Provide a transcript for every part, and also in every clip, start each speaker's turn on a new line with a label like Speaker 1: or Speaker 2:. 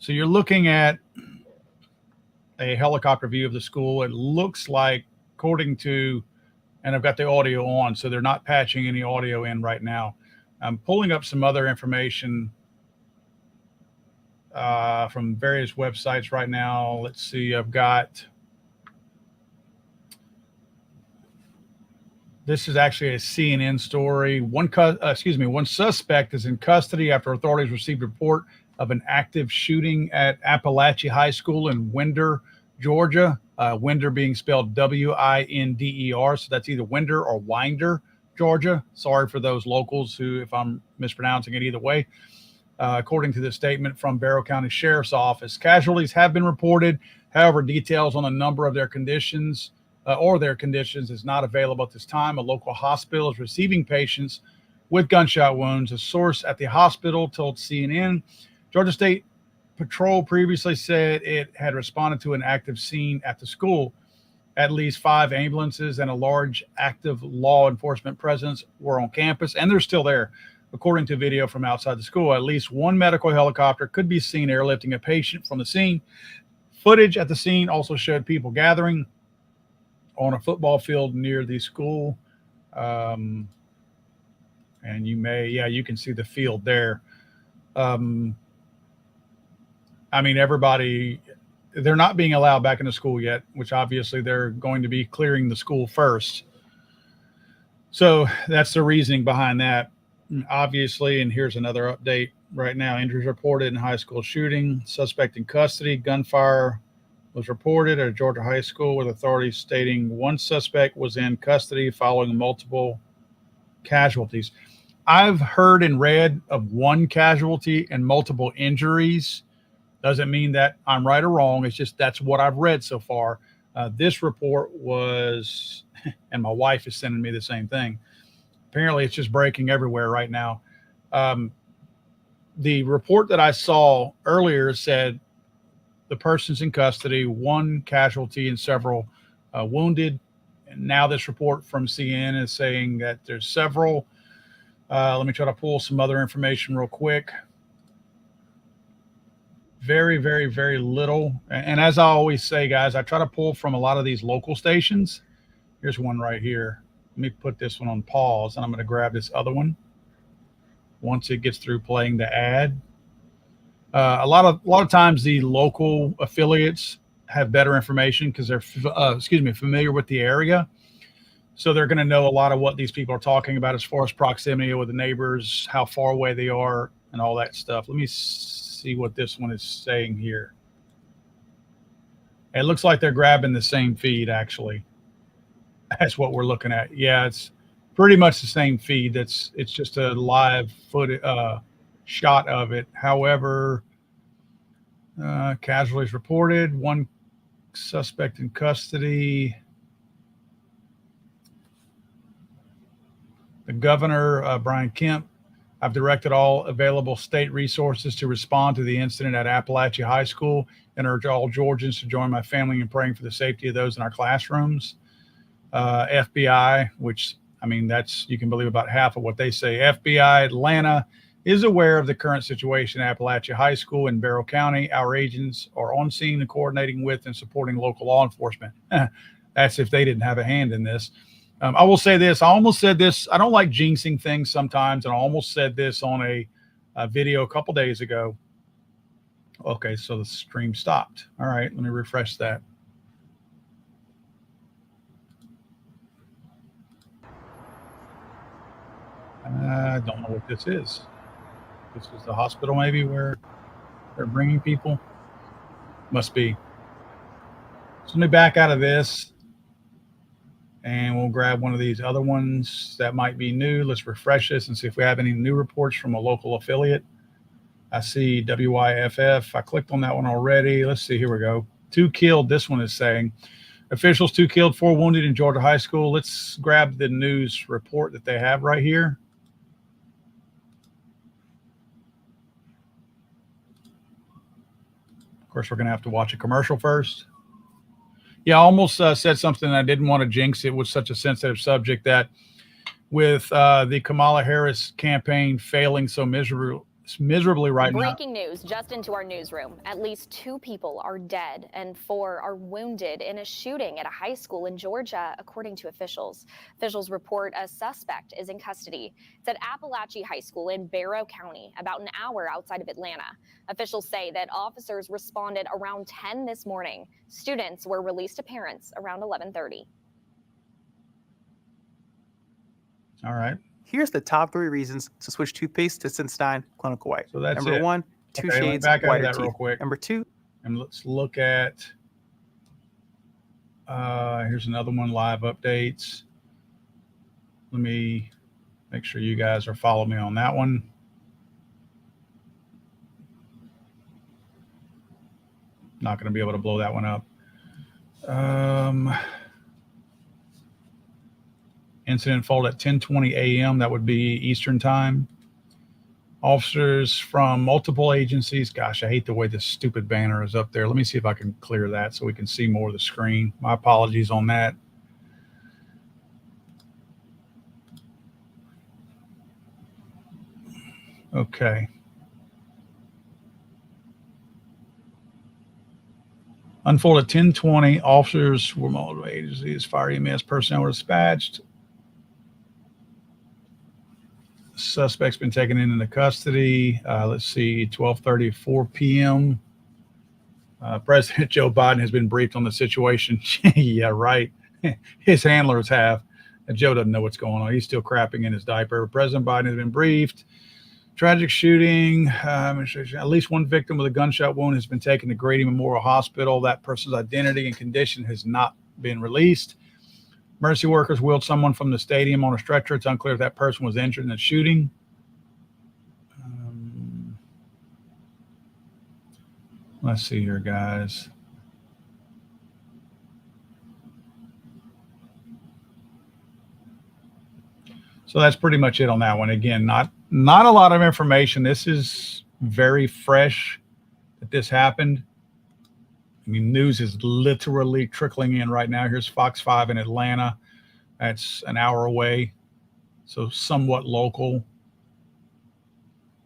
Speaker 1: So you're looking at a helicopter view of the school. It looks like, according to, and I've got the audio on, so they're not patching any audio in right now. I'm pulling up some other information from various websites right now. Let's see, I've got, this is actually a CNN story. One suspect is in custody after authorities received a report of an active shooting at Appalachia High School in Winder, Georgia. Winder being spelled Winder, so that's either Winder or Winder, Georgia. Sorry for those locals who, if I'm mispronouncing it either way. According to the statement from Barrow County Sheriff's Office, casualties have been reported. However, details on the number of their conditions is not available at this time. A local hospital is receiving patients with gunshot wounds. A source at the hospital told CNN Georgia State Patrol previously said it had responded to an active scene at the school. At least 5 ambulances and a large active law enforcement presence were on campus, and they're still there. According to video from outside the school, at least one medical helicopter could be seen airlifting a patient from the scene. Footage at the scene also showed people gathering on a football field near the school. And you can see the field there. Everybody, they're not being allowed back into school yet, which obviously they're going to be clearing the school first. So that's the reasoning behind that. Obviously, and here's another update right now. Injuries reported in high school shooting. Suspect in custody. Gunfire was reported at a Georgia high school, with authorities stating one suspect was in custody following multiple casualties. I've heard and read of one casualty and multiple injuries. Doesn't mean that I'm right or wrong. It's just that's what I've read so far. This report was, and my wife is sending me the same thing. Apparently, it's just breaking everywhere right now. The report that I saw earlier said the person's in custody, one casualty and several wounded. And now this report from CNN is saying that there's several. Let me try to pull some other information real quick. Very, very, very little. And as I always say, guys, I try to pull from a lot of these local stations. Here's one right here. Let me put this one on pause, and I'm going to grab this other one once it gets through playing the ad. A lot of times the local affiliates have better information because they're familiar with the area, so they're going to know a lot of what these people are talking about as far as proximity with the neighbors, how far away they are, and all that stuff. Let me see what this one is saying here. It looks like they're grabbing the same feed, actually. That's what we're looking at. Yeah, it's pretty much the same feed. It's just a live shot of it. However, casualties reported, one suspect in custody. The governor, Brian Kemp, I've directed all available state resources to respond to the incident at Appalachia High School and urge all Georgians to join my family in praying for the safety of those in our classrooms. FBI, which, that's, you can believe about half of what they say. FBI Atlanta is aware of the current situation at Appalachia High School in Barrow County. Our agents are on scene and coordinating with and supporting local law enforcement. That's if they didn't have a hand in this. I will say this. I almost said this. I don't like jinxing things sometimes, and I almost said this on a video a couple days ago. Okay, so the stream stopped. All right, let me refresh that. I don't know what this is. This is the hospital maybe where they're bringing people. Must be. So let me back out of this. And we'll grab one of these other ones that might be new. Let's refresh this and see if we have any new reports from a local affiliate. I see WYFF. I clicked on that one already. Let's see. Here we go. 2 killed. This one is saying officials, 2 killed, 4 wounded in Georgia high school. Let's grab the news report that they have right here. Of course, we're going to have to watch a commercial first. Yeah, I almost said something I didn't want to jinx. It was such a sensitive subject that with the Kamala Harris campaign failing so miserably right now.
Speaker 2: Breaking news just into our newsroom. At least 2 people are dead and 4 are wounded in a shooting at a high school in Georgia, according to officials. Officials report a suspect is in custody. It's at Appalachia High School in Barrow County, about an hour outside of Atlanta. Officials say that officers responded around 10 this morning. Students were released to parents around 11:30.
Speaker 1: All right.
Speaker 3: Here's the top 3 reasons to switch toothpaste to Sensodyne Clinical White.
Speaker 1: So that's
Speaker 3: Number
Speaker 1: it.
Speaker 3: 1, 2
Speaker 1: Okay,
Speaker 3: shades
Speaker 1: back out of
Speaker 3: whiter
Speaker 1: that
Speaker 3: teeth.
Speaker 1: real quick.
Speaker 3: Number 2,
Speaker 1: and let's look at, here's another one, live updates. Let me make sure you guys are following me on that one. Not going to be able to blow that one up. Incident unfolded at 10:20 a.m. That would be Eastern time. Officers from multiple agencies. Gosh, I hate the way this stupid banner is up there. Let me see if I can clear that so we can see more of the screen. My apologies on that. Okay. Unfolded at 10:20. Officers were multiple agencies. Fire EMS personnel were dispatched. Suspect's been taken into custody. Let's see, 12:30, 4 p.m. President Joe Biden has been briefed on the situation. Yeah, right. His handlers have. And Joe doesn't know what's going on. He's still crapping in his diaper. President Biden has been briefed. Tragic shooting. At least one victim with a gunshot wound has been taken to Grady Memorial Hospital. That person's identity and condition has not been released. Emergency workers wheeled someone from the stadium on a stretcher. It's unclear if that person was injured in the shooting. Let's see here, guys. So that's pretty much it on that one. Again, not a lot of information. This is very fresh that this happened. I mean, news is literally trickling in right now. Here's Fox 5 in Atlanta. That's an hour away, so somewhat local.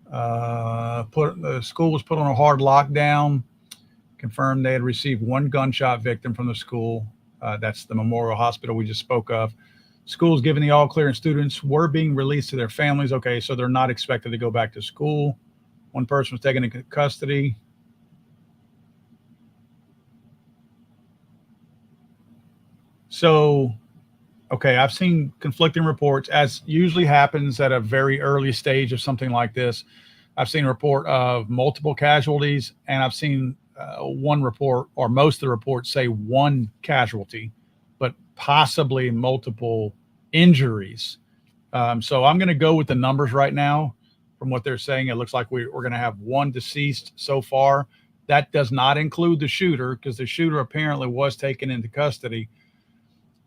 Speaker 1: The school was put on a hard lockdown. Confirmed they had received one gunshot victim from the school. That's the Memorial Hospital we just spoke of. Schools given the all clear and students were being released to their families. Okay, so they're not expected to go back to school. One person was taken into custody. So, okay, I've seen conflicting reports, as usually happens at a very early stage of something like this. I've seen a report of multiple casualties, and I've seen one report, or most of the reports say one casualty, but possibly multiple injuries. So I'm going to go with the numbers right now. From what they're saying, it looks like we're going to have one deceased so far. That does not include the shooter, because the shooter apparently was taken into custody.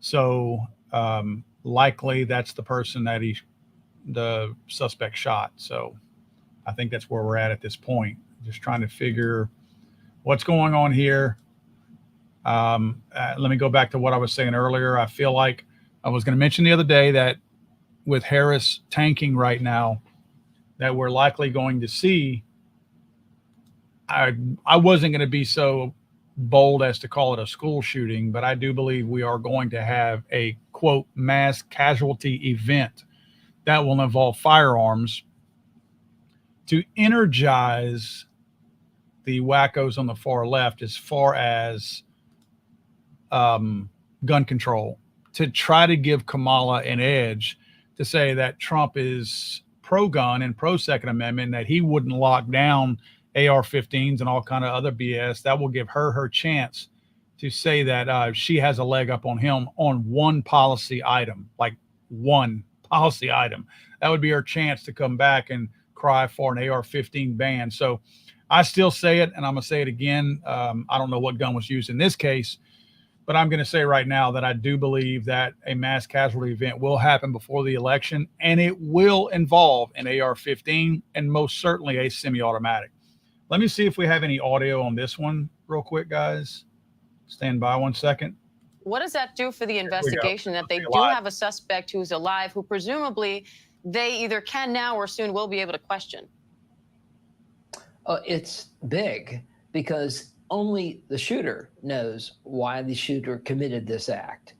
Speaker 1: So likely that's the person that the suspect shot. So I think that's where we're at this point. Just trying to figure what's going on here. Let me go back to what I was saying earlier. I feel like I was going to mention the other day that with Harris tanking right now, that we're likely going to see, I wasn't going to be so bold as to call it a school shooting, but I do believe we are going to have a, quote, mass casualty event that will involve firearms to energize the wackos on the far left as far as gun control, to try to give Kamala an edge, to say that Trump is pro-gun and pro-Second Amendment, that he wouldn't lock down AR-15s and all kind of other BS. That will give her chance to say that she has a leg up on him on one policy item, like one policy item. That would be her chance to come back and cry for an AR-15 ban. So I still say it, and I'm going to say it again. I don't know what gun was used in this case, but I'm going to say right now that I do believe that a mass casualty event will happen before the election, and it will involve an AR-15 and most certainly a semi-automatic. Let me see if we have any audio on this one real quick, guys. Stand by one second.
Speaker 4: What does that do for the investigation that they do have a suspect who's alive, who presumably they either can now or soon will be able to question?
Speaker 5: It's big because only the shooter knows why the shooter committed this act,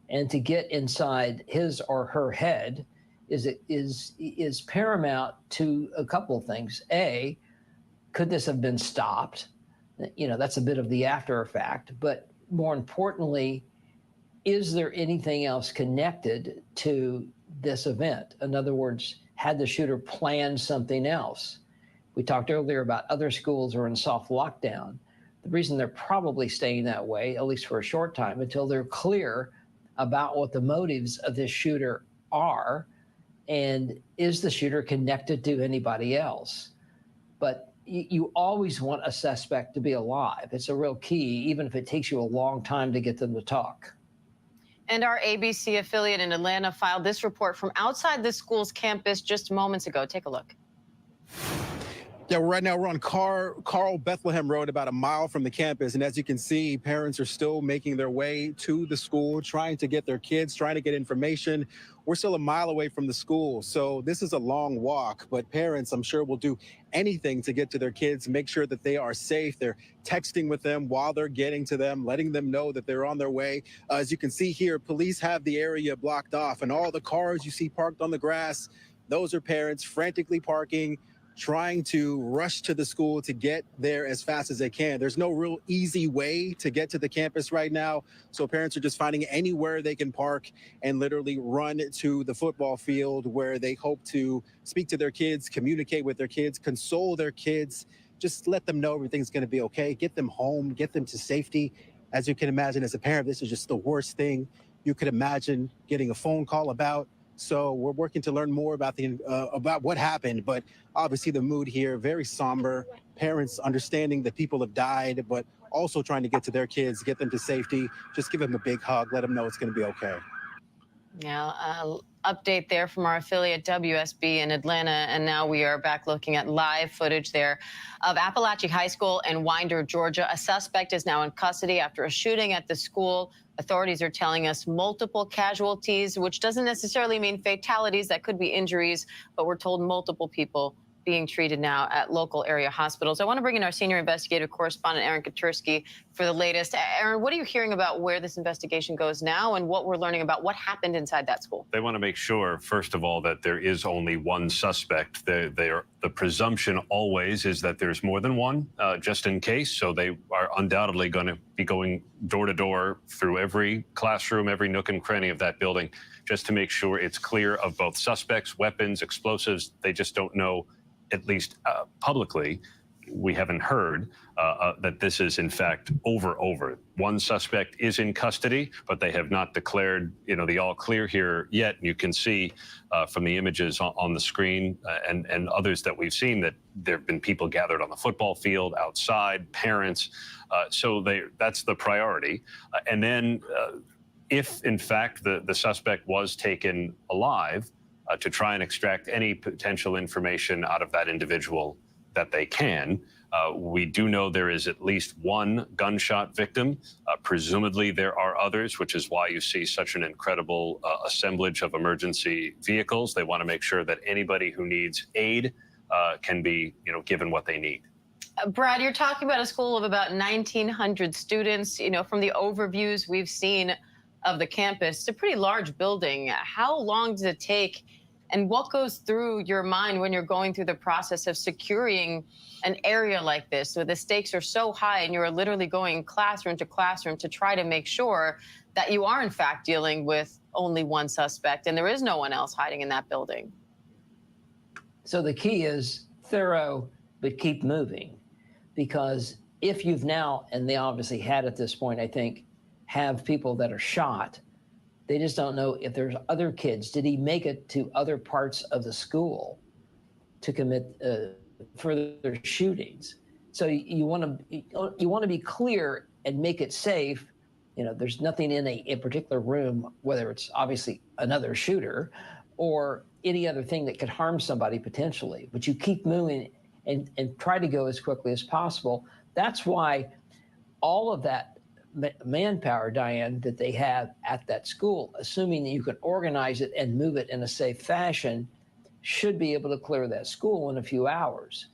Speaker 5: and to get inside his or her head is paramount to a couple of things. A, could this have been stopped? You know, that's a bit of the after effect. But more importantly, is there anything else connected to this event? In other words, had the shooter planned something else? We talked earlier about other schools are in soft lockdown. The reason they're probably staying that way, at least for a short time, until they're clear about what the motives of this shooter are, and is the shooter connected to anybody else? But you always want a suspect to be alive. It's a real key, even if it takes you a long time to get them to talk.
Speaker 4: And our ABC affiliate in Atlanta filed this report from outside the school's campus just moments ago. Take a look.
Speaker 6: Yeah, right now we're on Carl Bethlehem Road, about a mile from the campus. And as you can see, parents are still making their way to the school, trying to get their kids, trying to get information. We're still a mile away from the school. So this is a long walk, but parents, I'm sure, will do anything to get to their kids, make sure that they are safe. They're texting with them while they're getting to them, letting them know that they're on their way. As you can see here, police have the area blocked off, and all the cars you see parked on the grass, those are parents frantically parking, trying to rush to the school to get there as fast as they can. There's no real easy way to get to the campus right now. So parents are just finding anywhere they can park and literally run to the football field, where they hope to speak to their kids, communicate with their kids, console their kids, just let them know everything's going to be okay, get them home, get them to safety. As you can imagine, as a parent, this is just the worst thing you could imagine getting a phone call about. So we're working to learn more about about what happened, but obviously the mood here very somber. Parents understanding that people have died, but also trying to get to their kids, get them to safety. Just give them a big hug, let them know it's going to be okay.
Speaker 4: Yeah, update there from our affiliate WSB in Atlanta. And now we are back looking at live footage there of Appalachian High School in Winder, Georgia. A suspect is now in custody after a shooting at the school. Authorities are telling us multiple casualties, which doesn't necessarily mean fatalities. That could be injuries, but we're told multiple people being treated now at local area hospitals. I want to bring in our senior investigative correspondent, Aaron Katursky, for the latest. Aaron, what are you hearing about where this investigation goes now and what we're learning about what happened inside that school?
Speaker 7: They want to make sure, first of all, that there is only one suspect. The presumption always is that there's more than one, just in case. So they are undoubtedly going to be going door to door through every classroom, every nook and cranny of that building, just to make sure it's clear of both suspects, weapons, explosives. They just don't know, at least publicly, we haven't heard that this is in fact over. One suspect is in custody, but they have not declared, the all clear here yet. You can see from the images on the screen and others that we've seen that there have been people gathered on the football field, outside, parents. So that's the priority. And then if in fact the suspect was taken alive, to try and extract any potential information out of that individual that they can. We do know there is at least one gunshot victim. Presumably there are others, which is why you see such an incredible assemblage of emergency vehicles. They want to make sure that anybody who needs aid can be, given what they need.
Speaker 4: Brad, you're talking about a school of about 1,900 students. From the overviews we've seen of the campus, it's a pretty large building. How long does it take, and what goes through your mind when you're going through the process of securing an area like this, where the stakes are so high and you're literally going classroom to classroom to try to make sure that you are in fact dealing with only one suspect and there is no one else hiding in that building?
Speaker 5: So the key is thorough, but keep moving, because if you've now, and they obviously had at this point, I think, have people that are shot, they just don't know if there's other kids. Did he make it to other parts of the school to commit further shootings? So you want to be clear and make it safe. There's nothing in a particular room, whether it's obviously another shooter or any other thing that could harm somebody potentially, but you keep moving and try to go as quickly as possible. That's why all of that manpower, Diane, that they have at that school, assuming that you can organize it and move it in a safe fashion, should be able to clear that school in a few hours.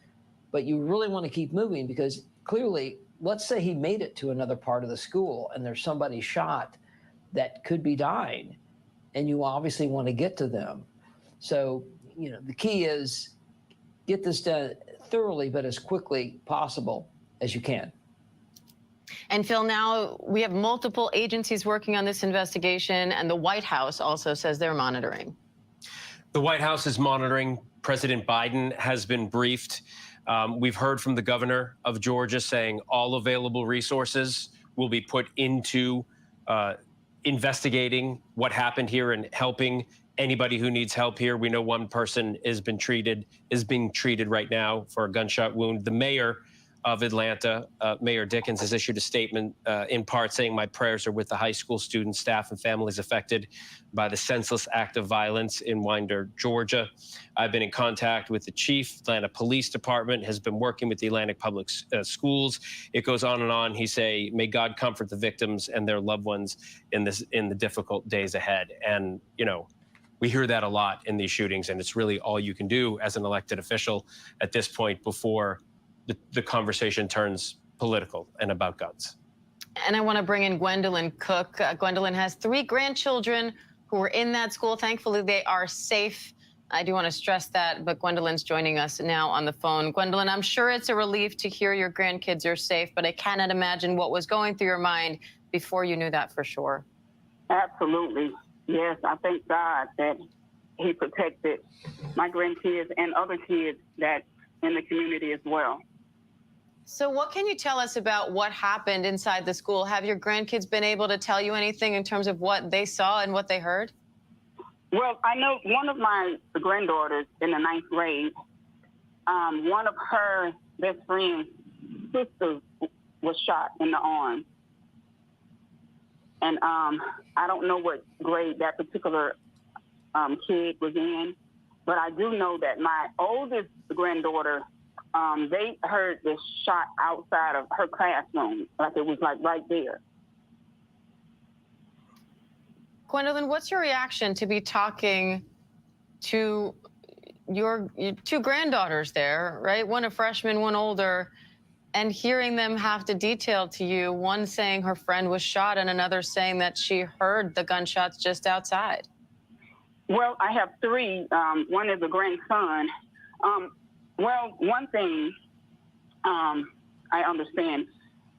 Speaker 5: but you really want to keep moving because clearly, let's say he made it to another part of the school and there's somebody shot that could be dying, and you obviously want to get to them. So, the key is get this done thoroughly, but as quickly possible as you can.
Speaker 4: And Phil, now we have multiple agencies working on this investigation, and the White House also says they're monitoring.
Speaker 8: The White House is monitoring. President Biden has been briefed. We've heard from the governor of Georgia saying all available resources will be put into investigating what happened here and helping anybody who needs help here. We know one person is being treated right now for a gunshot wound. The mayor of Atlanta, Mayor Dickens, has issued a statement in part saying, "My prayers are with the high school students, staff, and families affected by the senseless act of violence in Winder, Georgia." I've been in contact with the chief. Atlanta Police Department has been working with the Atlantic Public Schools. It goes on and on. He say, "May God comfort the victims and their loved ones in the difficult days ahead." And we hear that a lot in these shootings, and it's really all you can do as an elected official at this point before the conversation turns political and about guns.
Speaker 4: And I want to bring in Gwendolyn Cook. Gwendolyn has 3 grandchildren who were in that school. Thankfully, they are safe. I do want to stress that, but Gwendolyn's joining us now on the phone. Gwendolyn, I'm sure it's a relief to hear your grandkids are safe, but I cannot imagine what was going through your mind before you knew that for sure.
Speaker 9: Absolutely. Yes, I thank God that he protected my grandkids and other kids that in the community as well.
Speaker 4: So what can you tell us about what happened inside the school? Have your grandkids been able to tell you anything in terms of what they saw and what they heard?
Speaker 9: Well, I know one of my granddaughters in the 9th grade, one of her best friend's sisters was shot in the arm. And I don't know what grade that particular kid was in, but I do know that my oldest granddaughter, they heard this shot outside of her classroom, like it was like right there.
Speaker 4: Gwendolyn, what's your reaction to be talking to your 2 granddaughters there, right? One a freshman, one older, and hearing them have to detail to you, one saying her friend was shot and another saying that she heard the gunshots just outside?
Speaker 9: Well, I have 3. One is a grandson. Well, one thing I understand,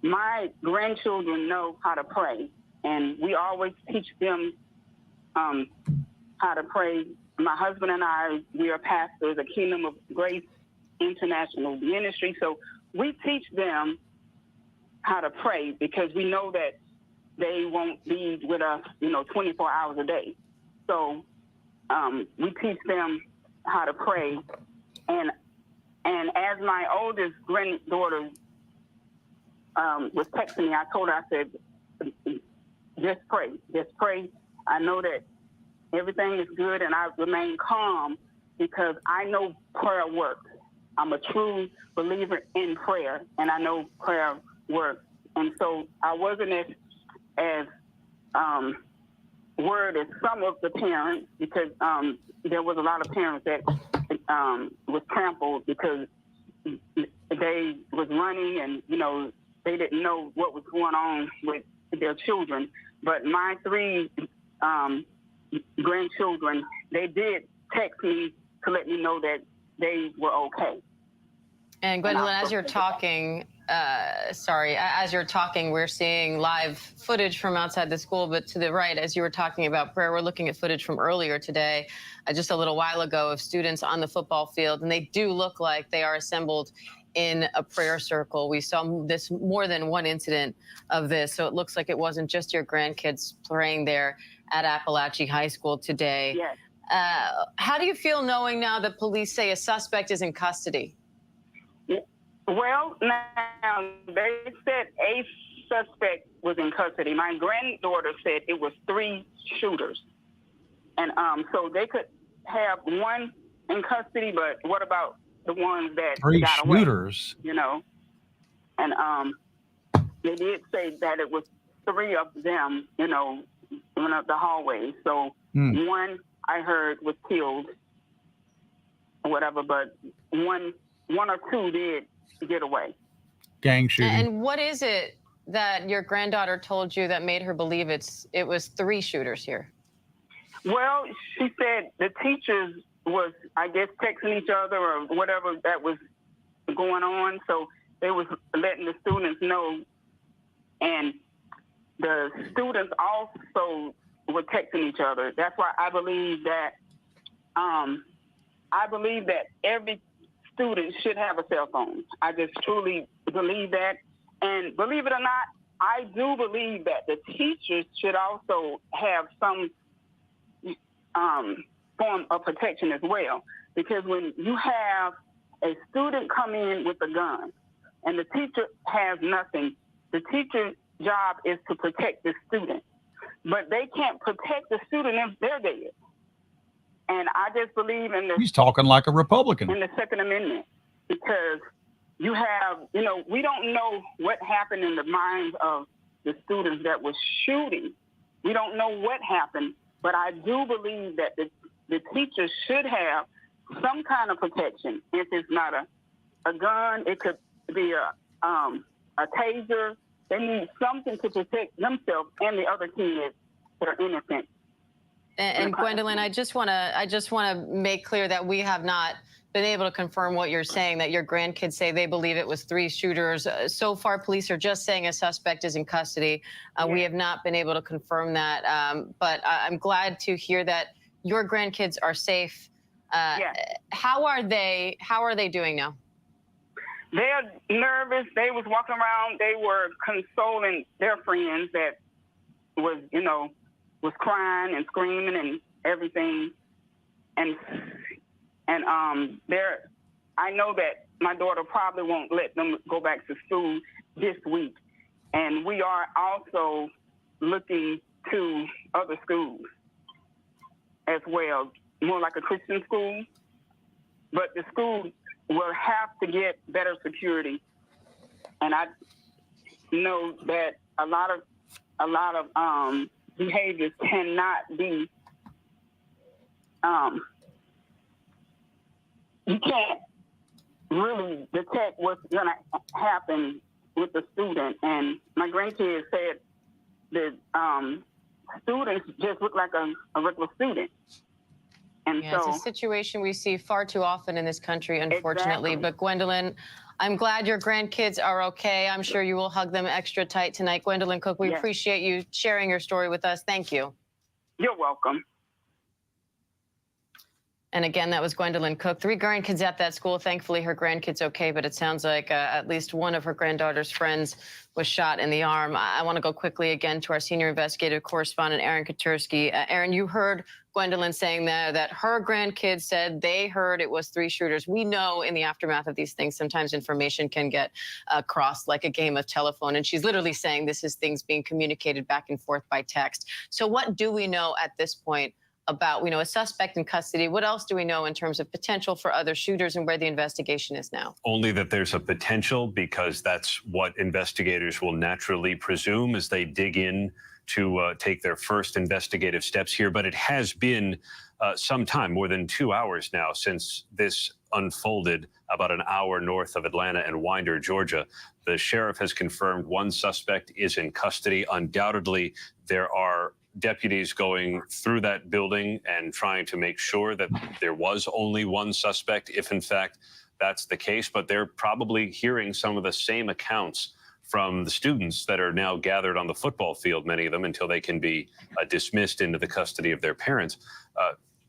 Speaker 9: my grandchildren know how to pray, and we always teach them how to pray. My husband and I, we are pastors of Kingdom of Grace International Ministry, so we teach them how to pray because we know that they won't be with us, 24 hours a day. So we teach them how to pray, and as my oldest granddaughter was texting me, I told her, I said, just pray. I know that everything is good, and I remain calm because I know prayer works. I'm a true believer in prayer, and I know prayer works. And so I wasn't as worried as some of the parents because there was a lot of parents that was trampled because they was running and, they didn't know what was going on with their children. But my 3 grandchildren, they did text me to let me know that they were okay.
Speaker 4: And Gwendolyn, as you're talking, we're seeing live footage from outside the school, but to the right, as you were talking about prayer, we're looking at footage from earlier today, just a little while ago, of students on the football field, and they do look like they are assembled in a prayer circle. We saw this more than one incident of this, so it looks like it wasn't just your grandkids praying there at Appalachian High School today.
Speaker 9: Yes.
Speaker 4: How do you feel knowing now that police say a suspect is in custody?
Speaker 9: Well, now, they said a suspect was in custody. My granddaughter said it was 3 shooters. And so they could have one in custody, but what about the ones that
Speaker 1: 3
Speaker 9: got away?
Speaker 1: shooters.
Speaker 9: And they did say that it was 3 of them, in the hallway. So one I heard was killed or whatever, but one one or two did get away.
Speaker 1: Gang shooting.
Speaker 4: And what is it that your granddaughter told you that made her believe it was 3 shooters here?
Speaker 9: Well, she said the teachers was, I guess, texting each other or whatever that was going on. So they was letting the students know. And the students also were texting each other. That's why I believe that every student should have a cell phone. I just truly believe that. And believe it or not, I do believe that the teachers should also have some form of protection as well. Because when you have a student come in with a gun and the teacher has nothing, the teacher's job is to protect the student. But they can't protect the student if they're dead. And I just believe in
Speaker 1: He's talking like a Republican.
Speaker 9: the Second Amendment, because you have, we don't know what happened in the minds of the students that was shooting. We don't know what happened, but I do believe that the teachers should have some kind of protection. If it's not a gun, it could be a taser. They need something to protect themselves and the other kids that are innocent.
Speaker 4: And Gwendolyn, I just want to make clear that we have not been able to confirm what you're saying, that your grandkids say they believe it was 3 shooters. So far, police are just saying a suspect is in custody. We have not been able to confirm that. But I'm glad to hear that your grandkids are safe. How are they doing now?
Speaker 9: They're nervous. They was walking around. They were consoling their friends that was crying and screaming and everything. And I know that my daughter probably won't let them go back to school this week. And we are also looking to other schools as well, more like a Christian school. But the school will have to get better security. And I know that a lot of behaviors cannot be, you can't really detect what's going to happen with the student. And my grandkids said that students just look like a regular student. And
Speaker 4: yeah,
Speaker 9: so
Speaker 4: it's a situation we see far too often in this country, unfortunately.
Speaker 9: Exactly.
Speaker 4: But Gwendolyn, I'm glad your grandkids are okay. I'm sure you will hug them extra tight tonight. Gwendolyn Cook, we
Speaker 9: Yes.
Speaker 4: appreciate you sharing your story with us. Thank you.
Speaker 9: You're welcome.
Speaker 4: And again, that was Gwendolyn Cook. 3 grandkids at that school. Thankfully, her grandkid's okay, but it sounds like at least one of her granddaughter's friends was shot in the arm. I want to go quickly again to our senior investigative correspondent, Aaron Katursky. Aaron, you heard Gwendolyn saying that her grandkids said they heard it was 3 shooters. We know in the aftermath of these things, sometimes information can get crossed like a game of telephone. And she's literally saying this is things being communicated back and forth by text. So what do we know at this point about, we know a suspect in custody. What else do we know in terms of potential for other shooters and where the investigation is now?
Speaker 7: Only that there's a potential, because that's what investigators will naturally presume as they dig in to take their first investigative steps here. But it has been some time, more than 2 hours now, since this unfolded about an hour north of Atlanta and Winder, Georgia. The sheriff has confirmed 1 suspect is in custody. Undoubtedly, there are deputies going through that building and trying to make sure that there was only 1 suspect, if in fact that's the case. But they're probably hearing some of the same accounts from the students that are now gathered on the football field, many of them, until they can be dismissed into the custody of their parents.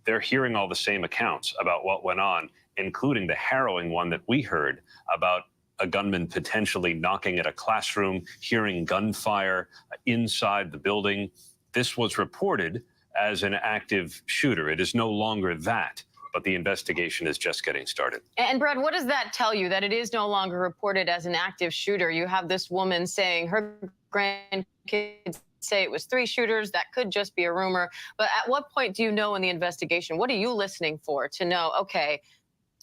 Speaker 7: They're hearing all the same accounts about what went on, including the harrowing one that we heard about a gunman potentially knocking at a classroom, hearing gunfire inside the building. This was reported as an active shooter. It is no longer that, but the investigation is just getting started.
Speaker 4: And Brad, what does that tell you, that it is no longer reported as an active shooter? You have this woman saying her grandkids say it was 3 shooters. That could just be a rumor. But at what point do you know in the investigation, what are you listening for to know, okay,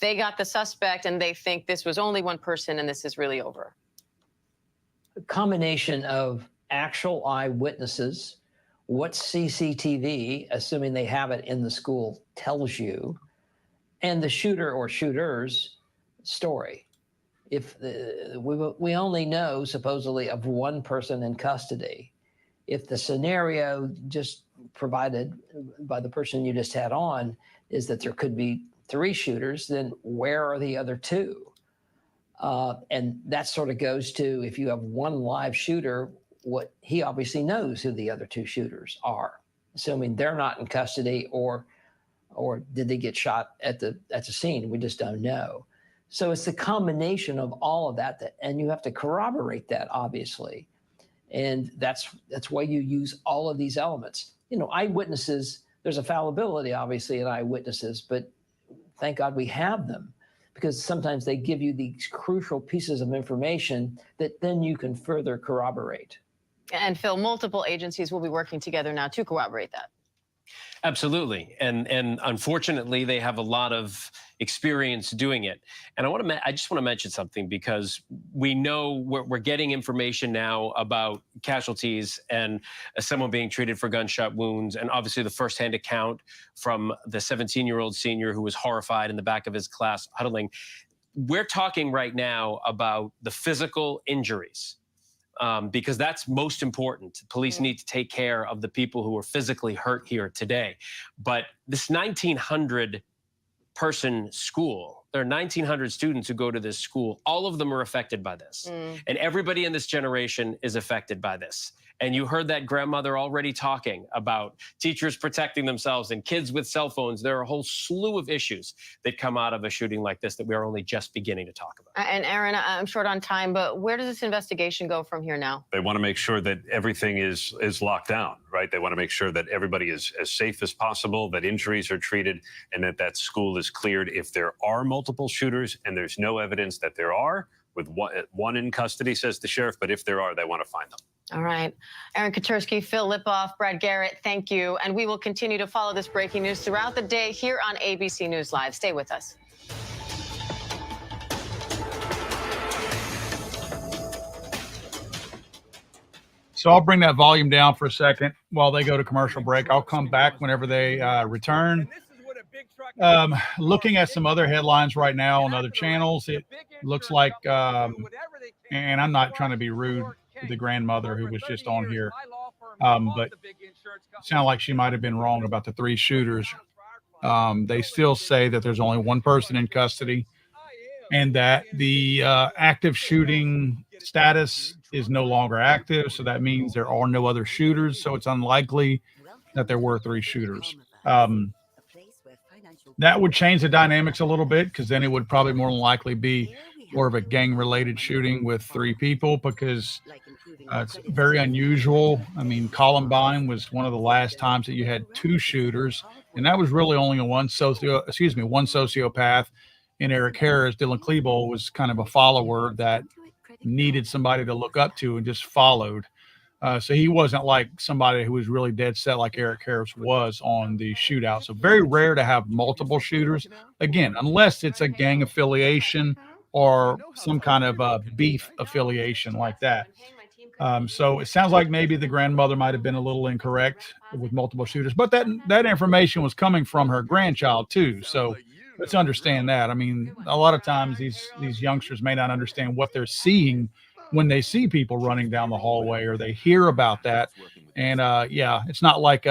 Speaker 4: they got the suspect and they think this was only 1 person and this is really over?
Speaker 5: A combination of actual eyewitnesses, what CCTV, assuming they have it in the school, tells you, and the shooter or shooters, story. If we only know supposedly of one person in custody, if the scenario just provided by the person you just had on is that there could be 3 shooters, then where are the other 2? And that sort of goes to, if you have one live shooter, what he obviously knows who the other 2 shooters are, assuming they're not in custody, or did they get shot at the scene? We just don't know. So it's the combination of all of that, and you have to corroborate that, obviously. And that's why you use all of these elements. Eyewitnesses, there's a fallibility, obviously, in eyewitnesses, but thank God we have them, because sometimes they give you these crucial pieces of information that then you can further corroborate.
Speaker 4: And Phil, multiple agencies will be working together now to corroborate that.
Speaker 8: Absolutely. And unfortunately, they have a lot of experience doing it. And I just want to mention something, because we know we're getting information now about casualties and someone being treated for gunshot wounds. And obviously the firsthand account from the 17-year-old senior who was horrified in the back of his class huddling. We're talking right now about the physical injuries. Because that's most important. Police need to take care of the people who are physically hurt here today. But this 1,900 person school, there are 1,900 students who go to this school. All of them are affected by this. And everybody in this generation is affected by this. And you heard that grandmother already talking about teachers protecting themselves and kids with cell phones. There are a whole slew of issues that come out of a shooting like this that we are only just beginning to talk about.
Speaker 4: And Aaron, I'm short on time, but where does this investigation go from here now?
Speaker 7: They want to make sure that everything is locked down, right? They want to make sure that everybody is as safe as possible, that injuries are treated, and that school is cleared. If there are multiple shooters, and there's no evidence that there are, with one in custody, says the sheriff, but if there are, they want to find them.
Speaker 4: All right. Aaron Katersky, Phil Lipoff, Brad Garrett, thank you. And we will continue to follow this breaking news throughout the day here on ABC News Live. Stay with us.
Speaker 1: So I'll bring that volume down for a second while they go to commercial break. I'll come back whenever they return. Looking at some other headlines right now on other channels, it looks like, and I'm not trying to be rude to the grandmother who was just on here, but it sounded like she might have been wrong about the 3 shooters. They still say that there's only one person in custody, and that the active shooting status is no longer active. So that means there are no other shooters. So it's unlikely that there were 3 shooters. That would change the dynamics a little bit, because then it would probably more than likely be more of a gang-related shooting with 3 people, because it's very unusual. I mean, Columbine was one of the last times that you had 2 shooters, and that was really only one sociopath. And Eric Harris, Dylan Klebold, was kind of a follower that needed somebody to look up to and just followed. So he wasn't like somebody who was really dead set like Eric Harris was on the shootout. So very rare to have multiple shooters, again, unless it's a gang affiliation or some kind of beef affiliation like that. So it sounds like maybe the grandmother might have been a little incorrect with multiple shooters, but that information was coming from her grandchild too. So let's understand that. I mean, a lot of times these youngsters may not understand what they're seeing when they see people running down the hallway, or they hear about that. And yeah, it's not like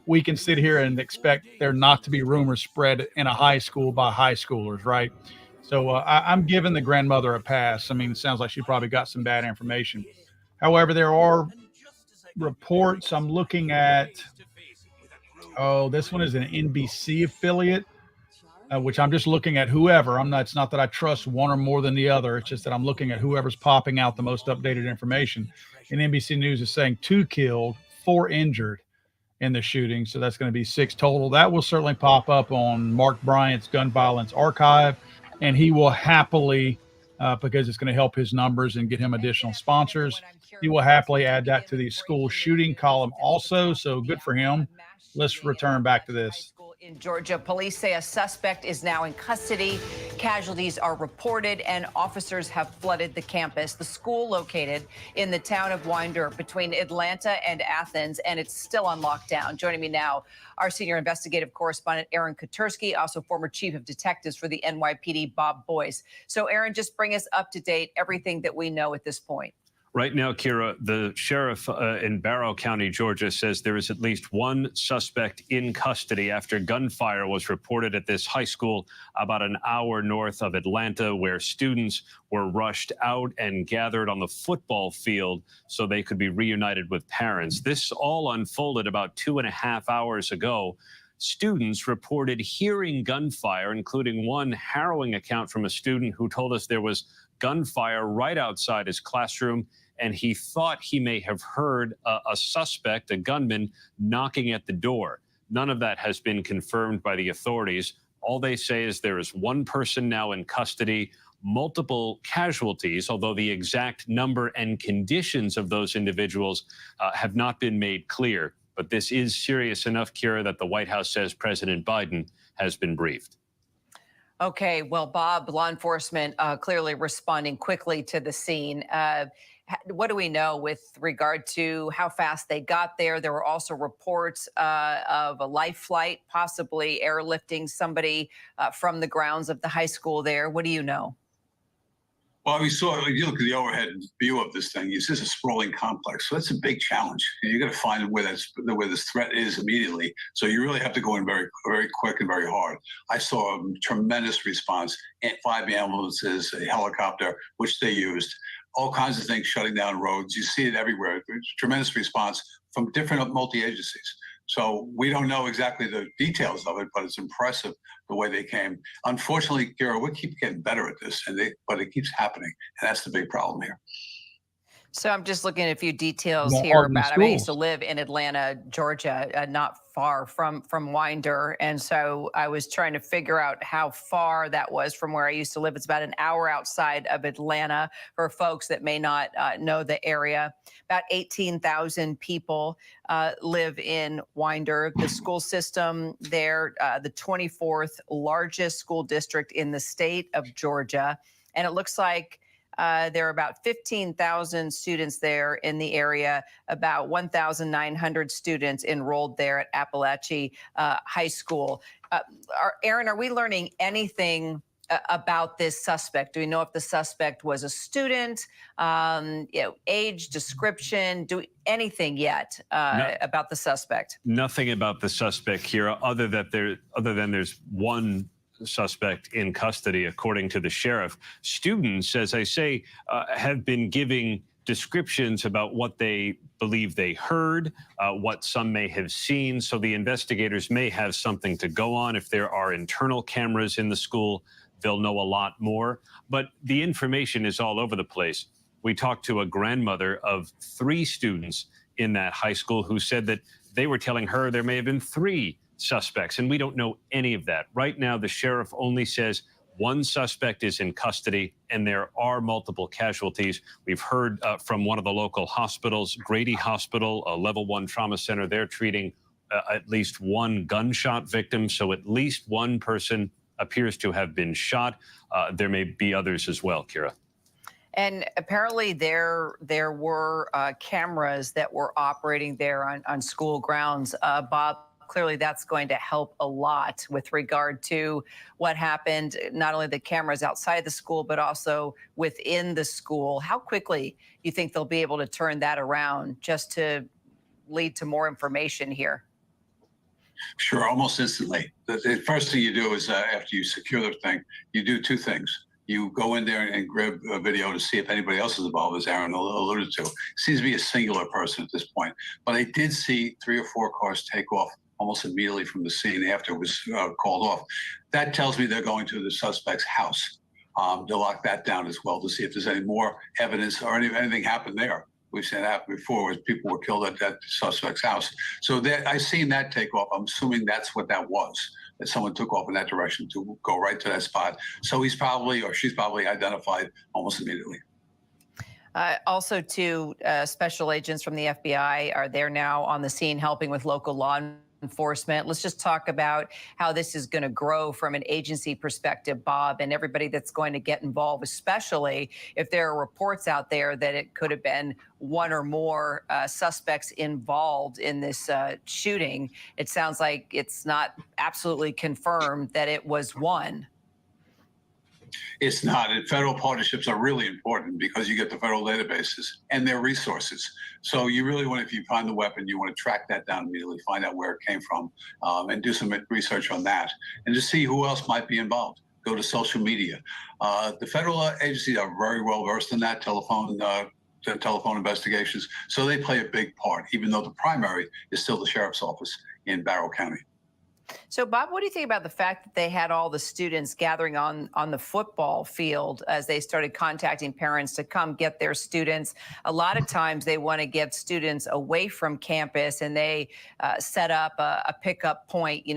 Speaker 1: we can sit here and expect there not to be rumors spread in a high school by high schoolers, right? So I'm giving the grandmother a pass. I mean, it sounds like she probably got some bad information. However, there are reports I'm looking at. Oh, this one is an NBC affiliate. Which I'm just looking at whoever. It's not that I trust one or more than the other. It's just that I'm looking at whoever's popping out the most updated information. And NBC News is saying 2 killed, 4 injured in the shooting. So that's going to be 6 total. That will certainly pop up on Mark Bryant's gun violence archive. And he will happily, because it's going to help his numbers and get him additional sponsors, he will happily add that to the school shooting column also. So good for him. Let's return back to this.
Speaker 10: In Georgia, police say a suspect is now in custody. Casualties are reported and officers have flooded the campus. The school located in the town of Winder between Atlanta and Athens, and it's still on lockdown. Joining me now, our senior investigative correspondent, Aaron Katersky, also former chief of detectives for the NYPD, Bob Boyce. So, Aaron, just bring us up to date, everything that we know at this point.
Speaker 7: Right now, Kira, the sheriff in Barrow County, Georgia, says there is at least one suspect in custody after gunfire was reported at this high school about an hour north of Atlanta, where students were rushed out and gathered on the football field so they could be reunited with parents. This all unfolded about 2.5 hours ago. Students reported hearing gunfire, including one harrowing account from a student who told us there was gunfire right outside his classroom, and he thought he may have heard a suspect, a gunman, knocking at the door. None of that has been confirmed by the authorities. All they say is there is one person now in custody, multiple casualties, although the exact number and conditions of those individuals have not been made clear. But this is serious enough, Kira, that the White House says President Biden has been briefed.
Speaker 10: Okay, well, Bob, law enforcement clearly responding quickly to the scene. What do we know with regard to how fast they got there? There were also reports of a life flight, possibly airlifting somebody from the grounds of the high school there. What do you know?
Speaker 11: Well, we saw, if you look at the overhead view of this thing, it's just a sprawling complex. So that's a big challenge. You got to find where this threat is immediately. So you really have to go in very, very quick and very hard. I saw a tremendous response, 5 ambulances, a helicopter, which they used, all kinds of things shutting down roads. You see it everywhere. There's tremendous response from different multi-agencies. So we don't know exactly the details of it, but it's impressive the way they came. Unfortunately, Kira, we keep getting better at this, but it keeps happening, and that's the big problem here.
Speaker 10: So I'm just looking at a few details
Speaker 1: More
Speaker 10: here
Speaker 1: art in
Speaker 10: about. I mean, I used to
Speaker 1: schools.
Speaker 10: live in Atlanta, Georgia, not far from Winder, and so I was trying to figure out how far that was from where I used to live. It's about an hour outside of Atlanta for folks that may not know the area. About 18,000 people live in Winder. The school system there, the 24th largest school district in the state of Georgia, and it looks like there are about 15,000 students there in the area, about 1,900 students enrolled there at Appalachia High School. Aaron, are we learning anything about this suspect? Do we know if the suspect was a student, age, description, anything yet about the suspect?
Speaker 7: Nothing about the suspect, Kira, other than there's one suspect in custody, according to the sheriff. Students, as I say, have been giving descriptions about what they believe they heard, what some may have seen. So the investigators may have something to go on. If there are internal cameras in the school, they'll know a lot more. But the information is all over the place. We talked to a grandmother of 3 students in that high school who said that they were telling her there may have been 3 suspects, and we don't know any of that. Right now, the sheriff only says one suspect is in custody, and there are multiple casualties. We've heard from one of the local hospitals, Grady Hospital, a level 1 trauma center. They're treating at least one gunshot victim, so at least one person appears to have been shot. There may be others as well, Kira.
Speaker 10: And apparently there were cameras that were operating there on school grounds. Bob, clearly that's going to help a lot with regard to what happened, not only the cameras outside the school, but also within the school. How quickly do you think they'll be able to turn that around just to lead to more information here?
Speaker 11: Sure, almost instantly. The first thing you do is after you secure the thing, you do 2 things. You go in there and grab a video to see if anybody else is involved, as Aaron alluded to. It seems to be a singular person at this point. But I did see 3 or 4 cars take off almost immediately from the scene after it was called off. That tells me they're going to the suspect's house. They'll lock that down as well to see if there's any more evidence or anything happened there. We've seen that happen before, where people were killed at that suspect's house. So I've seen that take off. I'm assuming that's what that was, that someone took off in that direction to go right to that spot. So he's probably, or she's probably identified almost immediately.
Speaker 10: Also, 2 special agents from the FBI are there now on the scene helping with local law enforcement. Let's just talk about how this is going to grow from an agency perspective, Bob, and everybody that's going to get involved, especially if there are reports out there that it could have been one or more suspects involved in this shooting. It sounds like it's not absolutely confirmed that it was one.
Speaker 11: It's not. And federal partnerships are really important because you get the federal databases and their resources. So you really want, if you find the weapon, you want to track that down immediately, find out where it came from, and do some research on that, and just see who else might be involved. Go to social media. The federal agencies are very well versed in that, telephone investigations. So they play a big part, even though the primary is still the sheriff's office in Barrow County.
Speaker 10: So, Bob, what do you think about the fact that they had all the students gathering on the football field as they started contacting parents to come get their students? A lot of times they want to get students away from campus, and they set up a pickup point,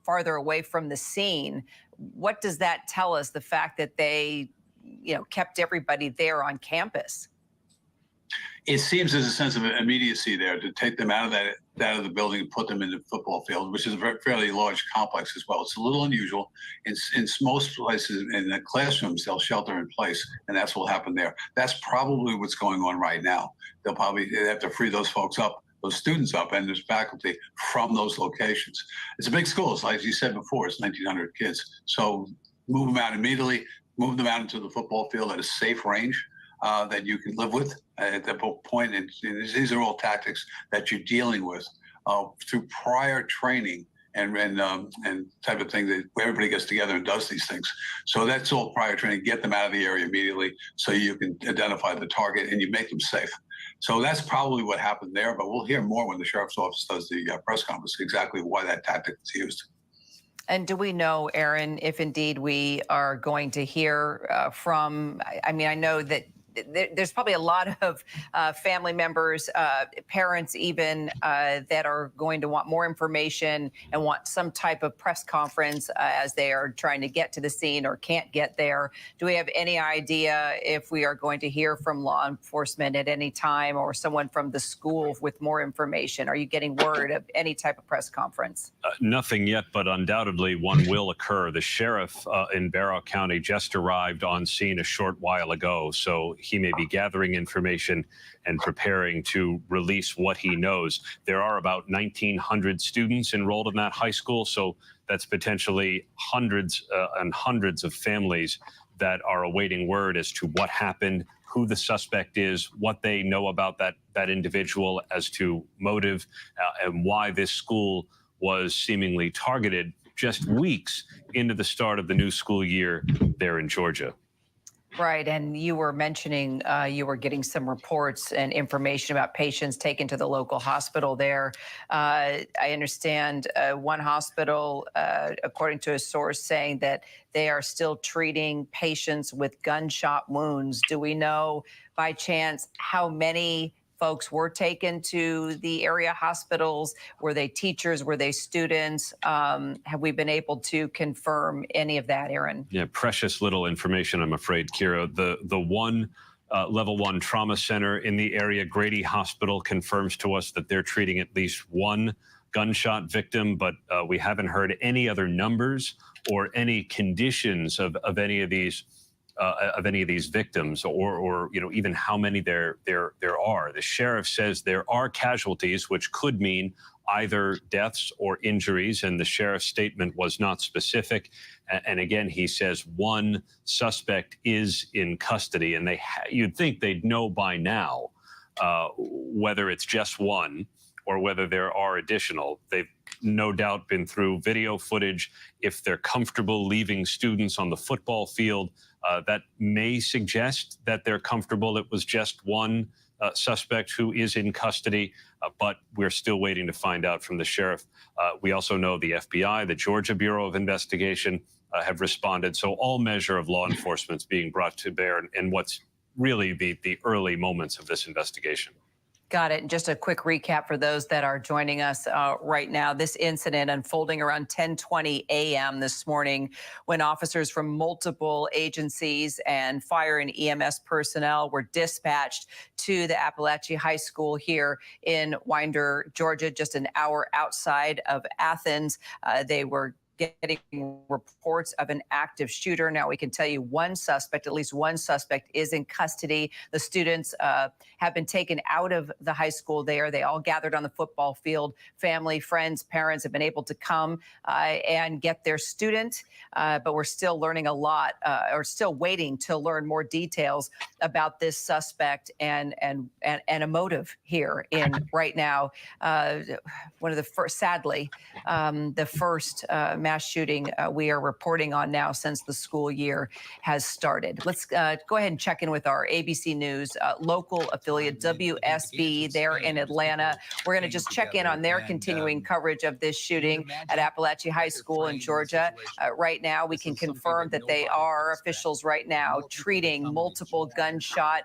Speaker 10: farther away from the scene. What does that tell us, the fact that they, kept everybody there on campus?
Speaker 11: It seems there's a sense of immediacy there to take them out of the building and put them in the football field, which is a fairly large complex as well. It's a little unusual. In most places, in the classrooms, they'll shelter in place, and that's what will happen there. That's probably what's going on right now. They have to free those folks up, those students up, and there's faculty from those locations. It's a big school. It's like you said before, it's 1,900 kids. So move them out immediately, move them out into the football field at a safe range that you can live with at that point. And these are all tactics that you're dealing with through prior training and type of thing that everybody gets together and does these things. So that's all prior training. Get them out of the area immediately so you can identify the target and you make them safe. So that's probably what happened there, but we'll hear more when the sheriff's office does the press conference, exactly why that tactic is used.
Speaker 10: And do we know, Aaron, if indeed we are going to hear from, I know that there's probably a lot of family members, parents even, that are going to want more information and want some type of press conference as they are trying to get to the scene or can't get there. Do we have any idea if we are going to hear from law enforcement at any time or someone from the school with more information? Are you getting word of any type of press conference?
Speaker 7: Nothing yet, but undoubtedly one will occur. The sheriff in Barrow County just arrived on scene a short while ago, so he may be gathering information and preparing to release what he knows. There are about 1,900 students enrolled in that high school, so that's potentially hundreds and hundreds of families that are awaiting word as to what happened, who the suspect is, what they know about that individual as to motive, and why this school was seemingly targeted just weeks into the start of the new school year there in Georgia.
Speaker 10: Right, and you were mentioning you were getting some reports and information about patients taken to the local hospital there. I understand one hospital, according to a source, saying that they are still treating patients with gunshot wounds. Do we know by chance how many folks were taken to the area hospitals? Were they teachers? Were they students? Have we been able to confirm any of that, Aaron?
Speaker 7: Yeah, precious little information, I'm afraid, Kira. The one level 1 trauma center in the area, Grady Hospital, confirms to us that they're treating at least one gunshot victim, but we haven't heard any other numbers or any conditions of any of these victims, or even how many there are. The sheriff says there are casualties, which could mean either deaths or injuries, and the sheriff's statement was not specific. And again, he says one suspect is in custody, and you'd think they'd know by now whether it's just one or whether there are additional. They've no doubt been through video footage. If they're comfortable leaving students on the football field, that may suggest that they're comfortable it was just one suspect who is in custody, but we're still waiting to find out from the sheriff. We also know the FBI, the Georgia Bureau of Investigation, have responded. So all measure of law enforcement is being brought to bear in what's really the early moments of this investigation.
Speaker 10: Got it. And just a quick recap for those that are joining us right now. This incident unfolding around 10:20 a.m. this morning when officers from multiple agencies and fire and EMS personnel were dispatched to the Appalachia High School here in Winder, Georgia, just an hour outside of Athens. They were getting reports of an active shooter. Now we can tell you at least one suspect is in custody. The students have been taken out of the high school there. They all gathered on the football field. Family, friends, parents have been able to come and get their student, but we're still learning a lot, or still waiting to learn more details about this suspect and a motive here in right now. One of the first, sadly, the first mass shooting we are reporting on now since the school year has started. Let's go ahead and check in with our ABC News local affiliate WSB there in Atlanta. We're going to just check in on their continuing coverage of this shooting at Appalachia High School in Georgia. Right now, we can confirm that they are officials right now treating multiple gunshot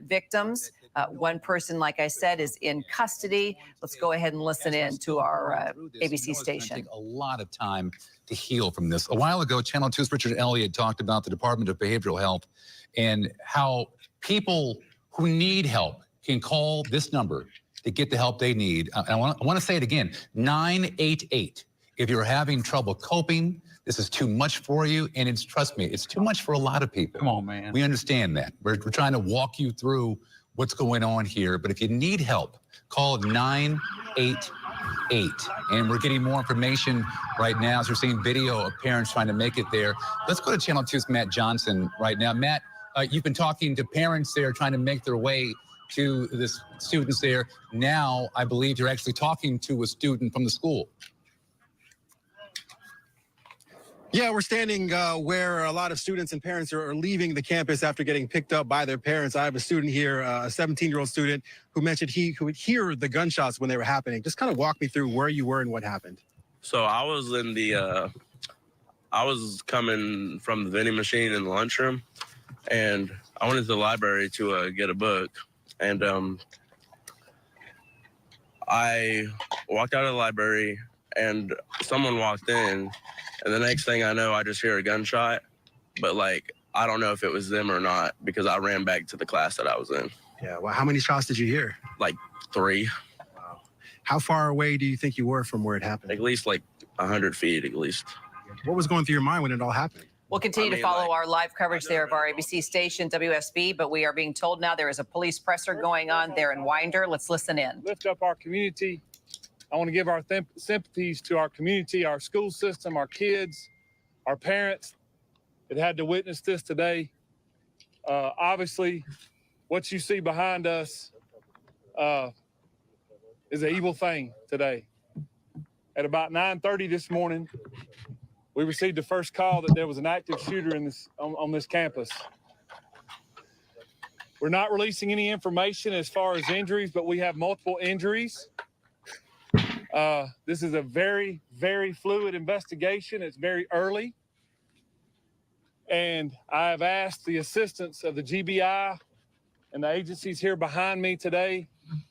Speaker 10: victims. One person, like I said, is in custody. Let's go ahead and listen in to our ABC station.
Speaker 12: Take a lot of time to heal from this. A while ago, Channel 2's Richard Elliott talked about the Department of Behavioral Health and how people who need help can call this number to get the help they need. I want to say it again, 988. If you're having trouble coping, this is too much for you, and trust me, it's too much for a lot of people.
Speaker 1: Come on, man.
Speaker 12: We understand that. We're trying to walk you through what's going on here, but if you need help, call 988. And we're getting more information right now as we're seeing video of parents trying to make it there. Let's go to Channel 2's Matt Johnson right now. Matt, you've been talking to parents there trying to make their way to the students there. Now, I believe you're actually talking to a student from the school.
Speaker 6: Yeah, we're standing where a lot of students and parents are leaving the campus after getting picked up by their parents. I have a student here, a 17-year-old student, who mentioned he could hear the gunshots when they were happening. Just kind of walk me through where you were and what happened.
Speaker 13: So I was in the, I was coming from the vending machine in the lunchroom, and I went into the library to get a book. And I walked out of the library, and someone walked in. And the next thing I know, I just hear a gunshot, but like, I don't know if it was them or not because I ran back to the class that I was in.
Speaker 6: Yeah, well, how many shots did you hear?
Speaker 13: Like 3.
Speaker 6: Wow. How far away do you think you were from where it happened?
Speaker 13: At least like 100 feet at least.
Speaker 6: What was going through your mind when it all happened?
Speaker 10: We'll continue to follow our live coverage there of our ABC station, WSB, but we are being told now there is a police presser going on there in Winder. Let's listen in.
Speaker 14: Lift up our community. I want to give our sympathies to our community, our school system, our kids, our parents that had to witness this today. Obviously, what you see behind us is an evil thing today. At about 9:30 this morning, we received the first call that there was an active shooter in on this campus. We're not releasing any information as far as injuries, but we have multiple injuries. This is a very, very fluid investigation. It's very early. And I have asked the assistance of the GBI and the agencies here behind me today,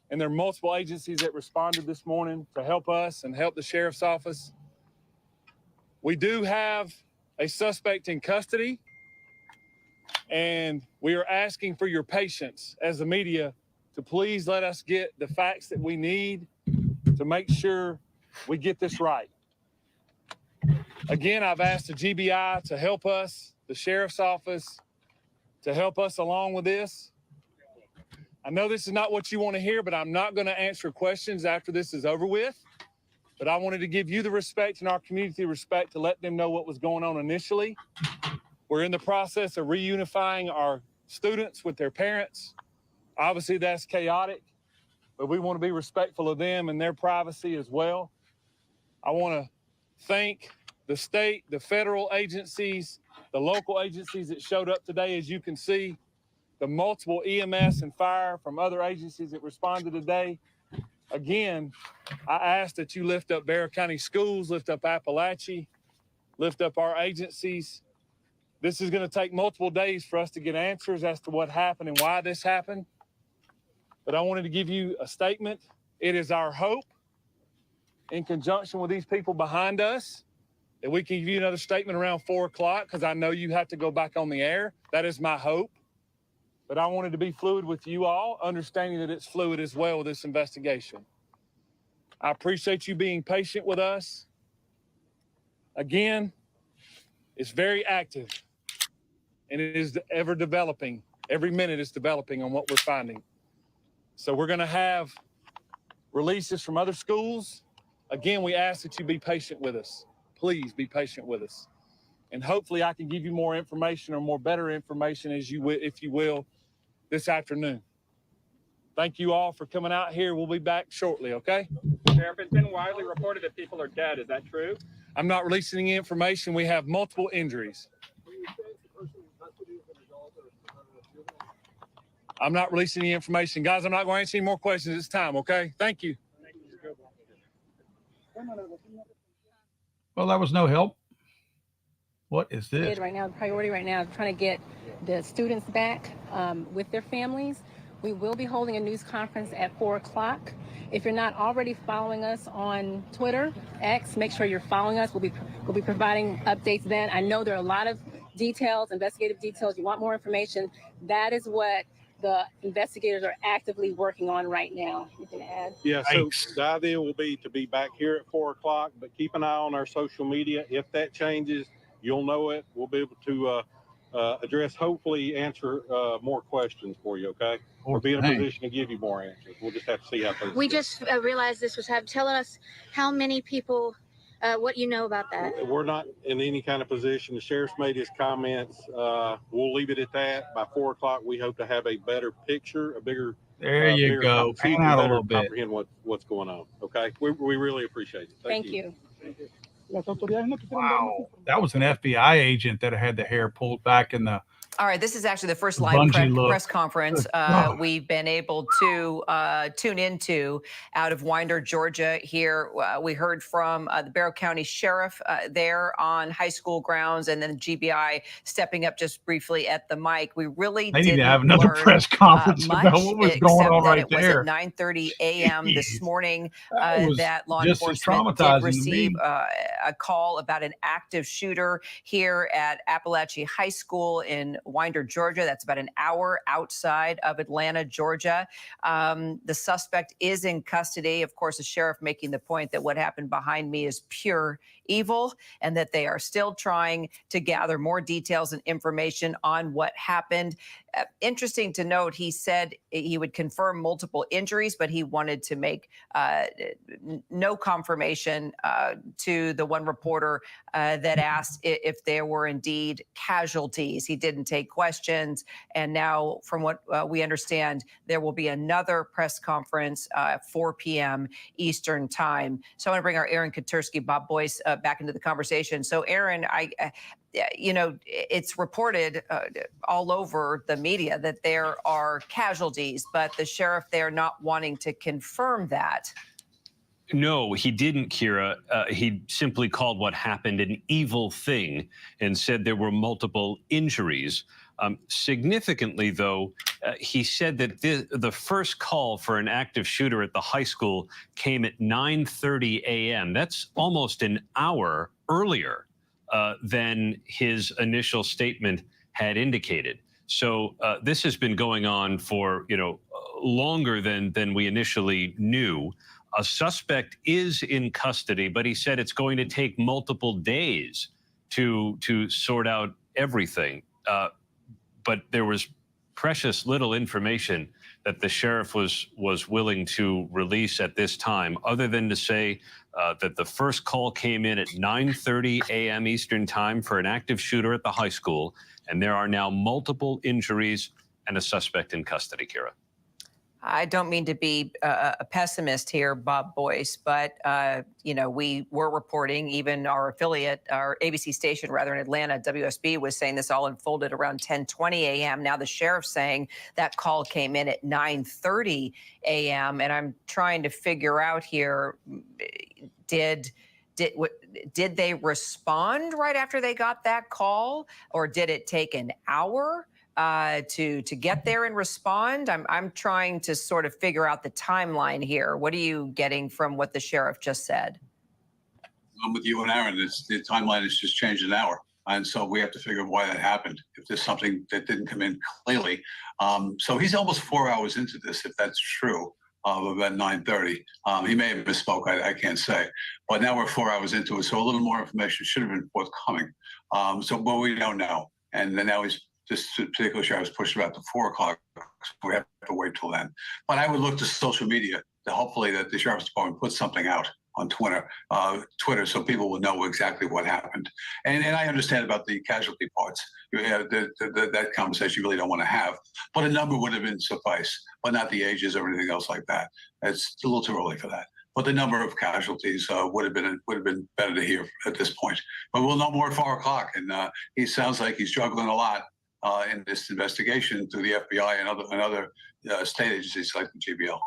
Speaker 14: and there are multiple agencies that responded this morning to help us and help the sheriff's office. We do have a suspect in custody, and we are asking for your patience as the media to please let us get the facts that we need to make sure we get this right. Again, I've asked the GBI to help us, the sheriff's office, to help us along with this. I know this is not what you want to hear, but I'm not going to answer questions after this is over with. But I wanted to give you the respect and our community respect to let them know what was going on initially. We're in the process of reunifying our students with their parents. Obviously, that's chaotic, but we want to be respectful of them and their privacy as well. I want to thank the state, the federal agencies, the local agencies that showed up today. As you can see, the multiple EMS and fire from other agencies that responded today. Again, I ask that you lift up Bexar County Schools, lift up Appalachia, lift up our agencies. This is going to take multiple days for us to get answers as to what happened and why this happened. but I wanted to give you a statement. It is our hope, in conjunction with these people behind us, that we can give you another statement around 4 o'clock, because I know you have to go back on the air. That is my hope. But I wanted to be fluid with you all, understanding that it's fluid as well with this investigation. I appreciate you being patient with us. Again, it's very active, and it is ever developing. Every minute it's developing on what we're finding. So we're going to have releases from other schools. Again, we ask that you be patient with us. Please be patient with us. And hopefully I can give you more information or more better information, if you will, this afternoon. Thank you all for coming out here. We'll be back shortly, okay?
Speaker 15: Sheriff, it's been widely reported that people are dead. Is that true?
Speaker 14: I'm not releasing any information. We have multiple injuries. I'm not releasing any information. Guys, I'm not going to answer any more questions this time, okay? Thank you.
Speaker 1: Well, that was no help. What is this?
Speaker 16: Right now, the priority right now is trying to get the students back with their families. We will be holding a news conference at 4 o'clock. If you're not already following us on Twitter, X, make sure you're following us. We'll be providing updates then. I know there are a lot of details, investigative details. You want more information. That is what the investigators are actively working on right now. You can add.
Speaker 17: Yeah, so the idea will be to be back here at 4 o'clock, but keep an eye on our social media. If that changes, you'll know it. We'll be able to address, hopefully answer more questions for you, okay? We'll be in a position to give you more answers. We'll just have to see how things
Speaker 18: We
Speaker 17: go.
Speaker 18: just realized this was happening. Tell us how many people, what you know about that.
Speaker 17: We're not in any kind of position. The sheriff's made his comments. We'll leave it at that. By 4 o'clock, we hope to have a better picture, a bigger.
Speaker 1: There you
Speaker 17: bigger
Speaker 1: go.
Speaker 17: so you
Speaker 1: Pan
Speaker 17: can
Speaker 1: out a
Speaker 17: better
Speaker 1: little bit.
Speaker 17: comprehend what's going on. Okay, we really appreciate it.
Speaker 16: Thank you.
Speaker 1: Wow. That was an FBI agent that had the hair pulled back in the
Speaker 10: All right, this is actually the first live
Speaker 1: Bungee look.
Speaker 10: press conference we've been able to tune into out of Winder, Georgia. Here, we heard from the Barrow County Sheriff there on high school grounds, and then GBI stepping up just briefly at the mic. We really
Speaker 1: They need to
Speaker 10: didn't
Speaker 1: have another
Speaker 10: learn,
Speaker 1: press conference
Speaker 10: much,
Speaker 1: about what was going
Speaker 10: except
Speaker 1: on
Speaker 10: that
Speaker 1: right
Speaker 10: it was
Speaker 1: there.
Speaker 10: at 9:30 a.m. this
Speaker 1: Jeez.
Speaker 10: morning
Speaker 1: That was
Speaker 10: that law
Speaker 1: just as
Speaker 10: enforcement
Speaker 1: traumatizing
Speaker 10: did
Speaker 1: to
Speaker 10: receive
Speaker 1: me.
Speaker 10: a call about an active shooter here at Appalachian High School in Winder, Georgia. That's about an hour outside of Atlanta, Georgia. The suspect is in custody. Of course, the sheriff making the point that what happened behind me is pure evil and that they are still trying to gather more details and information on what happened. Interesting to note, he said he would confirm multiple injuries, but he wanted to make no confirmation to the one reporter that asked if there were indeed casualties. He didn't take questions. And now, from what we understand, there will be another press conference at 4 p.m. Eastern time. So I want to bring our Aaron Katursky, Bob Boyce back into the conversation. So Aaron, it's reported all over the media that there are casualties, but the sheriff there not wanting to confirm that.
Speaker 7: No, he didn't, Kira. He simply called what happened an evil thing and said there were multiple injuries. Significantly, though, he said that the first call for an active shooter at the high school came at 9:30 a.m. That's almost an hour earlier than his initial statement had indicated. So this has been going on for longer than we initially knew. A suspect is in custody, but he said it's going to take multiple days to sort out everything. But there was precious little information that the sheriff was willing to release at this time, other than to say that the first call came in at 9:30 a.m. Eastern time for an active shooter at the high school, and there are now multiple injuries and a suspect in custody, Kira.
Speaker 10: I don't mean to be a pessimist here, Bob Boyce, but, we were reporting, even our affiliate, our ABC station, rather, in Atlanta, WSB, was saying this all unfolded around 10:20 a.m. Now the sheriff's saying that call came in at 9:30 a.m. And I'm trying to figure out here, did they respond right after they got that call, or did it take an hour? to get there and respond? I'm trying to sort of figure out the timeline here. What are you getting from what the sheriff just said?
Speaker 11: I'm with you and Aaron. The timeline has just changed an hour. And so we have to figure out why that happened, if there's something that didn't come in clearly. So he's almost 4 hours into this, if that's true, about 9:30. He may have misspoke, I can't say. But now we're 4 hours into it, so a little more information should have been forthcoming. But we don't know. And then now this particular sheriff was pushed about to 4 o'clock, so we have to wait till then. But I would look to social media to hopefully that the sheriff's department puts something out on Twitter, so people will know exactly what happened. And I understand about the casualty parts. That conversation you really don't want to have, but a number would have been suffice, but not the ages or anything else like that. It's a little too early for that. But the number of casualties would have been better to hear at this point. But we'll know more at 4 o'clock. And he sounds like he's juggling a lot in this investigation through the FBI and other state agencies like the GBL.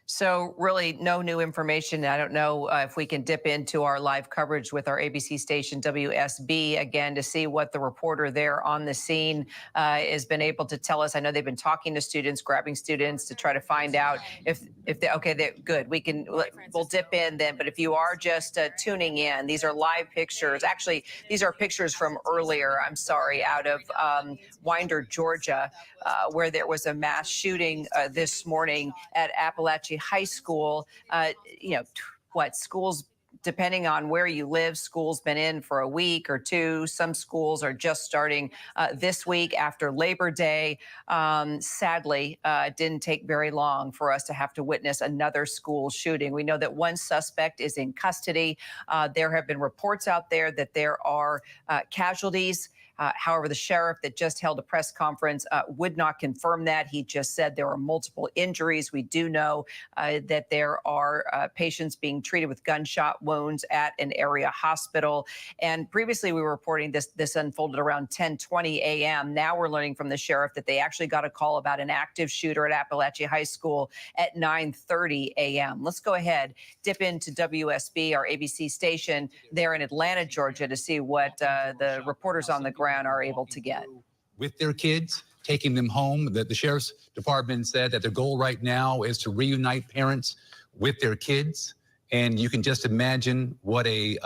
Speaker 10: So really no new information. I don't know if we can dip into our live coverage with our ABC station WSB again to see what the reporter there on the scene has been able to tell us. I know they've been talking to students, grabbing students to try to find out if they, okay, they're good. We'll dip in then. But if you are just tuning in, these are live pictures. Actually, these are pictures from earlier, I'm sorry, out of Winder, Georgia, where there was a mass shooting this morning at Appalachia High School. Schools, depending on where you live, school's been in for a week or two. Some schools are just starting this week after Labor Day. Sadly, it didn't take very long for us to have to witness another school shooting. We know that one suspect is in custody. There have been reports out there that there are casualties. However, the sheriff that just held a press conference would not confirm that. He just said there are multiple injuries. We do know that there are patients being treated with gunshot wounds at an area hospital. And previously we were reporting this unfolded around 10:20 a.m. Now we're learning from the sheriff that they actually got a call about an active shooter at Appalachia High School at 9:30 a.m. Let's go ahead, dip into WSB, our ABC station there in Atlanta, Georgia, to see what the reporters on the ground are able to get.
Speaker 12: With their kids, taking them home. The sheriff's department said that their goal right now is to reunite parents with their kids. And you can just imagine what a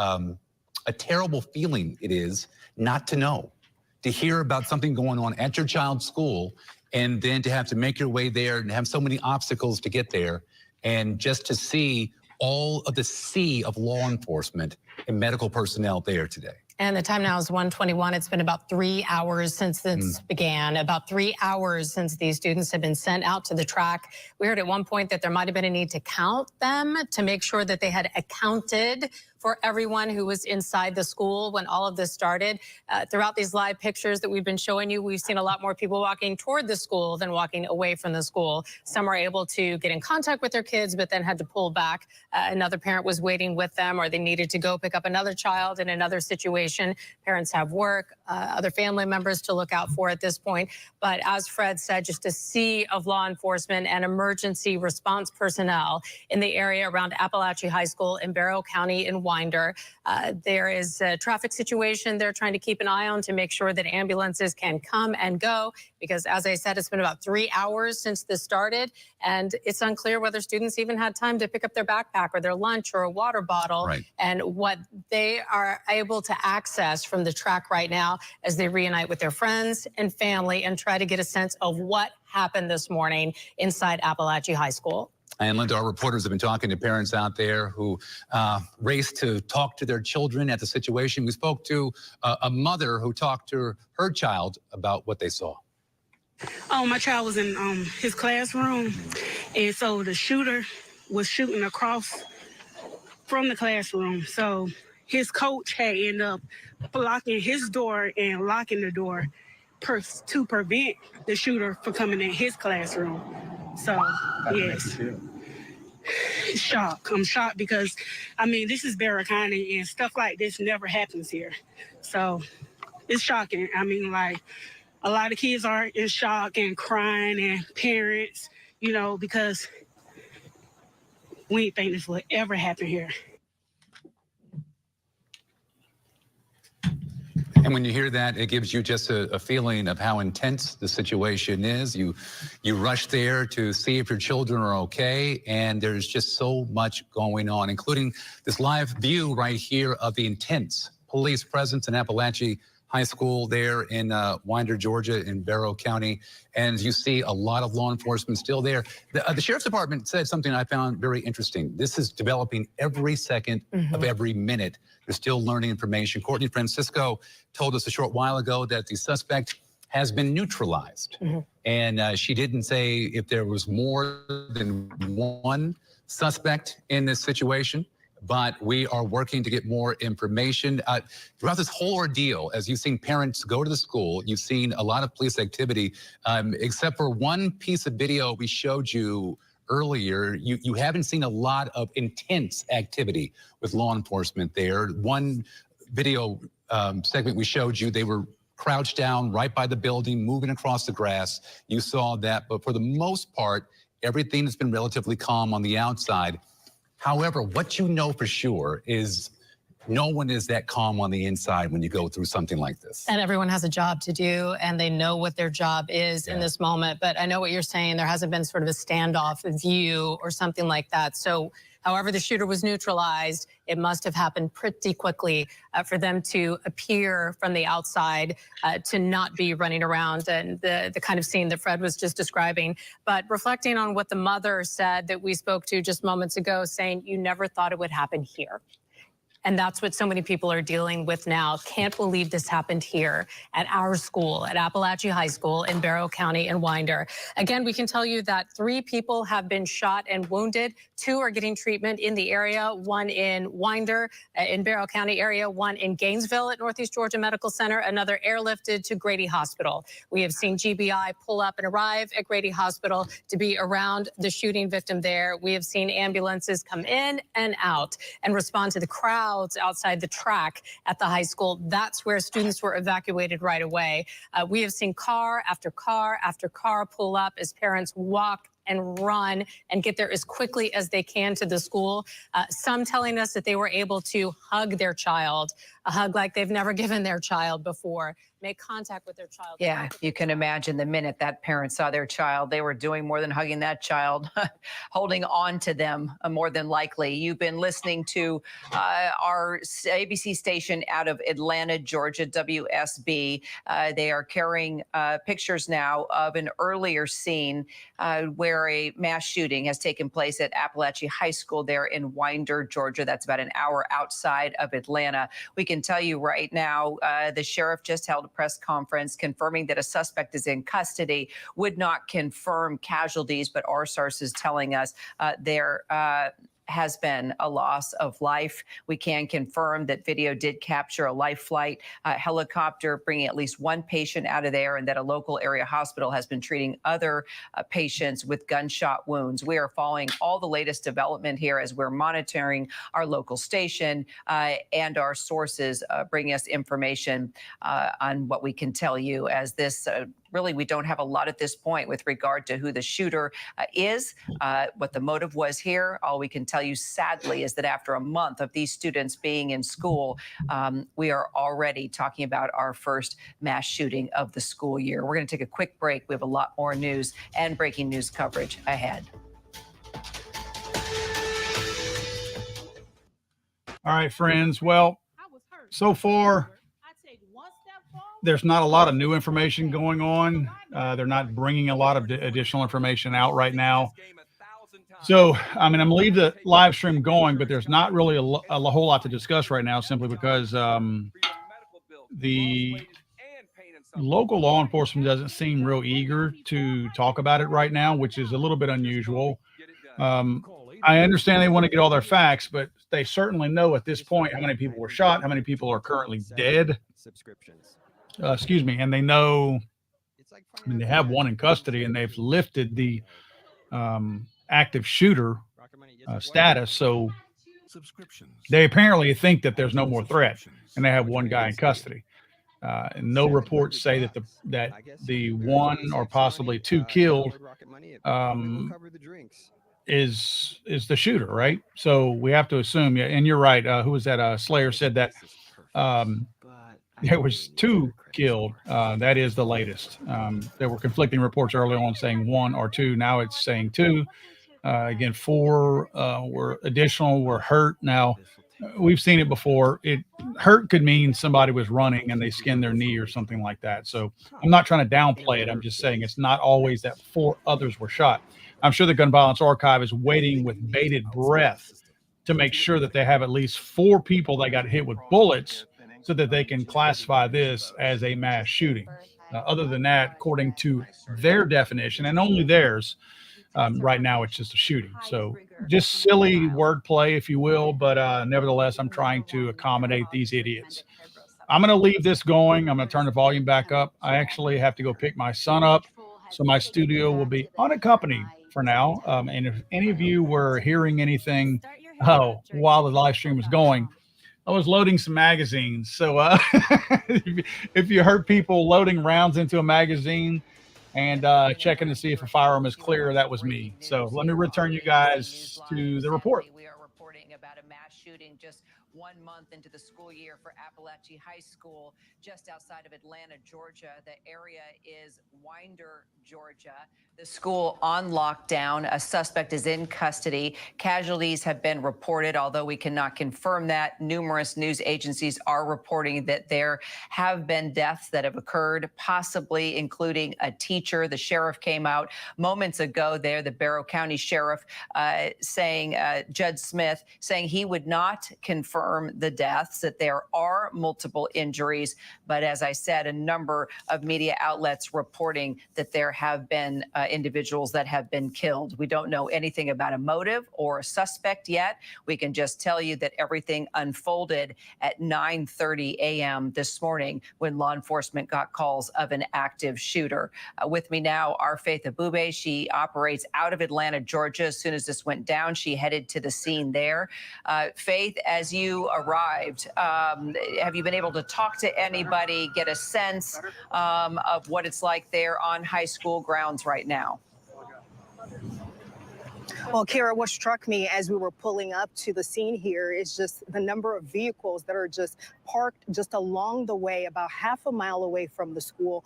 Speaker 12: terrible feeling it is not to know, to hear about something going on at your child's school, and then to have to make your way there and have so many obstacles to get there, and just to see all of the sea of law enforcement and medical personnel there today.
Speaker 19: And the time now is 1:21. It's been about 3 hours since this began, about 3 hours since these students have been sent out to the track. We heard at one point that there might have been a need to count them to make sure that they had accounted for everyone who was inside the school when all of this started. Throughout these live pictures that we've been showing you, we've seen a lot more people walking toward the school than walking away from the school. Some are able to get in contact with their kids, but then had to pull back. Another parent was waiting with them, or they needed to go pick up another child in another situation. Parents have work, other family members to look out for at this point. But as Fred said, just a sea of law enforcement and emergency response personnel in the area around Appalachia High School in Barrow County in Winder. There is a traffic situation they're trying to keep an eye on to make sure that ambulances can come and go, because as I said, it's been about 3 hours since this started, and it's unclear whether students even had time to pick up their backpack or their lunch or a water bottle.
Speaker 12: Right.
Speaker 19: And what they are able to access from the track right now as they reunite with their friends and family and try to get a sense of what happened this morning inside Appalachia High School.
Speaker 12: And Linda, our reporters have been talking to parents out there who raced to talk to their children at the situation. We spoke to a mother who talked to her child about what they saw.
Speaker 20: Oh, my child was in his classroom, and so the shooter was shooting across from the classroom. So his coach had ended up blocking his door and locking the door to prevent the shooter from coming in his classroom. So, yes. Shock. I'm shocked because, I mean, this is Barrow County and stuff like this never happens here. So, it's shocking. I mean, like, a lot of kids are in shock and crying, and parents, you know, because we didn't think this would ever happen here.
Speaker 12: And when you hear that, it gives you just a feeling of how intense the situation is. You rush there to see if your children are okay, and there's just so much going on, including this live view right here of the intense police presence in Appalachia High School there in Winder, Georgia, in Barrow County. And you see a lot of law enforcement still there. The Sheriff's Department said something I found very interesting. This is developing every second of every minute. They're still learning information. Courtney Francisco told us a short while ago that the suspect has been neutralized. And she didn't say if there was more than one suspect in this situation, but we are working to get more information. Throughout this whole ordeal, as you've seen parents go to the school, you've seen a lot of police activity, except for one piece of video we showed you earlier. You haven't seen a lot of intense activity with law enforcement there. One video segment we showed you, they were crouched down right by the building, moving across the grass. You saw that, but for the most part, everything has been relatively calm on the outside. However, what you know for sure is no one is that calm on the inside when you go through something like this.
Speaker 19: And everyone has a job to do, and they know what their job is in this moment. But I know what you're saying. There hasn't been sort of a standoff view or something like that. So however the shooter was neutralized, it must have happened pretty quickly for them to appear from the outside, to not be running around and the kind of scene that Fred was just describing. But reflecting on what the mother said that we spoke to just moments ago, saying you never thought it would happen here. And that's what so many people are dealing with now. Can't believe this happened here at our school, at Appalachia High School in Barrow County in Winder. Again, we can tell you that 3 people have been shot and wounded. 2 are getting treatment in the area, 1 in Winder in Barrow County area, 1 in Gainesville at Northeast Georgia Medical Center, another airlifted to Grady Hospital. We have seen GBI pull up and arrive at Grady Hospital to be around the shooting victim there. We have seen ambulances come in and out and respond to the crowd outside the track at the high school. That's where students were evacuated right away. We have seen car after car after car pull up as parents walk and run and get there as quickly as they can to the school. Some telling us that they were able to hug their child, a hug like they've never given their child before, make contact with their child.
Speaker 10: Yeah, you can imagine the minute that parent saw their child, they were doing more than hugging that child, holding on to them more than likely. You've been listening to our ABC station out of Atlanta, Georgia, WSB. They are carrying pictures now of an earlier scene where a mass shooting has taken place at Appalachia High School there in Winder, Georgia. That's about an hour outside of Atlanta. We can tell you right now, the sheriff just held a press conference confirming that a suspect is in custody. Would not confirm casualties, but our sources telling us there has been a loss of life. We can confirm that video did capture a life flight helicopter bringing at least 1 patient out of there, and that a local area hospital has been treating other patients with gunshot wounds. We are following all the latest development here as we're monitoring our local station and our sources bringing us information on what we can tell you as this really, we don't have a lot at this point with regard to who the shooter is, what the motive was here. All we can tell you, sadly, is that after a month of these students being in school, we are already talking about our first mass shooting of the school year. We're going to take a quick break. We have a lot more news and breaking news coverage ahead.
Speaker 1: All right, friends. Well, so far, there's not a lot of new information going on. They're not bringing a lot of additional information out right now. So, I mean, I'm going to leave the live stream going, but there's not really a whole lot to discuss right now, simply because the local law enforcement doesn't seem real eager to talk about it right now, which is a little bit unusual. I understand they want to get all their facts, but they certainly know at this point how many people were shot, how many people are currently dead. Excuse me. And they know, I mean, they have 1 in custody, and they've lifted the active shooter status. So they apparently think that there's no more threat, and they have 1 guy in custody. And no reports say that the 1 or possibly 2 killed is the shooter, right? So we have to assume, yeah. And you're right. Who was that? Slayer said that there was 2 killed. That is the latest. There were conflicting reports early on saying 1 or 2. Now it's saying 2. Again, 4 were hurt. Now, we've seen it before. Hurt could mean somebody was running and they skinned their knee or something like that. So I'm not trying to downplay it. I'm just saying it's not always that 4 others were shot. I'm sure the Gun Violence Archive is waiting with bated breath to make sure that they have at least 4 people that got hit with bullets so that they can classify this as a mass shooting. Other than that, according to their definition, and only theirs, right now it's just a shooting. So just silly wordplay, if you will, but nevertheless, I'm trying to accommodate these idiots. I'm going to leave this going. I'm going to turn the volume back up. I actually have to go pick my son up, so my studio will be unaccompanied for now. And if any of you were hearing anything while the live stream was going, I was loading some magazines. So if you heard people loading rounds into a magazine and checking to see if a firearm is clear, that was me. So let me return you guys to the report.
Speaker 10: We are reporting about a mass shooting just 1 month into the school year for Appalachia High School, just outside of Atlanta, Georgia. The area is Winder, Georgia. The school on lockdown. A suspect is in custody. Casualties have been reported, although we cannot confirm that. Numerous news agencies are reporting that there have been deaths that have occurred, possibly including a teacher. The sheriff came out moments ago there, the Barrow County Sheriff, saying, Judge Smith, saying he would not confirm the deaths, that there are multiple injuries. But as I said, a number of media outlets reporting that there have been individuals that have been killed. We don't know anything about a motive or a suspect yet. We can just tell you that everything unfolded at 9:30 a.m. this morning when law enforcement got calls of an active shooter. With me now, our Faith Abube. She operates out of Atlanta, Georgia. As soon as this went down, she headed to the scene there. Faith, as you arrived, have you been able to talk to anybody, get a sense of what it's like there on high school grounds right now?
Speaker 21: Well, Kara, what struck me as we were pulling up to the scene here is just the number of vehicles that are just parked just along the way, about half a mile away from the school.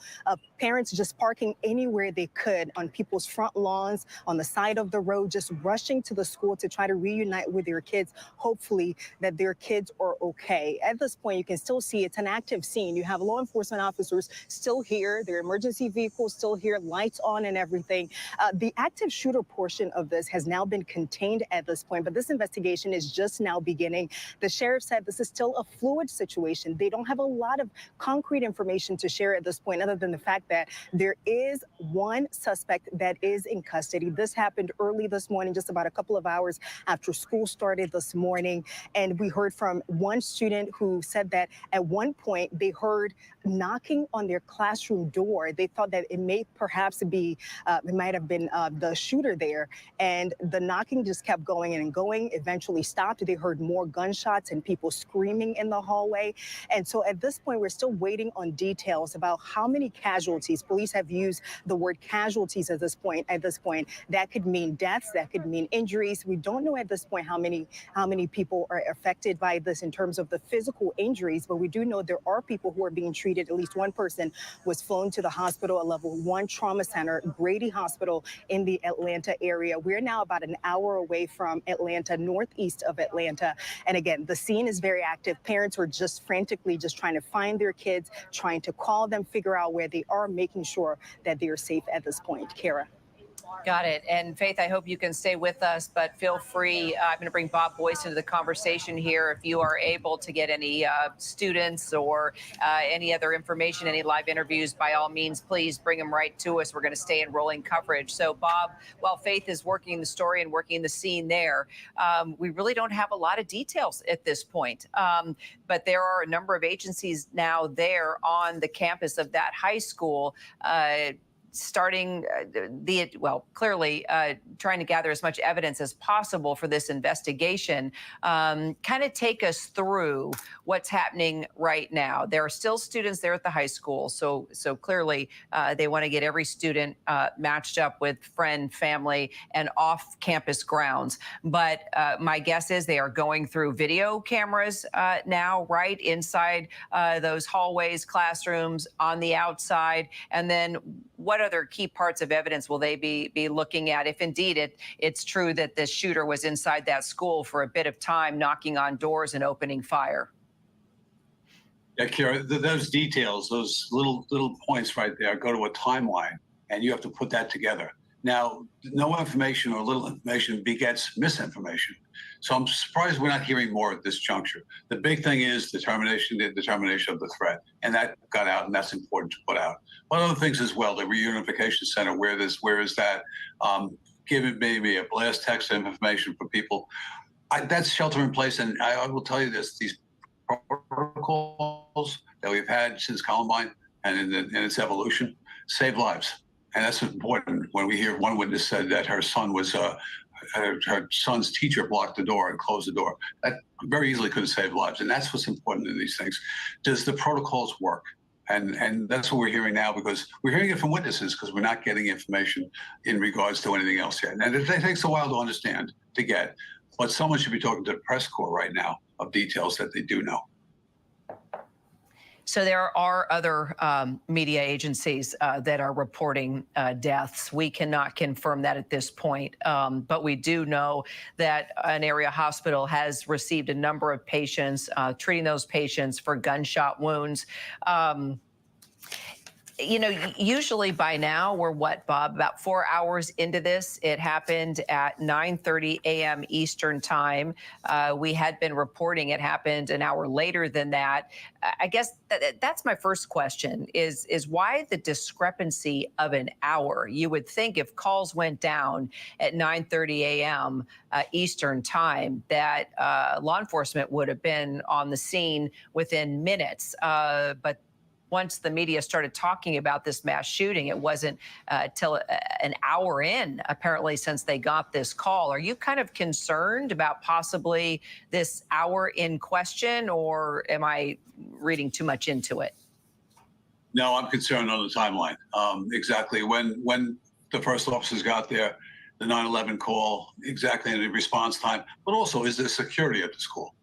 Speaker 21: Parents just parking anywhere they could on people's front lawns, on the side of the road, just rushing to the school to try to reunite with their kids, hopefully that their kids are okay. At this point, you can still see it's an active scene. You have law enforcement officers still here, their emergency vehicles still here, lights on and everything. The active shooter portion of this has now been contained at this point, but this investigation is just now beginning. The sheriff said this is still a fluid situation. They don't have a lot of concrete information to share at this point, other than the fact that there is one suspect that is in custody. This happened early this morning, just about a couple of hours after school started this morning. And we heard from one student who said that at one point they heard knocking on their classroom door. They thought that it may perhaps be, it might have been the shooter there. And the knocking just kept going and going, eventually stopped. They heard more gunshots and people screaming in the hallway. And so at this point, we're still waiting on details about how many casualties. Police have used the word casualties at this point. That could mean deaths, that could mean injuries. We don't know at this point how many people are affected by this in terms of the physical injuries, but we do know there are people who are being treated. At least one person was flown to the hospital, a level 1 trauma center, Grady Hospital in the Atlanta area. We're now about an hour away from Atlanta, northeast of Atlanta. And again, the scene is very active. Parents are just frantically just trying to find their kids, trying to call them, figure out where they are, making sure that they are safe at this point. Kara.
Speaker 10: Got it. And Faith, I hope you can stay with us, but feel free. I'm going to bring Bob Boyce into the conversation here. If you are able to get any students or any other information, any live interviews, by all means, please bring them right to us. We're going to stay in rolling coverage. So, Bob, while Faith is working the story and working the scene there, we really don't have a lot of details at this point. But there are a number of agencies now there on the campus of that high school. starting clearly trying to gather as much evidence as possible for this investigation. Kind of take us through what's happening right now. There are still students there at the high school, so clearly they want to get every student matched up with friend, family, and off-campus grounds. But my guess is they are going through video cameras now, right inside those hallways, classrooms, on the outside, and then what other key parts of evidence will they be looking at if indeed it's true that the shooter was inside that school for a bit of time, knocking on doors and opening fire?
Speaker 11: Yeah, Kira, those details, those little points right there go to a timeline, and you have to put that together. Now, no information or little information begets misinformation. So I'm surprised we're not hearing more at this juncture. The big thing is the determination of the threat, and that got out, and that's important to put out. One other things as well, the reunification center, where is that? Giving maybe a blast text information for people. That's shelter in place, and I will tell you this, these protocols that we've had since Columbine and in its evolution save lives. And that's important. When we hear one witness said that her son was, her son's teacher blocked the door and closed the door. That very easily could have saved lives. And that's what's important in these things. Does the protocols work? And that's what we're hearing now, because we're hearing it from witnesses, because we're not getting information in regards to anything else yet. And it takes a while to understand, to get. But someone should be talking to the press corps right now of details that they do know.
Speaker 10: So there are other media agencies that are reporting deaths. We cannot confirm that at this point, but we do know that an area hospital has received a number of patients, treating those patients for gunshot wounds. You know, usually by now we're what, Bob, about 4 hours into this. It happened at 9:30 a.m. Eastern time. We had been reporting it happened an hour later than that. I guess that's my first question is why the discrepancy of an hour? You would think if calls went down at 9:30 a.m. Eastern time that law enforcement would have been on the scene within minutes, but once the media started talking about this mass shooting, it wasn't till an hour in, apparently, since they got this call. Are you kind of concerned about possibly this hour in question, or am I reading too much into it?
Speaker 11: No, I'm concerned on the timeline. Exactly when the first officers got there, the 9/11 call, exactly in the response time, but also is there security at the school?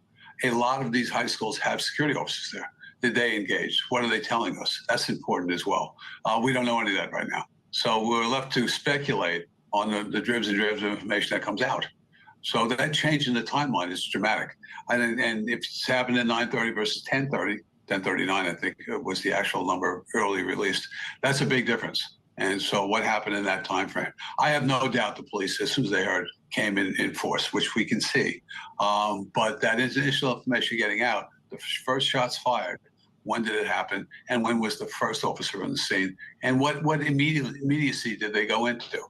Speaker 11: A lot of these high schools have security officers there. Did they engage? What are they telling us? That's important as well. We don't know any of that right now. So we're left to speculate on the dribs and drabs of information that comes out. So that change in the timeline is dramatic. And if it's happened at 9:30 versus 10:30, 10:39, I think was the actual number early released, that's a big difference. And so what happened in that time frame? I have no doubt the police, as soon as they heard, came in force, which we can see. But that initial information getting out, the first shots fired, when did it happen, and when was the first officer on the scene, and what immediacy did they go into?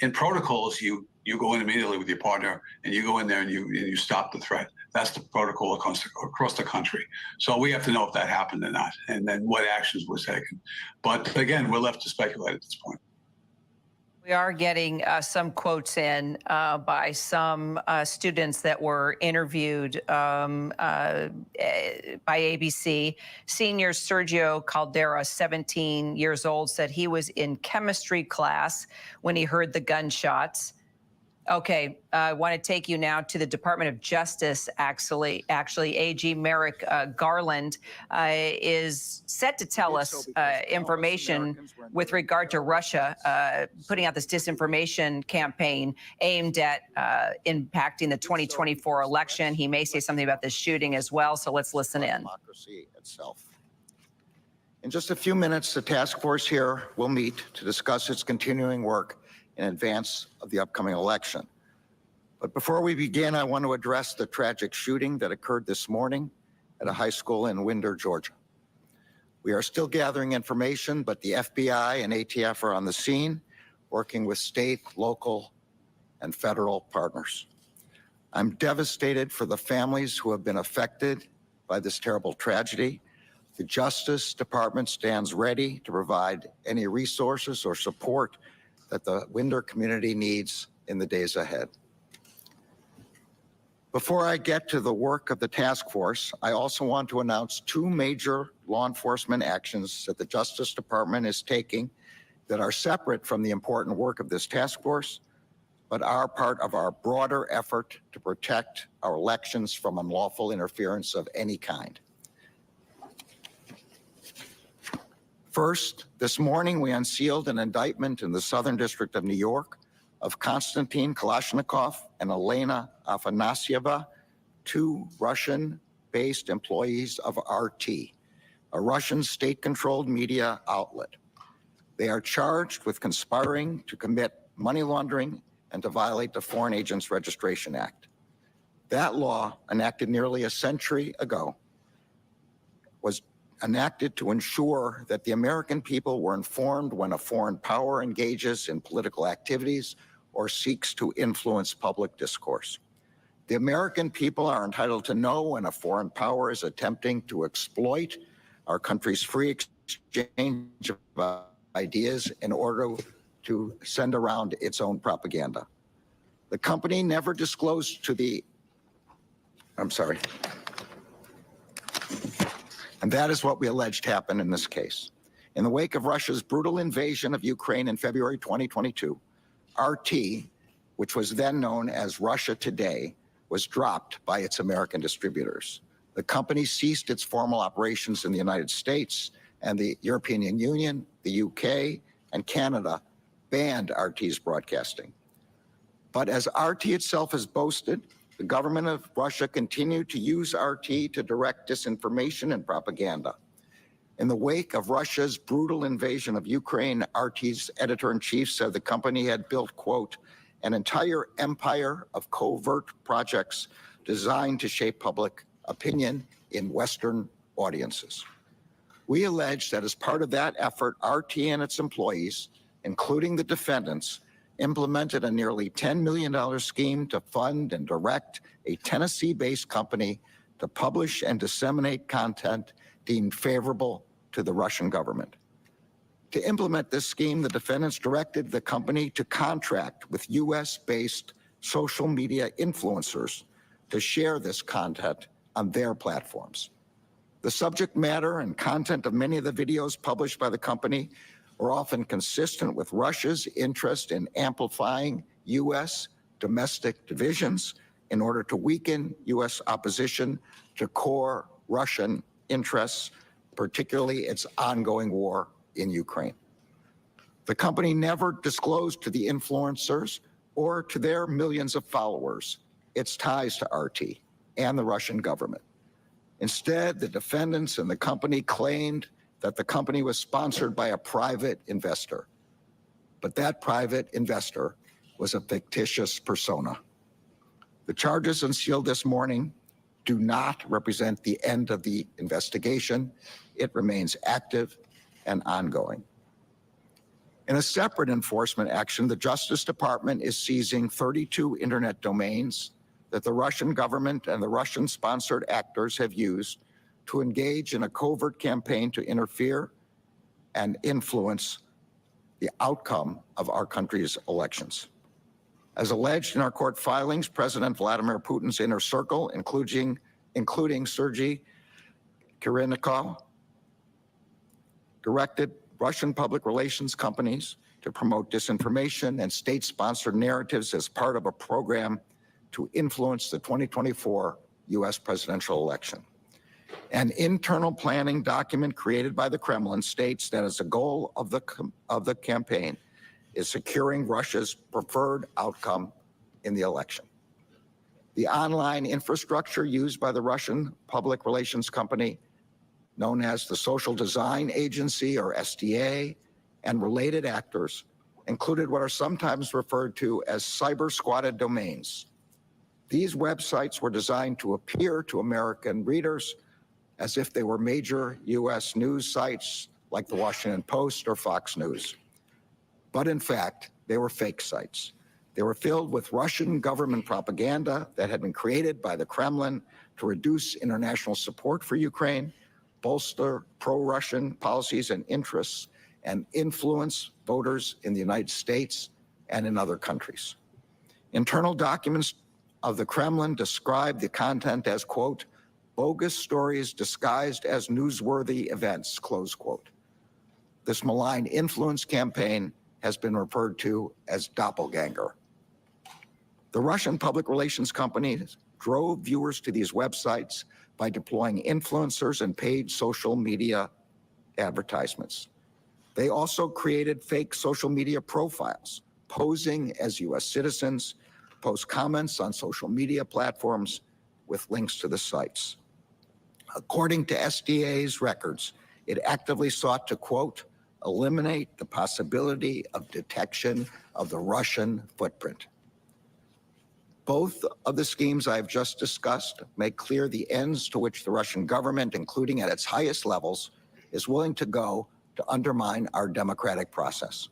Speaker 11: In protocols, you go in immediately with your partner, and you go in there and you stop the threat. That's the protocol across the country. So we have to know if that happened or not, and then what actions was taken. But again, we're left to speculate at this point.
Speaker 10: We are getting some quotes in by some students that were interviewed by ABC. Senior Sergio Caldera, 17 years old, said he was in chemistry class when he heard the gunshots. Okay, I want to take you now to the Department of Justice. Actually, AG Merrick Garland is set to tell us information with regard to Russia putting out this disinformation campaign aimed at impacting the 2024 election. He may say something about this shooting as well, so let's listen in.
Speaker 2: Democracy itself. In just a few minutes, the task force here will meet to discuss its continuing work in advance of the upcoming election. But before we begin, I want to address the tragic shooting that occurred this morning at a high school in Winder, Georgia. We are still gathering information, but the FBI and ATF are on the scene, working with state, local, and federal partners. I'm devastated for the families who have been affected by this terrible tragedy. The Justice Department stands ready to provide any resources or support that the Winder community needs in the days ahead. Before I get to the work of the task force, I also want to announce two major law enforcement actions that the Justice Department is taking that are separate from the important work of this task force, but are part of our broader effort to protect our elections from unlawful interference of any kind. First, this morning we unsealed an indictment in the Southern District of New York of Konstantin Kalashnikov and Elena Afanasieva, two Russian-based employees of RT, a Russian state-controlled media outlet. They are charged with conspiring to commit money laundering and to violate the Foreign Agents Registration Act. That law, enacted nearly a century ago, was enacted to ensure that the American people were informed when a foreign power engages in political activities or seeks to influence public discourse. The American people are entitled to know when a foreign power is attempting to exploit our country's free exchange of ideas in order to send around its own propaganda. The company never disclosed to the, and that is what we alleged happened in this case. In the wake of Russia's brutal invasion of Ukraine in February 2022, RT, which was then known as Russia Today, was dropped by its American distributors. The company ceased its formal operations in the United States, and the European Union, the UK, and Canada banned RT's broadcasting. But as RT itself has boasted, the government of Russia continued to use RT to direct disinformation and propaganda. In the wake of Russia's brutal invasion of Ukraine, RT's editor-in-chief said the company had built, quote, an entire empire of covert projects designed to shape public opinion in Western audiences. We allege that as part of that effort, RT and its employees, including the defendants, implemented a nearly $10 million scheme to fund and direct a Tennessee-based company to publish and disseminate content deemed favorable to the Russian government. To implement this scheme, the defendants directed the company to contract with US-based social media influencers to share this content on their platforms. The subject matter and content of many of the videos published by the company were often consistent with Russia's interest in amplifying US domestic divisions in order to weaken US opposition to core Russian interests, particularly its ongoing war in Ukraine. The company never disclosed to the influencers or to their millions of followers its ties to RT and the Russian government. Instead, the defendants and the company claimed that the company was sponsored by a private investor. But that private investor was a fictitious persona. The charges unsealed this morning do not represent the end of the investigation. It remains active and ongoing. In a separate enforcement action, the Justice Department is seizing 32 internet domains that the Russian government and the Russian-sponsored actors have used to engage in a covert campaign to interfere and influence the outcome of our country's elections. As alleged in our court filings, President Vladimir Putin's inner circle, including Sergei Kirillenko, directed Russian public relations companies to promote disinformation and state-sponsored narratives as part of a program to influence the 2024 U.S. presidential election. An internal planning document created by the Kremlin states that as a goal of the campaign is securing Russia's preferred outcome in the election. The online infrastructure used by the Russian public relations company, known as the Social Design Agency, or SDA, and related actors included what are sometimes referred to as cyber-squatted domains. These websites were designed to appear to American readers as if they were major U.S. news sites like the Washington Post or Fox News. But in fact, they were fake sites. They were filled with Russian government propaganda that had been created by the Kremlin to reduce international support for Ukraine bolster pro-Russian policies and interests and influence voters in the United States and in other countries. Internal documents of the Kremlin describe the content as, quote, bogus stories disguised as newsworthy events, close quote. This malign influence campaign has been referred to as doppelganger. The Russian public relations companies drove viewers to these websites by deploying influencers and paid social media advertisements. They also created fake social media profiles, posing as U.S. citizens, post comments on social media platforms with links to the sites. According to SDA's records, it actively sought to, quote, eliminate the possibility of detection of the Russian footprint. Both of the schemes I've just discussed make clear the ends to which the Russian government, including at its highest levels, is willing to go to undermine our democratic process.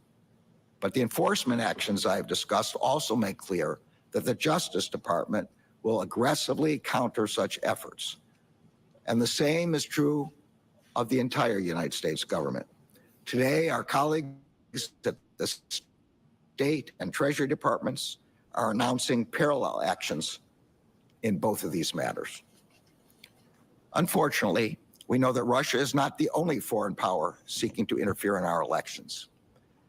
Speaker 2: But the enforcement actions I have discussed also make clear that the Justice Department will aggressively counter such efforts. And the same is true of the entire United States government. Today, our colleagues at the State and Treasury Departments are announcing parallel actions in both of these matters. Unfortunately, we know that Russia is not the only foreign power seeking to interfere in our elections.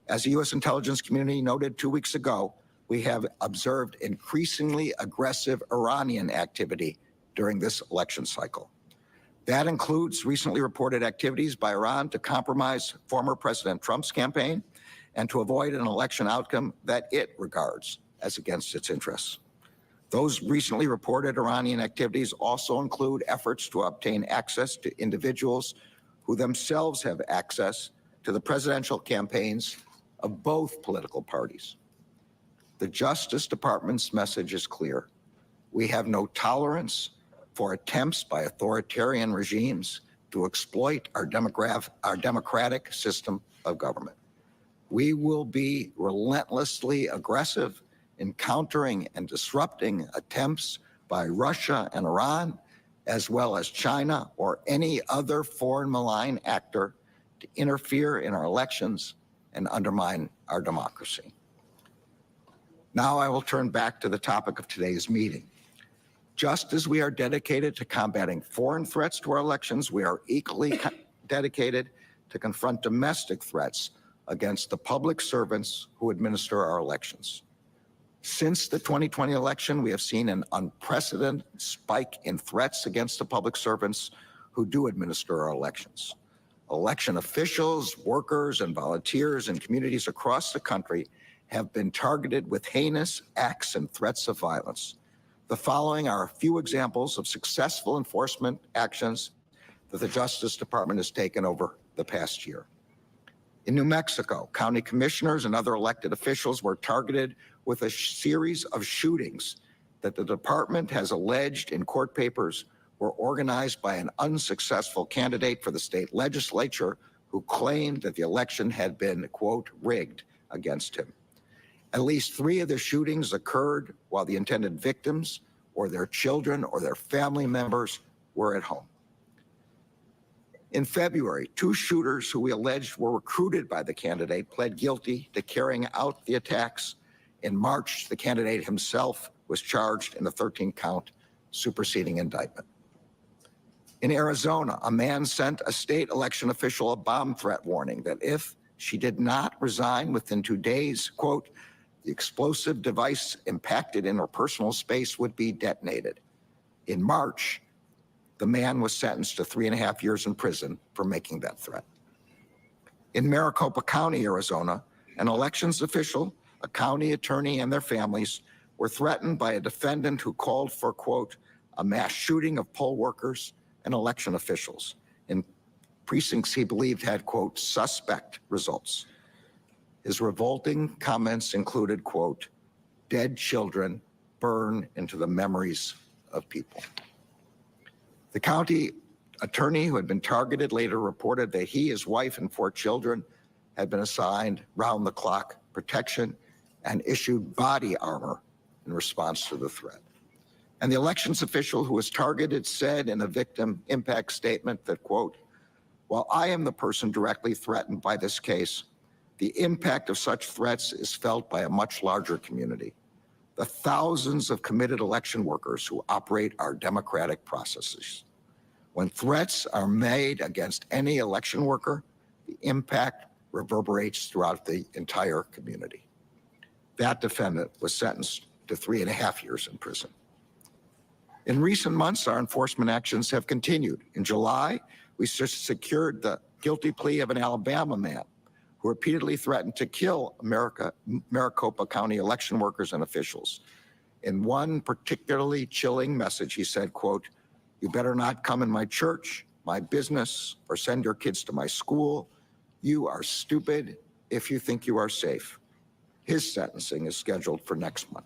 Speaker 2: As the U.S. intelligence community noted 2 weeks ago, we have observed increasingly aggressive Iranian activity during this election cycle. That includes recently reported activities by Iran to compromise former President Trump's campaign and to avoid an election outcome that it regards as against its interests. Those recently reported Iranian activities also include efforts to obtain access to individuals who themselves have access to the presidential campaigns of both political parties. The Justice Department's message is clear. We have no tolerance for attempts by authoritarian regimes to exploit our democratic system of government. We will be relentlessly aggressive in countering and disrupting attempts by Russia and Iran, as well as China or any other foreign malign actor to interfere in our elections and undermine our democracy. Now I will turn back to the topic of today's meeting. Just as we are dedicated to combating foreign threats to our elections, we are equally dedicated to confront domestic threats against the public servants who administer our elections. Since the 2020 election, we have seen an unprecedented spike in threats against the public servants who do administer our elections. Election officials, workers, and volunteers in communities across the country have been targeted with heinous acts and threats of violence. The following are a few examples of successful enforcement actions that the Justice Department has taken over the past year. In New Mexico, county commissioners and other elected officials were targeted with a series of shootings that the department has alleged in court papers were organized by an unsuccessful candidate for the state legislature who claimed that the election had been, quote, rigged against him. At least 3 of the shootings occurred while the intended victims or their children or their family members were at home. In February, 2 shooters who we alleged were recruited by the candidate pled guilty to carrying out the attacks. In March, the candidate himself was charged in a 13-count superseding indictment. In Arizona, a man sent a state election official a bomb threat warning that if she did not resign within 2 days, quote, the explosive device impacted in her personal space would be detonated. In March, the man was sentenced to 3.5 years in prison for making that threat. In Maricopa County, Arizona, an elections official, a county attorney, and their families were threatened by a defendant who called for, quote, a mass shooting of poll workers and election officials in precincts he believed had, quote, suspect results. His revolting comments included, quote, dead children burn into the memories of people. The county attorney who had been targeted later reported that he, his wife, and 4 children had been assigned round-the-clock protection and issued body armor in response to the threat. And the elections official who was targeted said in a victim impact statement that, quote, While I am the person directly threatened by this case, the impact of such threats is felt by a much larger community. The thousands of committed election workers who operate our democratic processes. When threats are made against any election worker, the impact reverberates throughout the entire community. That defendant was sentenced to 3.5 years in prison. In recent months, our enforcement actions have continued. In July, we secured the guilty plea of an Alabama man who repeatedly threatened to kill Maricopa County election workers and officials. In one particularly chilling message, he said, quote, "You better not come in my church, my business, or send your kids to my school. You are stupid if you think you are safe." His sentencing is scheduled for next month.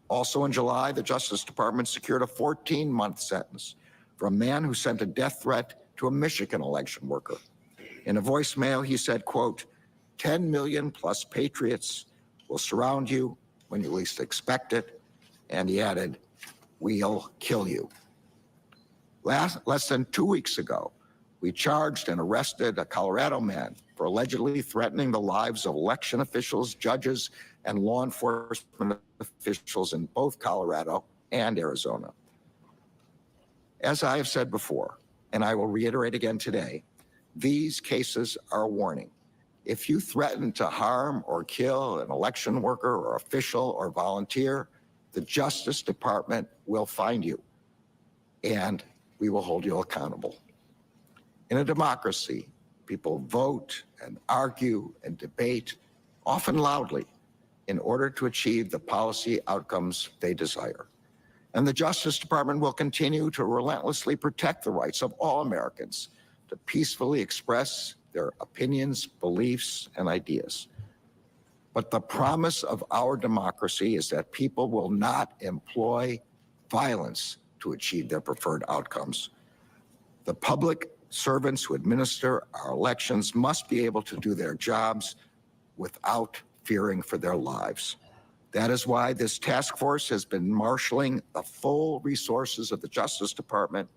Speaker 2: Also in July, the Justice Department secured a 14-month sentence for a man who sent a death threat to a Michigan election worker. In a voicemail, he said, quote, 10 million plus patriots will surround you when you least expect it. And he added, we'll kill you. Less than 2 weeks ago, we charged and arrested a Colorado man for allegedly threatening the lives of election officials, judges, and law enforcement officials in both Colorado and Arizona. As I have said before, and I will reiterate again today, these cases are a warning. If you threaten to harm or kill an election worker or official or volunteer, the Justice Department will find you, and we will hold you accountable. In a democracy, people vote and argue and debate, often loudly, in order to achieve the policy outcomes they desire. And the Justice Department will continue to relentlessly protect the rights of all Americans to peacefully express their opinions, beliefs, and ideas. But the promise of our democracy is that people will not employ violence to achieve their preferred outcomes. The public servants who administer our elections must be able to do their jobs without fearing for their lives. That is why this task force has been marshaling the full resources of the Justice Department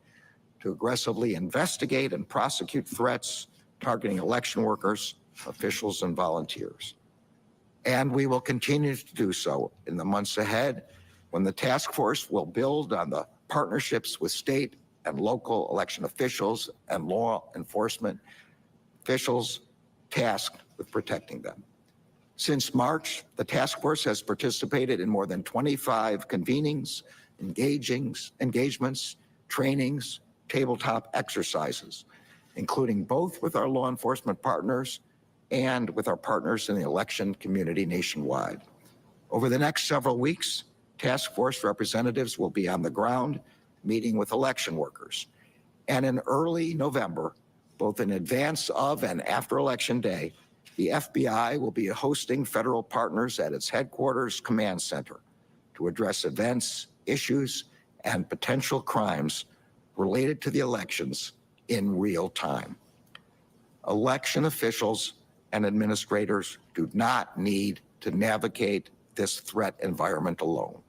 Speaker 2: to aggressively investigate and prosecute threats targeting election workers, officials, and volunteers. And we will continue to do so in the months ahead, when the task force will build on the partnerships with state and local election officials and law enforcement officials tasked with protecting them. Since March, the task force has participated in more than 25 convenings, engagements, trainings, tabletop exercises, including both with our law enforcement partners and with our partners in the election community nationwide. Over the next several weeks, task force representatives will be on the ground meeting with election workers. And in early November, both in advance of and after Election Day, the FBI will be hosting federal partners at its headquarters command center to address events, issues, and potential crimes related to the elections in real time. Election officials and administrators do not need to navigate this threat environment alone.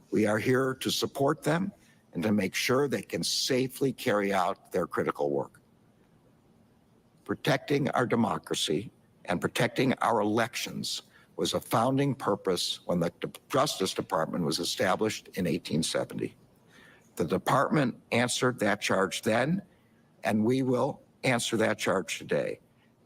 Speaker 2: We are here to support them and to make sure they can safely carry out their critical work. Protecting our democracy and protecting our elections was a founding purpose when the Justice Department was established in 1870. The department answered that charge then, and we will answer that charge today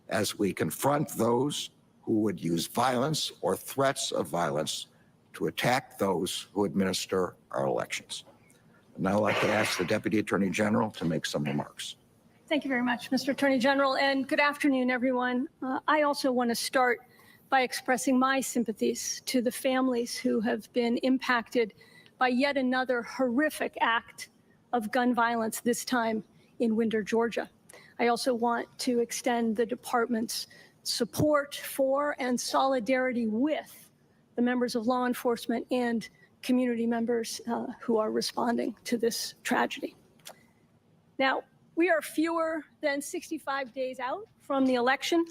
Speaker 2: as we confront those who would use violence or threats of violence to attack those who administer our elections. And now I'd like to ask the Deputy Attorney General to make some remarks.
Speaker 3: Thank you very much, Mr. Attorney General, and good afternoon, everyone. I also want to start by expressing my sympathies to the families who have been impacted by yet another horrific act of gun violence, this time in Winder, Georgia. I also want to extend the department's support for and solidarity with the members of law enforcement and community members who are responding to this tragedy. Now, we are fewer than 65 days out from the election,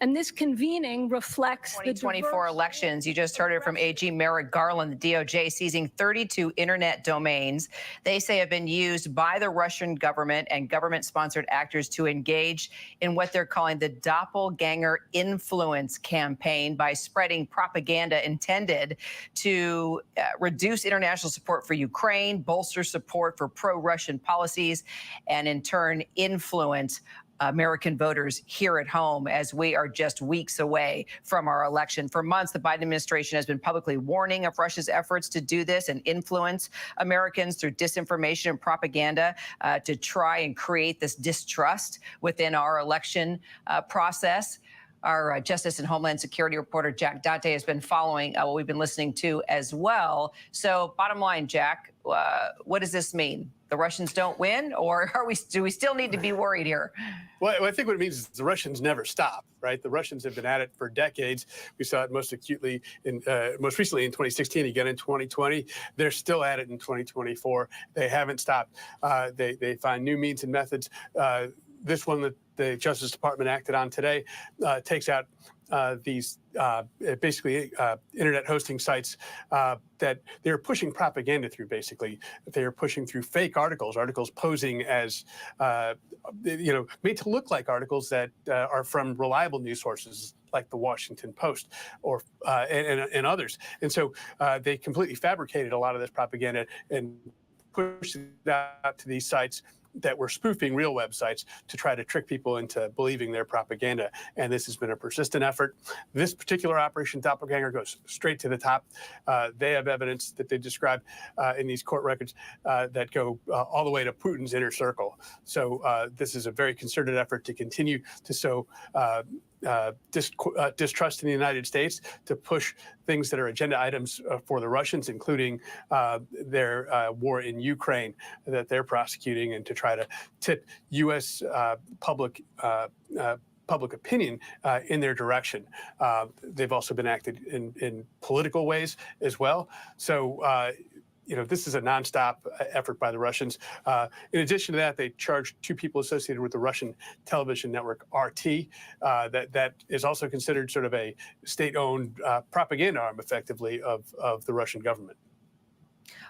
Speaker 3: And this convening reflects the
Speaker 10: 2024
Speaker 3: diverse-
Speaker 10: elections. You just heard it from AG Merrick Garland, the DOJ seizing 32 internet domains they say have been used by the Russian government and government-sponsored actors to engage in what they're calling the doppelganger influence campaign by spreading propaganda intended to reduce international support for Ukraine, bolster support for pro-Russian policies, and in turn influence American voters here at home as we are just weeks away from our election. For months, the Biden administration has been publicly warning of Russia's efforts to do this and influence Americans through disinformation and propaganda to try and create this distrust within our election process. Our Justice and Homeland Security reporter, Jack Date, has been following what we've been listening to as well. So bottom line, Jack, what does this mean? The Russians don't win, or do we still need to be worried here?
Speaker 9: Well, I think what it means is the Russians never stop, right? The Russians have been at it for decades. We saw it most acutely most recently in 2016, again in 2020. They're still at it in 2024. They haven't stopped. They find new means and methods. This one that the Justice Department acted on today takes out these basically internet hosting sites that they're pushing propaganda through. Basically, they're pushing through fake articles posing as made to look like articles that are from reliable news sources like the Washington Post or and others. And so they completely fabricated a lot of this propaganda and pushed it out to these sites that were spoofing real websites to try to trick people into believing their propaganda. And this has been a persistent effort. This particular Operation Doppelganger goes straight to the top. They have evidence that they describe in these court records that go all the way to Putin's inner circle. So this is a very concerted effort to continue to sow distrust in the United States, to push things that are agenda items for the Russians, including their war in Ukraine that they're prosecuting, and to try to tip U.S. public opinion in their direction. They've also been acted in political ways as well. So this is a nonstop effort by the Russians. In addition to that, they charged 2 people associated with the Russian television network RT. That is also considered sort of a state-owned propaganda arm, effectively, of the Russian government.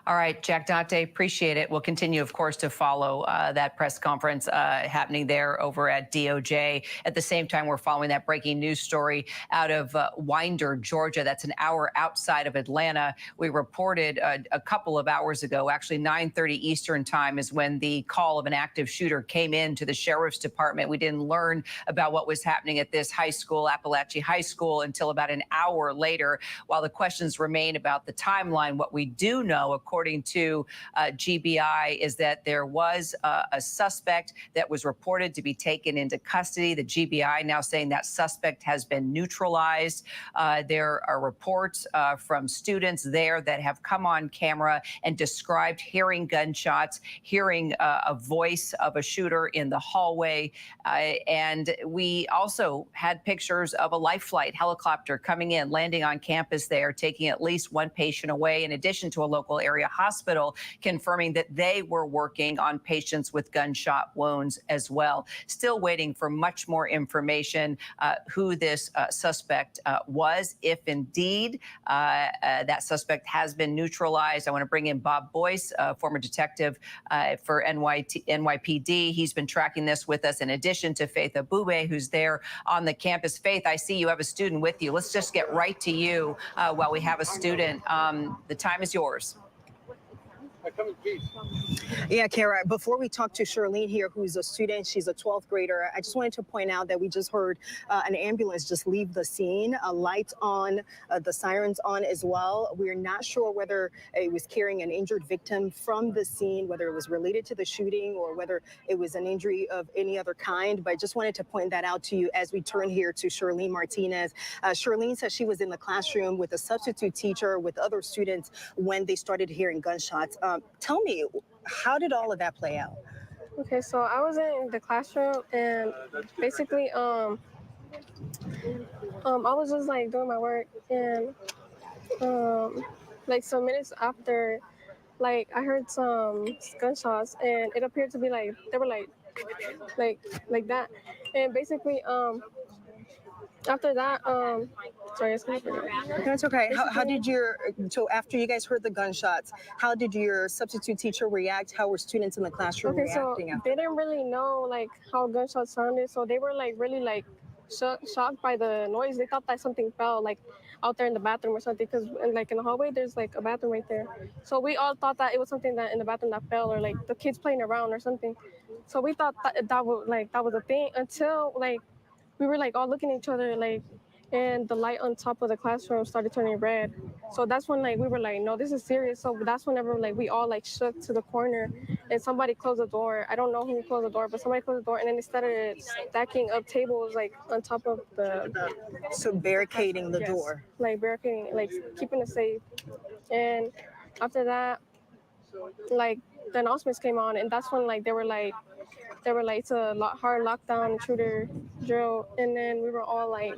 Speaker 10: All right, Jack Date, appreciate it. We'll continue, of course, to follow that press conference happening there over at DOJ. At the same time, we're following that breaking news story out of Winder, Georgia. That's an hour outside of Atlanta. We reported a couple of hours ago, actually 9:30 Eastern time is when the call of an active shooter came into the sheriff's department. We didn't learn about what was happening at this high school, Appalachia High School, until about an hour later. While the questions remain about the timeline, what we do know, according to GBI, is that there was a suspect that was reported to be taken into custody. The GBI now saying that suspect has been neutralized. There are reports from students there that have come on camera and described hearing gunshots, hearing a voice of a shooter in the hallway. And we also had pictures of a life flight helicopter coming in, landing on campus there, taking at least one patient away, in addition to a local area hospital confirming that they were working on patients with gunshot wounds as well. Still waiting for much more information who this suspect was, if indeed that suspect has been neutralized. I want to bring in Bob Boyce, former detective for NYPD. He's been tracking this with us, in addition to Faith Abube, who's there on the campus. Faith, I see you have a student with you. Let's just get right to you while we have a student. The time is yours.
Speaker 21: Yeah, Kara, before we talk to Charlene here, who's a student, she's a 12th grader, I just wanted to point out that we just heard an ambulance just leave the scene, lights on, the sirens on as well. We're not sure whether it was carrying an injured victim from the scene, whether it was related to the shooting or whether it was an injury of any other kind, but I just wanted to point that out to you as we turn here to Charlene Martinez. Charlene says she was in the classroom with a substitute teacher with other students when they started hearing gunshots. Tell me, how did all of that play out?
Speaker 22: Okay, so I was in the classroom, and basically, I was just like doing my work, and like some minutes after, like I heard some gunshots, and it appeared to be like they were like that, and basically, After that, sorry, it's gonna forget.
Speaker 21: That's okay. How did so after you guys heard the gunshots, how did your substitute teacher react? How were students in the classroom
Speaker 22: Okay, so
Speaker 21: reacting after?
Speaker 22: they didn't really know like how gunshots sounded, so they were like really like shocked by the noise. They thought that something fell like out there in the bathroom or something, because like in the hallway there's like a bathroom right there. So we all thought that it was something that in the bathroom that fell, or like the kids playing around or something. So we thought that was a thing until like we were like all looking at each other like, and the light on top of the classroom started turning red. So that's when like we were like, no, this is serious. So that's whenever like we all like shook to the corner, and somebody closed the door. I don't know who closed the door, but somebody closed the door, and then they started stacking up tables like on top of the.
Speaker 21: So barricading the
Speaker 22: Yes,
Speaker 21: door.
Speaker 22: like barricading, like keeping it safe. And after that, like the announcements came on, and that's when like they were like it's a hard lockdown intruder drill, and then we were all like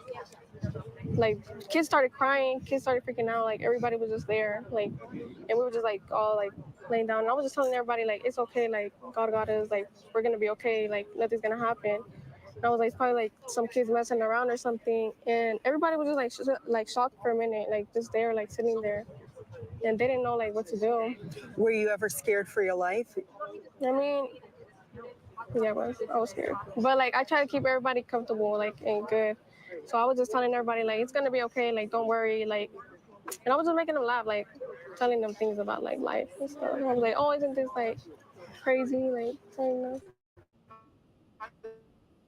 Speaker 22: kids started crying, kids started freaking out, like everybody was just there, like, and we were just like all like laying down, and I was just telling everybody like it's okay, like God got us, like we're gonna be okay, like nothing's gonna happen. And I was like, it's probably like some kids messing around or something, and everybody was just like shocked for a minute, like just there, like sitting there, and they didn't know like what to do.
Speaker 21: Were you ever scared for your life?
Speaker 22: I mean, yeah, I was scared, but like I try to keep everybody comfortable, like and good. So I was just telling everybody like it's gonna be okay, like don't worry, like, and I was just making them laugh, like telling them things about like life and stuff. And I was like, oh, isn't this like crazy, like telling them.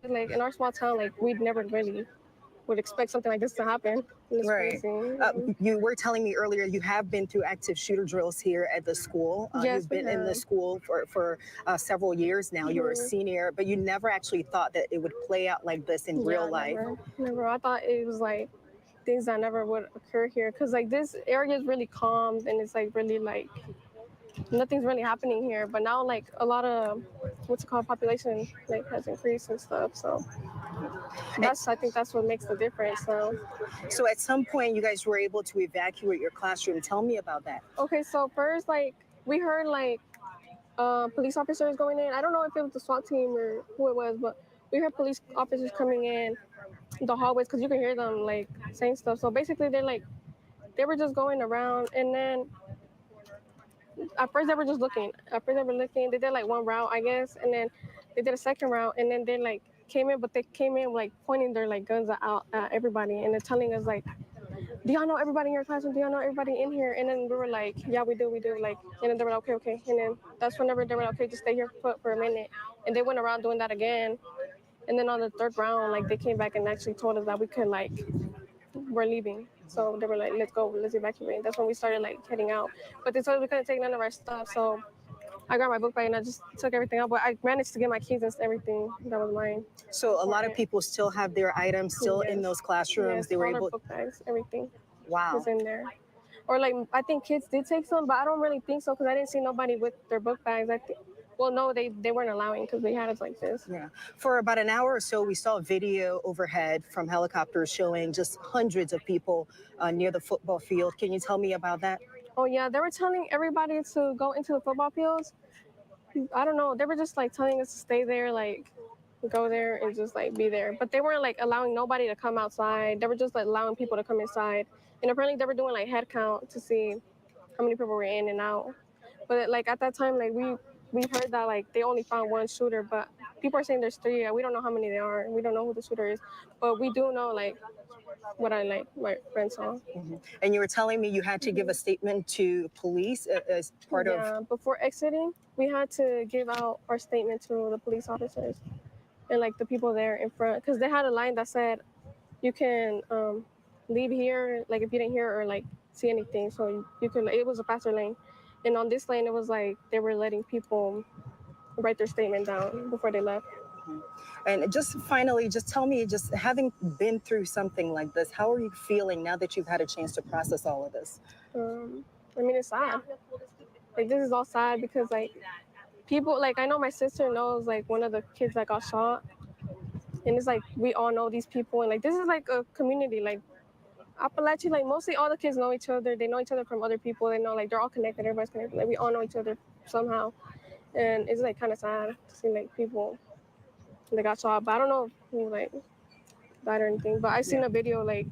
Speaker 22: Like in our small town, like we'd never really would expect something like this to happen. It's
Speaker 21: Right.
Speaker 22: crazy.
Speaker 21: You were telling me earlier you have been through active shooter drills here at the school.
Speaker 22: Yes,
Speaker 21: You've been
Speaker 22: we
Speaker 21: in the
Speaker 22: have.
Speaker 21: school for several years now. You're a
Speaker 22: Mhm.
Speaker 21: senior, but you never actually thought that it would play out like this in real life.
Speaker 22: Never. I thought it was like things that never would occur here, because like this area is really calm, and it's like really like nothing's really happening here. But now like a lot of what's it called, population like has increased and stuff. So I think that's what makes the difference.
Speaker 21: So at some point, you guys were able to evacuate your classroom. Tell me about that.
Speaker 22: Okay, so first like we heard like police officers going in. I don't know if it was the SWAT team or who it was, but we heard police officers coming in the hallways, because you can hear them like saying stuff. So basically they were just going around, and then at first they were just looking. They did like one route, I guess, and then they did a second route, and then they like came in, but they came in like pointing their like guns out at everybody, and they're telling us like, do y'all know everybody in your classroom? Do y'all know everybody in here? And then we were like, yeah, we do, like, and then they were like, okay. And then that's whenever they were like, okay, just stay here put for a minute. And they went around doing that again. And then on the third round, like they came back and actually told us that we could like, we're leaving. So they were like, let's go, let's evacuate. That's when we started like heading out. But they told us we couldn't take none of our stuff. So I grabbed my book bag and I just took everything out. But I managed to get my keys and everything that was mine.
Speaker 21: So a lot of people still have their items still in those classrooms.
Speaker 22: Yes,
Speaker 21: They were
Speaker 22: all our
Speaker 21: able.
Speaker 22: book bags, everything.
Speaker 21: Wow.
Speaker 22: Was in there. Or like I think kids did take some, but I don't really think so, because I didn't see nobody with their book bags. Well, no, they weren't allowing, because they had us like this.
Speaker 21: Yeah. For about an hour or so, we saw video overhead from helicopters showing just hundreds of people near the football field. Can you tell me about that?
Speaker 22: Oh yeah, they were telling everybody to go into the football fields. I don't know. They were just like telling us to stay there, like go there and just like be there. But they weren't like allowing nobody to come outside. They were just like allowing people to come inside. And apparently they were doing like head count to see how many people were in and out. But like at that time, like we heard that like they only found one shooter, but people are saying there's three. We don't know how many there are. We don't know who the shooter is, but we do know like what my friend saw.
Speaker 21: Mm-hmm. And you were telling me you had to give a statement to police as part of.
Speaker 22: Yeah, before exiting, we had to give out our statement to the police officers and like the people there in front, because they had a line that said you can leave here, like if you didn't hear or like see anything, so you could. It was a faster lane, and on this lane it was like they were letting people write their statement down before they left.
Speaker 21: And just finally, just tell me, just having been through something like this, how are you feeling now that you've had a chance to process all of this?
Speaker 22: I mean, it's sad. Like this is all sad because like people, like I know my sister knows like one of the kids that got shot, and it's like we all know these people, and like this is like a community, like Appalachia, like mostly all the kids know each other. They know each other from other people. They know like they're all connected. Everybody's connected. Like we all know each other somehow, and it's like kind of sad to see like people that got shot. But I don't know who like died or anything. But I seen a video, like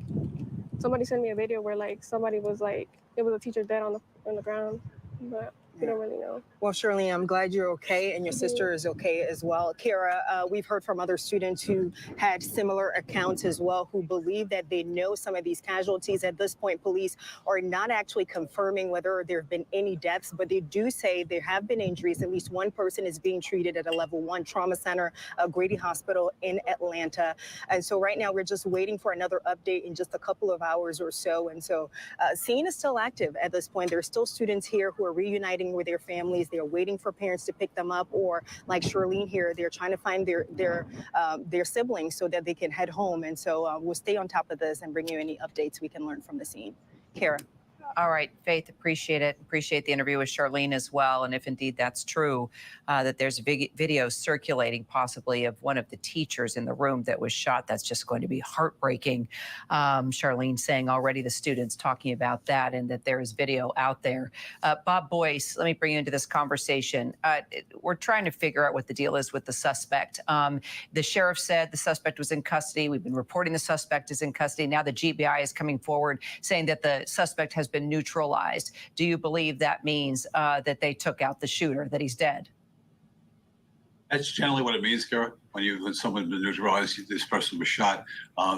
Speaker 22: somebody sent me a video where like somebody was like, it was a teacher dead on the ground, but we don't really know.
Speaker 21: Well, Shirley, I'm glad you're okay and your sister is okay as well. Kara, we've heard from other students who had similar accounts as well, who believe that they know some of these casualties. At this point, police are not actually confirming whether there have been any deaths, but they do say there have been injuries. At least one person is being treated at a level 1 trauma center, Grady Hospital in Atlanta. And so right now we're just waiting for another update in just a couple of hours or so. And so scene is still active at this point. There are still students here who are reuniting with their families. They're waiting for parents to pick them up, or like Charlene here, they're trying to find their siblings so that they can head home. And so we'll stay on top of this and bring you any updates we can learn from the scene. Kara.
Speaker 10: All right, Faith, appreciate it. Appreciate the interview with Charlene as well. And if indeed that's true, that there's video circulating possibly of one of the teachers in the room that was shot, that's just going to be heartbreaking. Charlene saying already the students talking about that and that there is video out there. Bob Boyce, let me bring you into this conversation. We're trying to figure out what the deal is with the suspect. The sheriff said the suspect was in custody. We've been reporting the suspect is in custody. Now the GBI is coming forward saying that the suspect has been neutralized. Do you believe that means that they took out the shooter, that he's dead?
Speaker 11: That's generally what it means, Kara. When someone's been neutralized, this person was shot.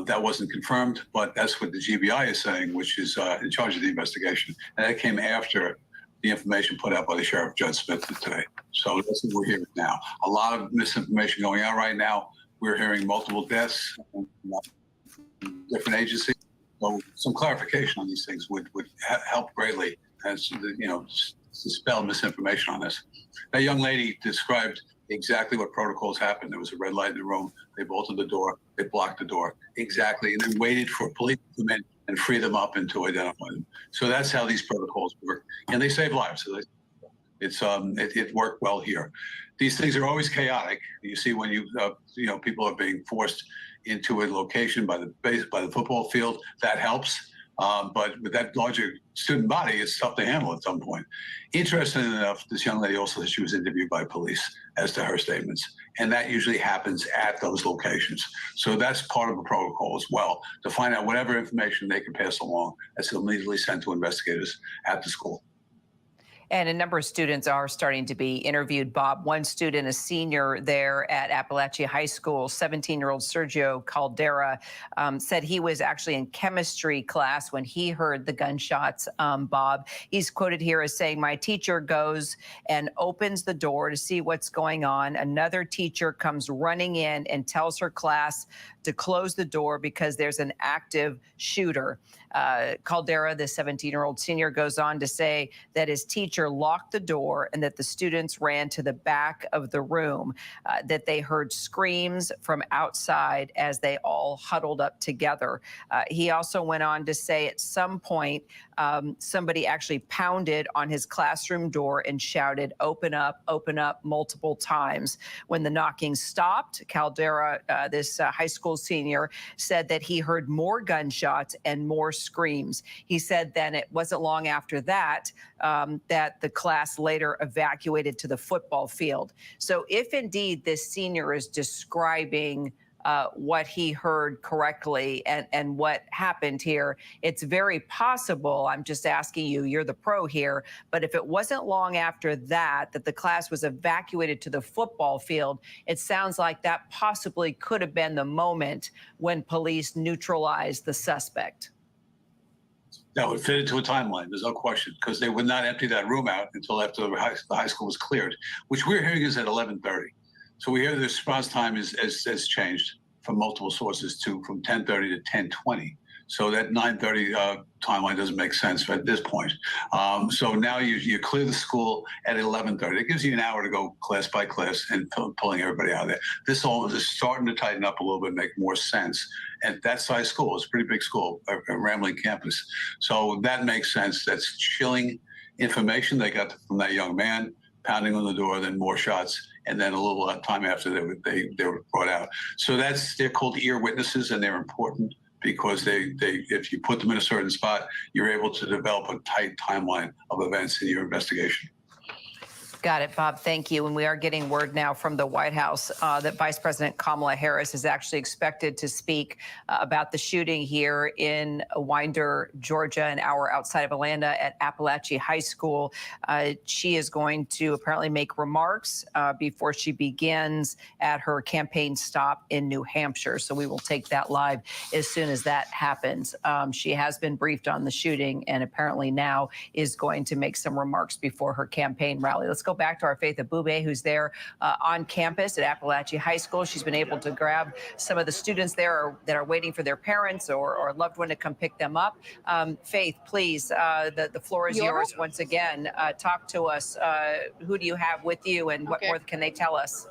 Speaker 11: That wasn't confirmed, but that's what the GBI is saying, which is in charge of the investigation. And that came after the information put out by the Sheriff Judd Smith today. So that's what we're hearing now. A lot of misinformation going out right now. We're hearing multiple deaths from different agencies. So some clarification on these things would help greatly as dispel misinformation on this. That young lady described exactly what protocols happened. There was a red light in the room. They bolted the door. They blocked the door. Exactly. And then waited for police to come in and free them up and to identify them. So that's how these protocols work. And they save lives. So it worked well here. These things are always chaotic. You see when people are being forced into a location by the football field, that helps. But with that larger student body, it's tough to handle at some point. Interestingly enough, this young lady also said she was interviewed by police as to her statements. And that usually happens at those locations. So that's part of the protocol as well, to find out whatever information they can pass along that's immediately sent to investigators at the school.
Speaker 10: And a number of students are starting to be interviewed, Bob. One student, a senior there at Appalachia High School, 17-year-old Sergio Caldera, said he was actually in chemistry class when he heard the gunshots, Bob. He's quoted here as saying, "My teacher goes and opens the door to see what's going on. Another teacher comes running in and tells her class to close the door because there's an active shooter." Caldera, the 17-year-old senior, goes on to say that his teacher locked the door and that the students ran to the back of the room, that they heard screams from outside as they all huddled up together. He also went on to say at some point, somebody actually pounded on his classroom door and shouted, open up, multiple times. When the knocking stopped, Caldera, this high school senior, said that he heard more gunshots and more screams. He said then it wasn't long after that that the class later evacuated to the football field. So if indeed this senior is describing what he heard correctly and what happened here, it's very possible, I'm just asking you, you're the pro here, but if it wasn't long after that the class was evacuated to the football field, it sounds like that possibly could have been the moment when police neutralized the suspect.
Speaker 11: That would fit into a timeline, there's no question, because they would not empty that room out until after the high school was cleared, which we're hearing is at 11:30. So we hear the response time has changed from multiple sources from 10:30 to 10:20. So that 9:30 timeline doesn't make sense at this point. So now you clear the school at 11:30. It gives you an hour to go class by class and pulling everybody out of there. This all is starting to tighten up a little bit, make more sense. And that size school, it's a pretty big school, a Ramley campus. So that makes sense. That's chilling information they got from that young man, pounding on the door, then more shots, and then a little time after they were brought out. So they're called ear witnesses, and they're important because if you put them in a certain spot, you're able to develop a tight timeline of events in your investigation.
Speaker 10: Got it, Bob. Thank you. And we are getting word now from the White House that Vice President Kamala Harris is actually expected to speak about the shooting here in Winder, Georgia, an hour outside of Atlanta at Appalachian High School. She is going to apparently make remarks before she begins at her campaign stop in New Hampshire. So we will take that live as soon as that happens. She has been briefed on the shooting and apparently now is going to make some remarks before her campaign rally. Let's go back to our Faith Abube, who's there on campus at Appalachian High School. She's been able to grab some of the students there that are waiting for their parents or a loved one to come pick them up. Faith, please, the floor is yours once again. Talk to us. Who do you have with you and what more can they tell us?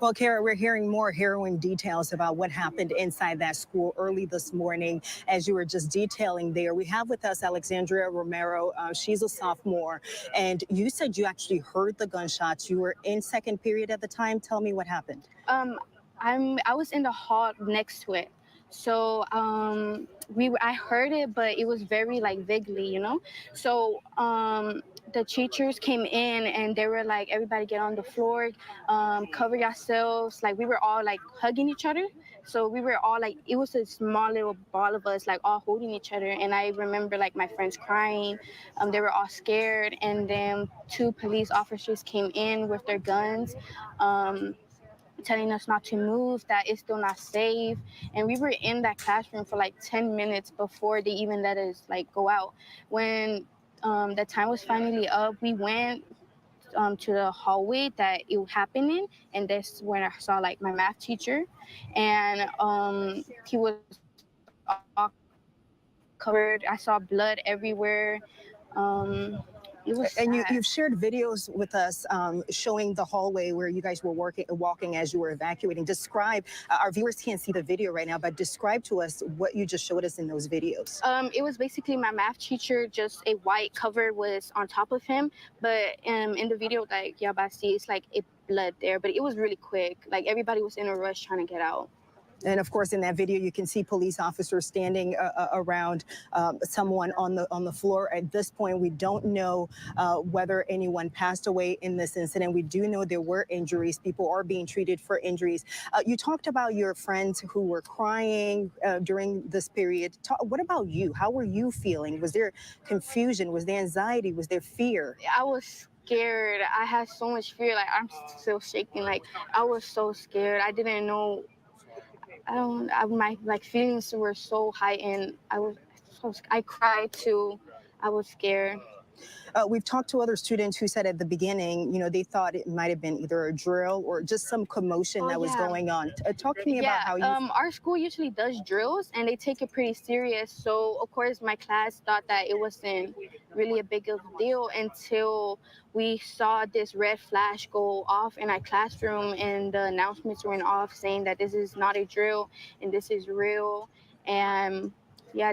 Speaker 21: Well, Kara, we're hearing more harrowing details about what happened inside that school early this morning, as you were just detailing there. We have with us Alexandria Romero. She's a sophomore, and you said you actually heard the gunshots. You were in second period at the time. Tell me what happened.
Speaker 18: I was in the hall next to it. So I heard it, but it was very like vaguely, you know? So the teachers came in and they were like, everybody get on the floor, cover yourselves. Like we were all like hugging each other. So we were all like, it was a small little ball of us like all holding each other. And I remember like my friends crying. They were all scared. And then 2 police officers came in with their guns. Telling us not to move, that it's still not safe. And we were in that classroom for like 10 minutes before they even let us like go out. When the time was finally up, we went to the hallway that it happened in, and that's when I saw like my math teacher, and he was all covered. I saw blood everywhere. It was
Speaker 21: and
Speaker 18: sad.
Speaker 21: you've shared videos with us showing the hallway where you guys were walking as you were evacuating. Describe, our viewers can't see the video right now, but describe to us what you just showed us in those videos.
Speaker 18: It was basically my math teacher, just a white cover was on top of him. But in the video, like Yabasi, it's like a blood there, but it was really quick. Like everybody was in a rush trying to get out.
Speaker 21: And of course, in that video, you can see police officers standing around someone on the floor. At this point, we don't know whether anyone passed away in this incident. We do know there were injuries. People are being treated for injuries. You talked about your friends who were crying during this period. What about you? How were you feeling? Was there confusion? Was there anxiety? Was there fear?
Speaker 18: I was scared. I had so much fear. Like I'm still shaking. Like I was so scared. I didn't know. My like feelings were so heightened. I cried too. I was scared.
Speaker 21: We've talked to other students who said at the beginning, you know, they thought it might have been either a drill or just some commotion that was going on. Talk to me about how you.
Speaker 18: Our school usually does drills and they take it pretty serious. So of course my class thought that it wasn't really a big of a deal until we saw this red flash go off in our classroom and the announcements went off saying that this is not a drill and this is real. And yeah,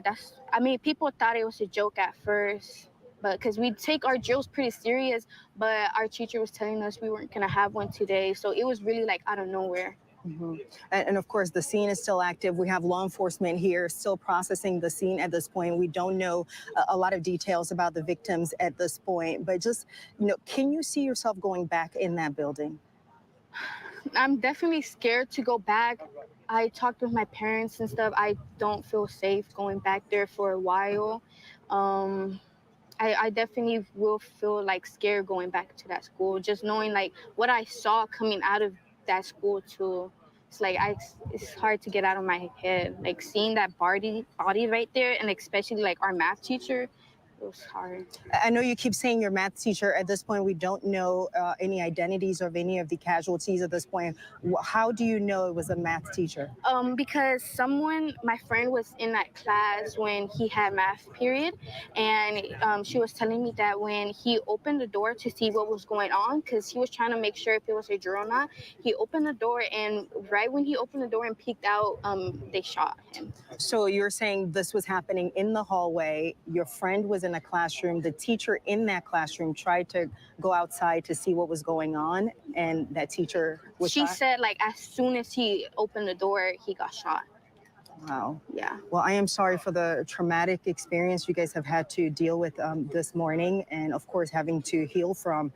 Speaker 18: people thought it was a joke at first. But because we take our drills pretty serious, but our teacher was telling us we weren't going to have one today. So it was really like out of nowhere.
Speaker 21: Mm-hmm. And of course, the scene is still active. We have law enforcement here still processing the scene at this point. We don't know a lot of details about the victims at this point, but just, you know, can you see yourself going back in that building?
Speaker 18: I'm definitely scared to go back. I talked with my parents and stuff. I don't feel safe going back there for a while. I definitely will feel like scared going back to that school, just knowing like what I saw coming out of that school too. It's like it's hard to get out of my head. Like seeing that body right there, and especially like our math teacher, it was hard.
Speaker 21: I know you keep saying your math teacher. At this point, we don't know any identities of any of the casualties at this point. How do you know it was a math teacher?
Speaker 18: Because my friend was in that class when he had math period, and she was telling me that when he opened the door to see what was going on, because he was trying to make sure if it was a drill or not, he opened the door, and right when he opened the door and peeked out, they shot him.
Speaker 21: So you're saying this was happening in the hallway. Your friend was in a classroom. The teacher in that classroom tried to go outside to see what was going on, and that teacher was
Speaker 18: She
Speaker 21: shot?
Speaker 18: said like as soon as he opened the door, he got shot.
Speaker 21: Wow.
Speaker 18: Yeah.
Speaker 21: Well, I am sorry for the traumatic experience you guys have had to deal with this morning, and of course, having to heal from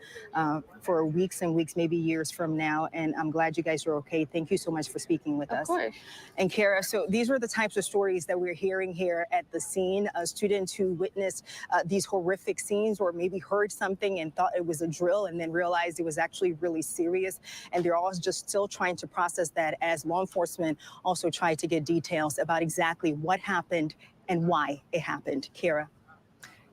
Speaker 21: for weeks and weeks, maybe years from now. And I'm glad you guys are okay. Thank you so much for speaking with us.
Speaker 18: Of course.
Speaker 21: And Kara, so these were the types of stories that we're hearing here at the scene. Students who witnessed these horrific scenes, or maybe heard something and thought it was a drill, and then realized it was actually really serious. And they're all just still trying to process that, as law enforcement also try to get details about exactly what happened and why it happened. Kara.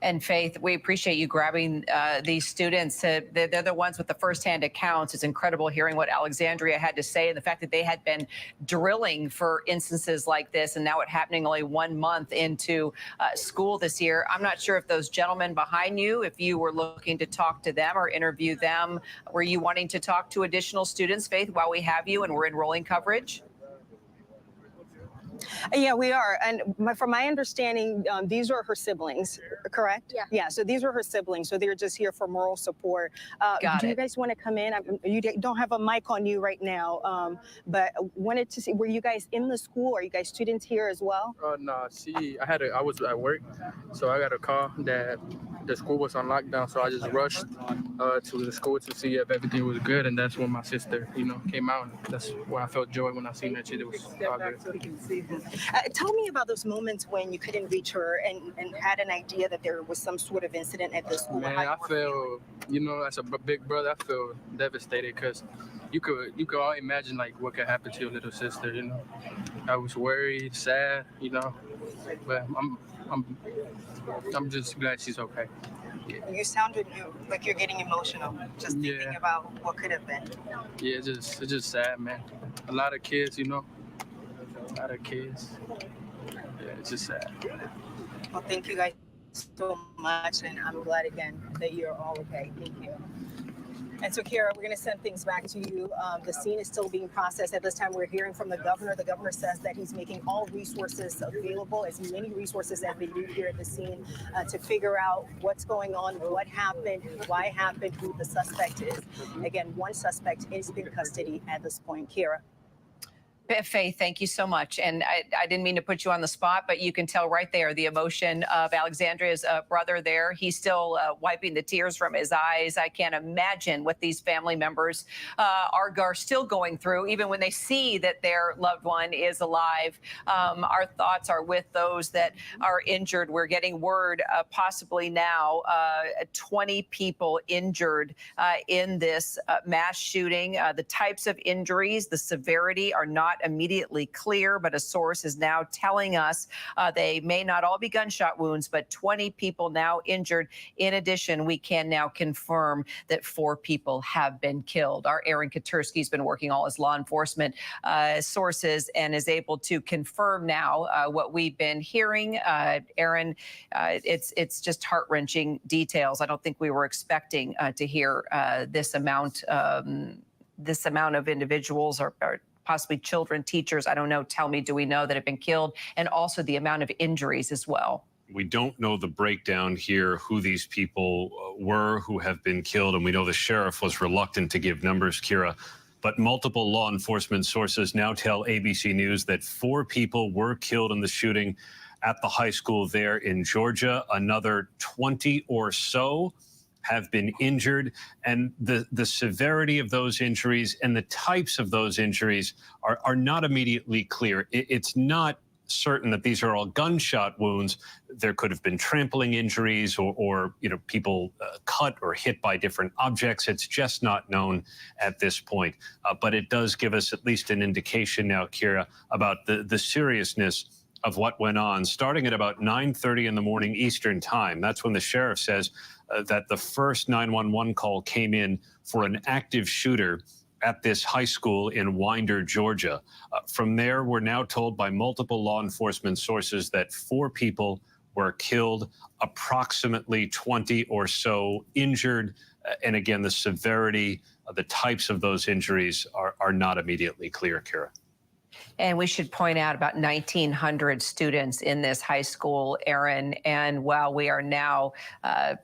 Speaker 10: And Faith, we appreciate you grabbing these students. They're the ones with the firsthand accounts. It's incredible hearing what Alexandria had to say, and the fact that they had been drilling for instances like this, and now it happening only 1 month into school this year. I'm not sure if those gentlemen behind you, if you were looking to talk to them or interview them, were you wanting to talk to additional students, Faith, while we have you and we're enrolling coverage?
Speaker 21: Yeah, we are. And from my understanding, these are her siblings, correct?
Speaker 18: Yeah.
Speaker 21: Yeah, so these are her siblings. So they're just here for moral support. Do you guys want to come in? You don't have a mic on you right now, but wanted to see, were you guys in the school? Are you guys students here as well?
Speaker 5: No, I was at work, so I got a call that the school was on lockdown, so I just rushed to the school to see if everything was good, and that's when my sister, came out. That's when I felt joy when I seen that it was all good.
Speaker 21: So we can see her. Tell me about those moments when you couldn't reach her and had an idea that there was some sort of incident at the school.
Speaker 5: Man, I feel, as a big brother, I feel devastated because you could all imagine like what could happen to your little sister. I was worried, sad, but I'm just glad she's okay.
Speaker 21: You sounded like you're getting emotional just thinking about what could have been.
Speaker 5: Yeah, it's just sad, man. A lot of kids, a lot of kids. Yeah, it's just sad.
Speaker 21: Well, thank you guys so much, and I'm glad again that you're all okay. Thank you. And so, Kara, we're going to send things back to you. The scene is still being processed. At this time, we're hearing from the governor. The governor says that he's making all resources available, as many resources as they need here at the scene, to figure out what's going on, what happened, why it happened, who the suspect is. Again, one suspect is in custody at this point. Kara.
Speaker 10: Faith, thank you so much. And I didn't mean to put you on the spot, but you can tell right there the emotion of Alexandria's brother there. He's still wiping the tears from his eyes. I can't imagine what these family members are still going through, even when they see that their loved one is alive. Our thoughts are with those that are injured. We're getting word possibly now 20 people injured in this mass shooting. The types of injuries, the severity are not immediately clear, but a source is now telling us they may not all be gunshot wounds, but 20 people now injured. In addition, we can now confirm that 4 people have been killed. Our Aaron Katursky has been working all his law enforcement sources and is able to confirm now what we've been hearing. Aaron, it's just heart-wrenching details. I don't think we were expecting to hear this amount of individuals or possibly children, teachers, I don't know, tell me, do we know that have been killed? And also the amount of injuries as well.
Speaker 7: We don't know the breakdown here, who these people were who have been killed, and we know the sheriff was reluctant to give numbers, Kira. But multiple law enforcement sources now tell ABC News that 4 people were killed in the shooting at the high school there in Georgia. Another 20 or so have been injured, and the severity of those injuries and the types of those injuries are not immediately clear. It's not certain that these are all gunshot wounds. There could have been trampling injuries or people cut or hit by different objects. It's just not known at this point. But it does give us at least an indication now, Kira, about the seriousness of what went on, starting at about 9:30 in the morning Eastern time. That's when the sheriff says that the first 911 call came in for an active shooter at this high school in Winder, Georgia. From there, we're now told by multiple law enforcement sources that 4 people were killed, approximately 20 or so injured. And again, the severity, the types of those injuries are not immediately clear, Kira.
Speaker 10: And we should point out about 1,900 students in this high school, Aaron. And while we are now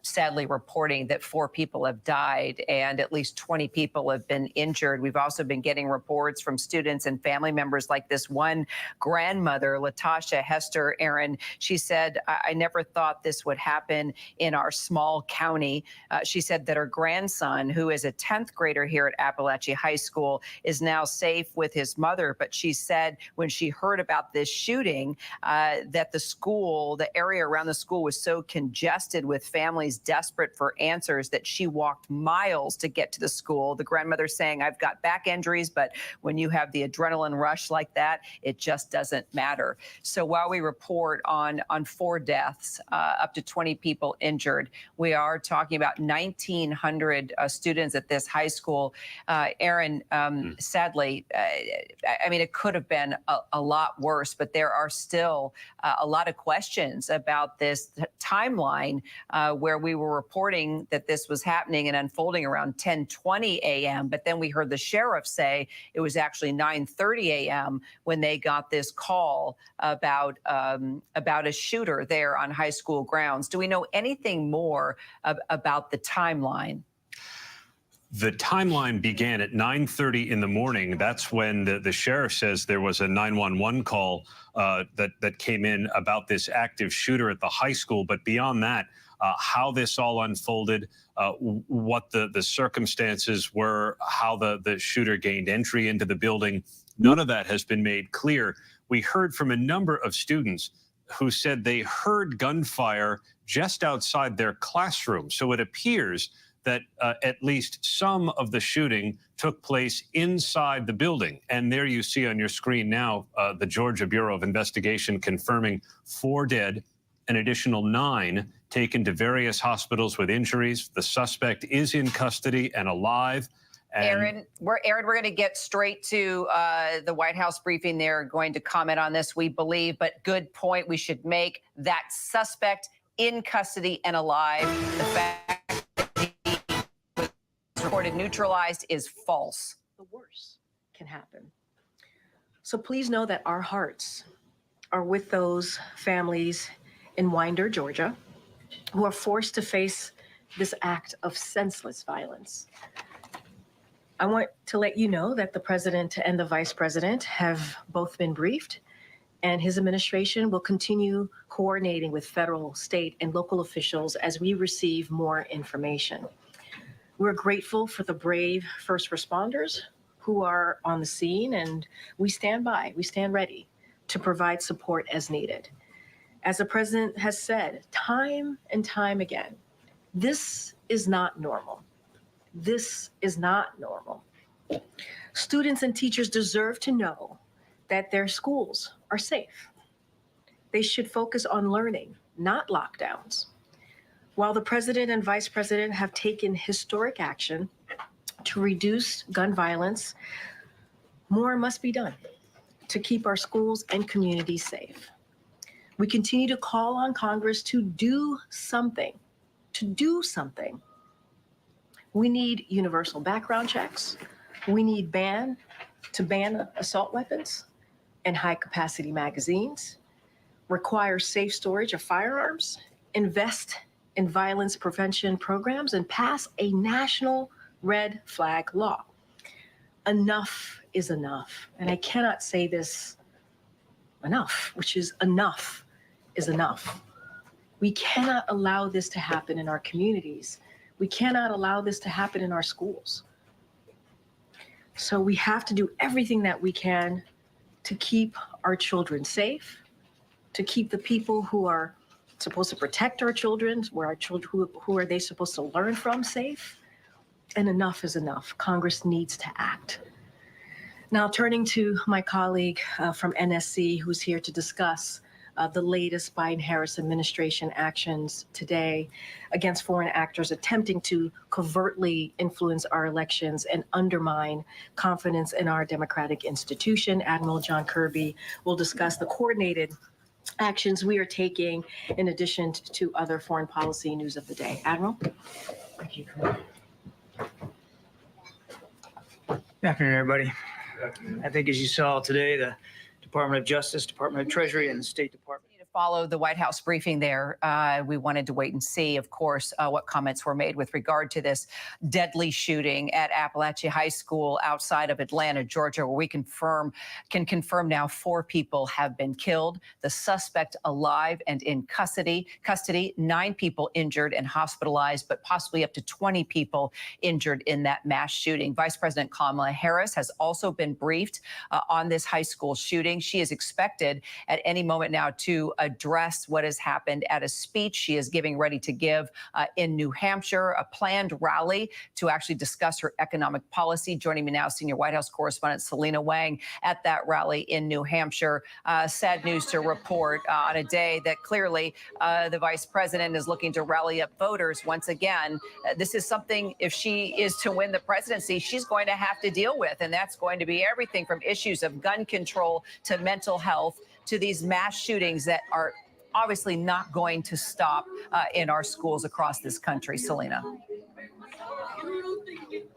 Speaker 10: sadly reporting that 4 people have died and at least 20 people have been injured, we've also been getting reports from students and family members like this one grandmother, Latasha Hester, Aaron. She said, I never thought this would happen in our small county. She said that her grandson, who is a 10th grader here at Appalachia High School, is now safe with his mother. But she said when she heard about this shooting that the school, the area around the school was so congested with families desperate for answers that she walked miles to get to the school. The grandmother saying, I've got back injuries, but when you have the adrenaline rush like that, it just doesn't matter. So while we report on 4 deaths, up to 20 people injured, we are talking about 1,900 students at this high school. Aaron, sadly, I mean, it could have been a lot worse, but there are still a lot of questions about this timeline where we were reporting that this was happening and unfolding around 10:20 a.m. But then we heard the sheriff say it was actually 9:30 a.m. when they got this call about a shooter there on high school grounds. Do we know anything more about the timeline?
Speaker 7: The timeline began at 9:30 in the morning. That's when the sheriff says there was a 911 call that came in about this active shooter at the high school. But beyond that, how this all unfolded, what the circumstances were, how the shooter gained entry into the building, none of that has been made clear. We heard from a number of students who said they heard gunfire just outside their classroom. So it appears that at least some of the shooting took place inside the building. And there you see on your screen now, the Georgia Bureau of Investigation confirming 4 dead, an additional 9 taken to various hospitals with injuries. The suspect is in custody and alive. And
Speaker 10: Aaron, we're going to get straight to the White House briefing. They're going to comment on this, we believe, but good point we should make. That suspect in custody and alive. The fact reported neutralized is false.
Speaker 4: The worst can happen. So please know that our hearts are with those families in Winder, Georgia, who are forced to face this act of senseless violence. I want to let you know that the president and the vice president have both been briefed, and his administration will continue coordinating with federal, state, and local officials as we receive more information. We're grateful for the brave first responders who are on the scene, and we stand by, we stand ready to provide support as needed. As the president has said time and time again, this is not normal. This is not normal. Students and teachers deserve to know that their schools are safe. They should focus on learning, not lockdowns. While the president and vice president have taken historic action to reduce gun violence, more must be done to keep our schools and communities safe. We continue to call on Congress to do something, We need universal background checks. We need to ban assault weapons and high-capacity magazines, require safe storage of firearms, invest in violence prevention programs, and pass a national red flag law. Enough is enough. And I cannot say this enough, which is enough is enough. We cannot allow this to happen in our communities. We cannot allow this to happen in our schools. So we have to do everything that we can to keep our children safe, to keep the people who are supposed to protect our children, who are they supposed to learn from, safe. And enough is enough. Congress needs to act. Now, turning to my colleague from NSC, who's here to discuss the latest Biden-Harris administration actions today against foreign actors attempting to covertly influence our elections and undermine confidence in our democratic institution. Admiral John Kirby will discuss the coordinated actions we are taking in addition to other foreign policy news of the day. Admiral? Thank you.
Speaker 8: Good afternoon, everybody. I think, as you saw today, the Department of Justice, Department of Treasury, and the State Department.
Speaker 10: To follow the White House briefing there, we wanted to wait and see, of course, what comments were made with regard to this deadly shooting at Appalachia High School outside of Atlanta, Georgia, where we can confirm now 4 people have been killed. The suspect alive and in custody. 9 people injured and hospitalized, but possibly up to 20 people injured in that mass shooting. Vice President Kamala Harris has also been briefed on this high school shooting. She is expected at any moment now to address what has happened at a speech she is ready to give in New Hampshire, a planned rally to actually discuss her economic policy. Joining me now, senior White House correspondent Selena Wang at that rally in New Hampshire. Sad news to report on a day that clearly the vice president is looking to rally up voters once again. This is something, if she is to win the presidency, she's going to have to deal with, and that's going to be everything from issues of gun control to mental health to these mass shootings that are obviously not going to stop in our schools across this country. Selena.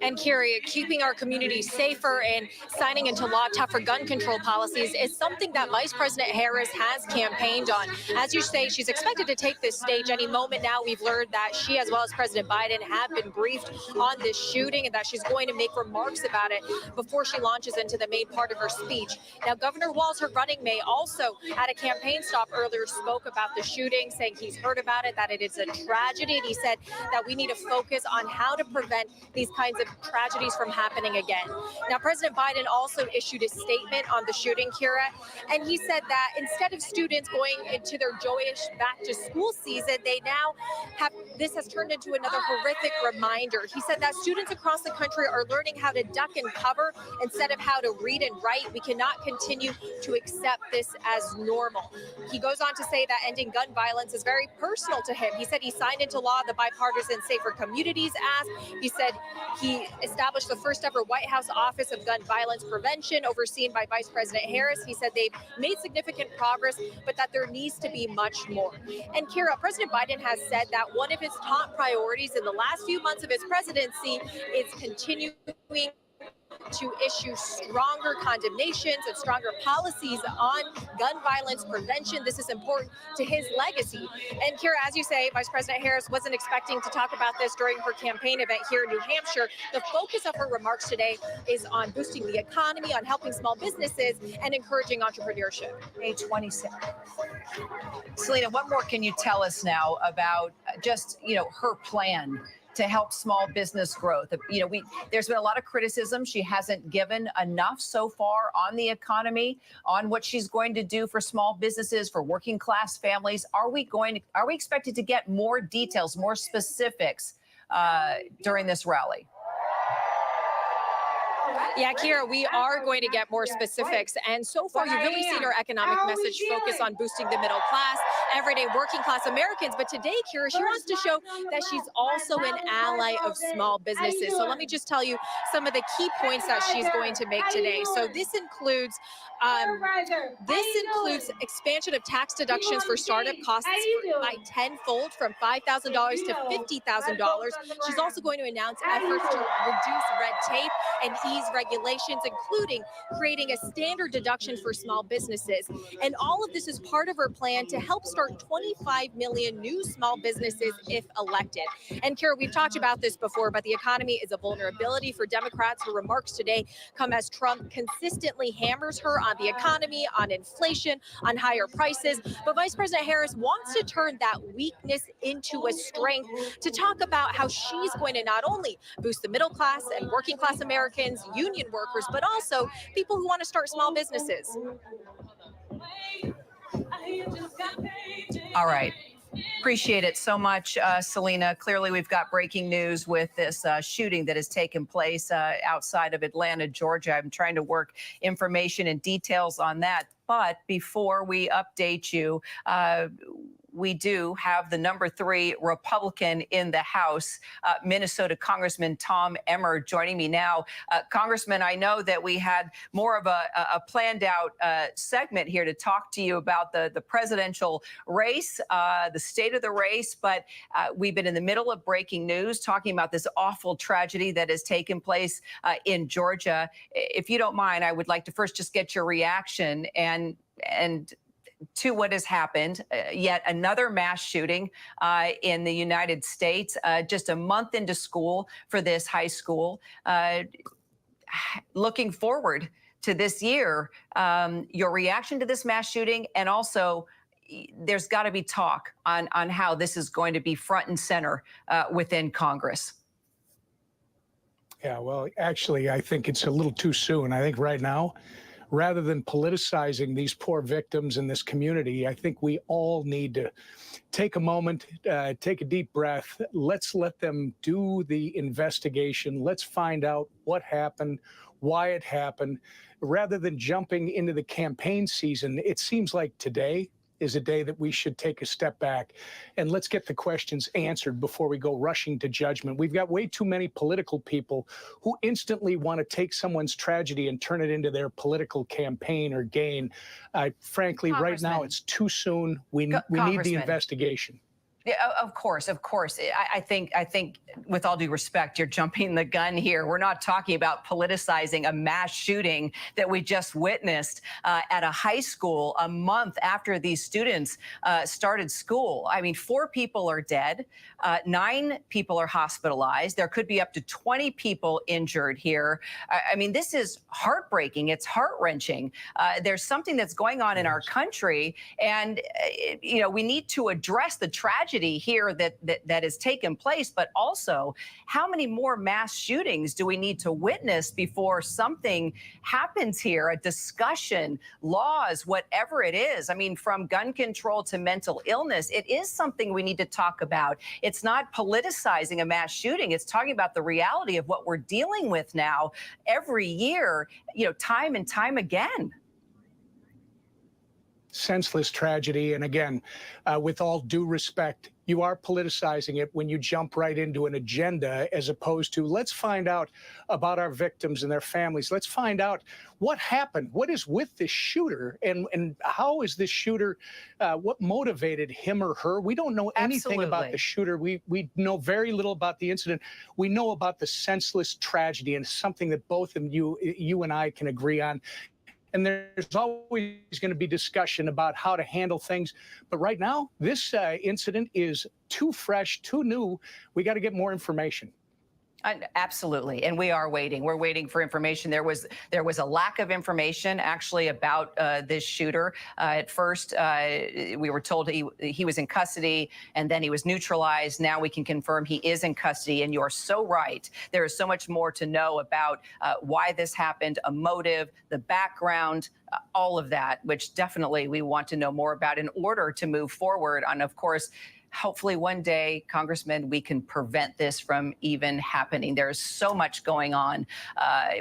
Speaker 13: And Carrie, keeping our communities safer and signing into law tougher gun control policies is something that Vice President Harris has campaigned on. As you say, she's expected to take this stage any moment now. We've learned that she, as well as President Biden, have been briefed on this shooting and that she's going to make remarks about it before she launches into the main part of her speech. Now, Governor Walz, her running mate, also at a campaign stop earlier spoke about the shooting, saying he's heard about it, that it is a tragedy. And he said that we need to focus on how to prevent these kinds of tragedies from happening again. Now, President Biden also issued a statement on the shooting, Kira, and he said that instead of students going into their joyous back to school season, they now have, this has turned into another horrific reminder. He said that students across the country are learning how to duck and cover instead of how to read and write. We cannot continue to accept this as normal. He goes on to say that ending gun violence is very personal to him. He said he signed into law the Bipartisan Safer Communities Act. He said he established the first ever White House Office of Gun Violence Prevention, overseen by Vice President Harris. He said they've made significant progress, but that there needs to be much more. And Kira, President Biden has said that one of his top priorities in the last few months of his presidency is continuing to issue stronger condemnations and stronger policies on gun violence prevention. This is important to his legacy. And Kira, as you say, Vice President Harris wasn't expecting to talk about this during her campaign event here in New Hampshire. The focus of her remarks today is on boosting the economy, on helping small businesses, and encouraging entrepreneurship.
Speaker 10: May 26th. Selena, what more can you tell us now about just, her plan to help small business growth? There's been a lot of criticism. She hasn't given enough so far on the economy, on what she's going to do for small businesses, for working class families. Are we expected to get more details, more specifics during this rally?
Speaker 13: Yeah, Kira, we are going to get more specifics. And so far, you've really seen her economic message focus on boosting the middle class, everyday working class Americans. But today, Kira, she wants to show that she's also an ally of small businesses. So let me just tell you some of the key points that she's going to make today. So this includes expansion of tax deductions for startup costs by tenfold, from $5,000 to $50,000. She's also going to announce efforts to reduce red tape and ease regulations, including creating a standard deduction for small businesses. And all of this is part of her plan to help start 25 million new small businesses if elected. And Kira, we've talked about this before, but the economy is a vulnerability for Democrats. Her remarks today come as Trump consistently hammers her on the economy, on inflation, on higher prices. But Vice President Harris wants to turn that weakness into a strength, to talk about how she's going to not only boost the middle class and working class Americans, union workers, but also people who want to start small businesses.
Speaker 10: All right. Appreciate it so much, Selena. Clearly, we've got breaking news with this shooting that has taken place outside of Atlanta, Georgia. I'm trying to work information and details on that. But before we update you, we do have the number 3 Republican in the House, Minnesota Congressman Tom Emmer, joining me now. Congressman, I know that we had more of a planned out segment here to talk to you about the presidential race, the state of the race, but we've been in the middle of breaking news talking about this awful tragedy that has taken place in Georgia. If you don't mind, I would like to first just get your reaction and to what has happened. Yet another mass shooting in the United States, just a month into school for this high school. Looking forward to this year, your reaction to this mass shooting, and also there's got to be talk on how this is going to be front and center within Congress.
Speaker 6: Yeah, well, actually, I think it's a little too soon. I think right now, rather than politicizing these poor victims in this community, I think we all need to take a moment, take a deep breath. Let's let them do the investigation. Let's find out what happened, why it happened. Rather than jumping into the campaign season, it seems like today is a day that we should take a step back and let's get the questions answered before we go rushing to judgment. We've got way too many political people who instantly want to take someone's tragedy and turn it into their political campaign or gain. Frankly, right now it's too soon. We need the investigation.
Speaker 10: Yeah, of course. I think, with all due respect, you're jumping the gun here. We're not talking about politicizing a mass shooting that we just witnessed at a high school a month after these students started school. I mean, 4 people are dead, 9 people are hospitalized. There could be up to 20 people injured here. I mean, this is heartbreaking. It's heart-wrenching. There's something that's going on in our country, and we need to address the tragedy here that has taken place, but also how many more mass shootings do we need to witness before something happens here, a discussion, laws, whatever it is. I mean, from gun control to mental illness, it is something we need to talk about. It's not politicizing a mass shooting. It's talking about the reality of what we're dealing with now every year, time and time again.
Speaker 6: Senseless tragedy. And again, with all due respect, you are politicizing it when you jump right into an agenda as opposed to let's find out about our victims and their families. Let's find out what happened, what is with this shooter, and how is this shooter, what motivated him or her. We don't know anything about the shooter. We know very little about the incident. We know about the senseless tragedy, and it's something that both of you and I can agree on. And there's always going to be discussion about how to handle things. But right now, this incident is too fresh, too new. We got to get more information.
Speaker 10: Absolutely, and we are waiting. We're waiting for information. There was a lack of information actually about this shooter. At first, we were told he was in custody, and then he was neutralized. Now we can confirm he is in custody, and you're so right. There is so much more to know about why this happened, a motive, the background, all of that, which definitely we want to know more about in order to move forward. And of course, hopefully one day, Congressman, we can prevent this from even happening. There's so much going on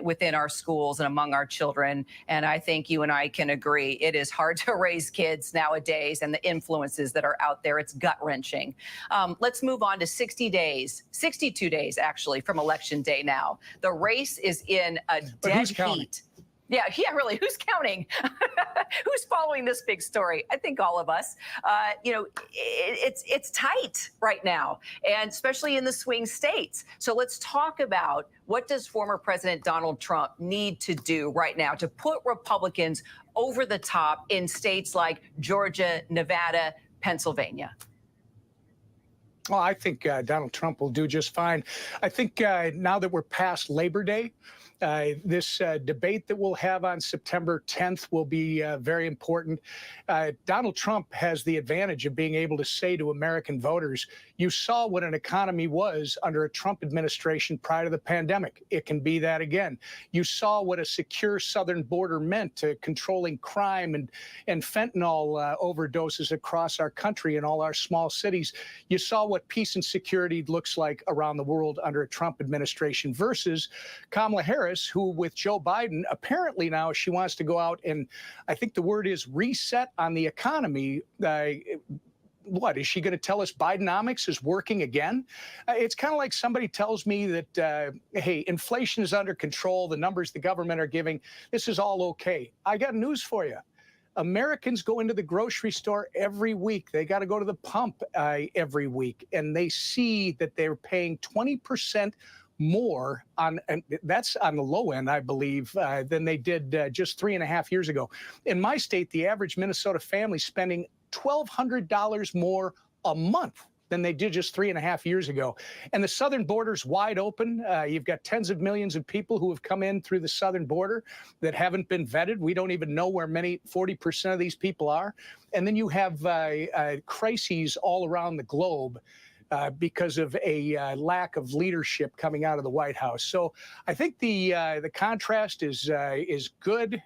Speaker 10: within our schools and among our children. And I think you and I can agree it is hard to raise kids nowadays, and the influences that are out there, it's gut-wrenching. Let's move on to 62 days actually from Election Day now. The race is in a dead heat. Yeah, really. Who's counting? Who's following this big story? I think all of us. It's tight right now, and especially in the swing states. So let's talk about what does former President Donald Trump need to do right now to put Republicans over the top in states like Georgia, Nevada, Pennsylvania.
Speaker 6: Well, I think Donald Trump will do just fine. I think now that we're past Labor Day, this debate that we'll have on September 10th will be very important. Donald Trump has the advantage of being able to say to American voters, you saw what an economy was under a Trump administration prior to the pandemic. It can be that again. You saw what a secure southern border meant to controlling crime and fentanyl overdoses across our country and all our small cities. You saw what peace and security looks like around the world under a Trump administration versus Kamala Harris, who with Joe Biden, apparently now she wants to go out and I think the word is reset on the economy. what, is she going to tell us Bidenomics is working again? It's kind of like somebody tells me that, hey, inflation is under control, the numbers the government are giving, this is all okay. I got news for you. Americans go into the grocery store every week. They got to go to the pump every week, and they see that they're paying 20% more on, and that's on the low end, I believe, than they did just 3.5 years ago. In my state, the average Minnesota family spending $1,200 more a month than they did just 3.5 years ago. And the southern border's wide open. You've got tens of millions of people who have come in through the southern border that haven't been vetted. We don't even know where 40% of these people are. And then you have crises all around the globe because of a lack of leadership coming out of the White House. So I think the contrast is good,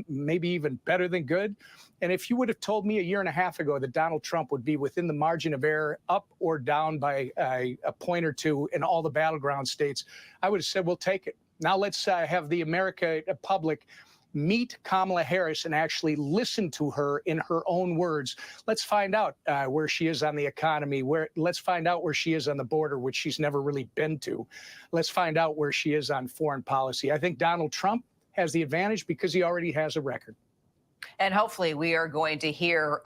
Speaker 6: maybe even better than good. And if you would have told me a year and a half ago that Donald Trump would be within the margin of error, up or down by a point or two in all the battleground states, I would have said, we'll take it. Now let's have the American public meet Kamala Harris and actually listen to her in her own words. Let's find out where she is on the economy. Let's find out where she is on the border, which she's never really been to. Let's find out where she is on foreign policy. I think Donald Trump has the advantage because he already has a record.
Speaker 10: And hopefully we are going to hear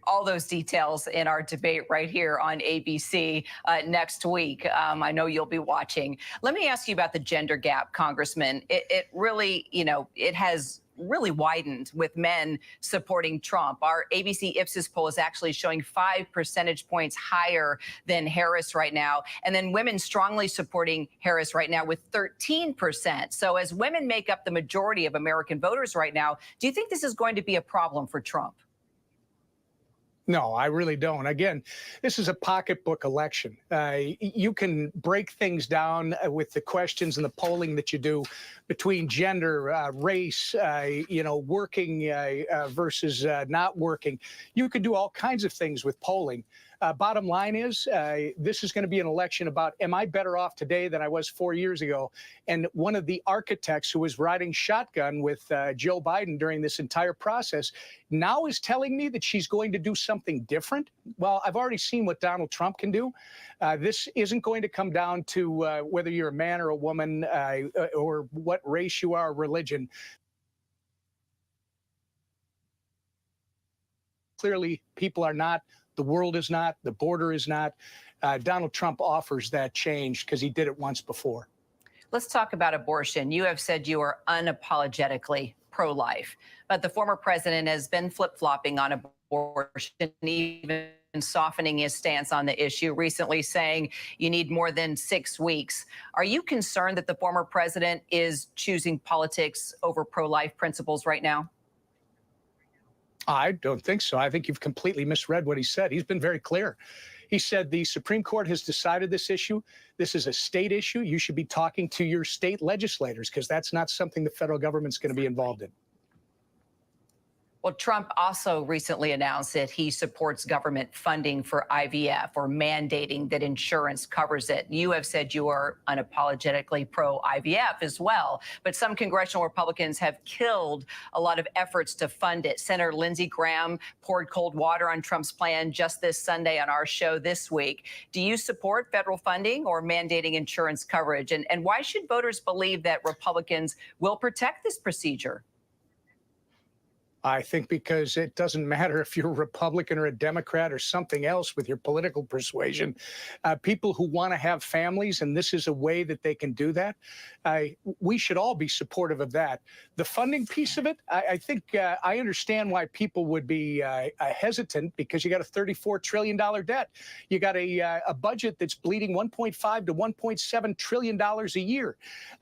Speaker 10: all those details in our debate right here on ABC next week. I know you'll be watching. Let me ask you about the gender gap, Congressman. It really, it has really widened with men supporting Trump. Our ABC Ipsos poll is actually showing 5 percentage points higher than Harris right now. And then women strongly supporting Harris right now with 13%. So as women make up the majority of American voters right now, do you think this is going to be a problem for Trump?
Speaker 6: No, I really don't. Again, this is a pocketbook election. You can break things down with the questions and the polling that you do between gender, race, working versus not working. You could do all kinds of things with polling. Bottom line is, this is going to be an election about, am I better off today than I was 4 years ago? And one of the architects who was riding shotgun with Joe Biden during this entire process now is telling me that she's going to do something different. Well, I've already seen what Donald Trump can do. This isn't going to come down to whether you're a man or a woman or what race you are, religion. Clearly, people are not. The world is not. The border is not. Donald Trump offers that change because he did it once before.
Speaker 10: Let's talk about abortion. You have said you are unapologetically pro-life, but the former president has been flip-flopping on abortion, even softening his stance on the issue, recently saying you need more than 6 weeks. Are you concerned that the former president is choosing politics over pro-life principles right now?
Speaker 6: I don't think so. I think you've completely misread what he said. He's been very clear. He said the Supreme Court has decided this issue. This is a state issue. You should be talking to your state legislators because that's not something the federal government's going to be involved in.
Speaker 10: Well, Trump also recently announced that he supports government funding for IVF or mandating that insurance covers it. You have said you are unapologetically pro-IVF as well, but some congressional Republicans have killed a lot of efforts to fund it. Senator Lindsey Graham poured cold water on Trump's plan just this Sunday on our show this week. Do you support federal funding or mandating insurance coverage? And why should voters believe that Republicans will protect this procedure?
Speaker 6: I think because it doesn't matter if you're a Republican or a Democrat or something else with your political persuasion. People who want to have families, and this is a way that they can do that, we should all be supportive of that. The funding piece of it, I think I understand why people would be hesitant because you got a $34 trillion debt. You got a budget that's bleeding $1.5 to $1.7 trillion a year.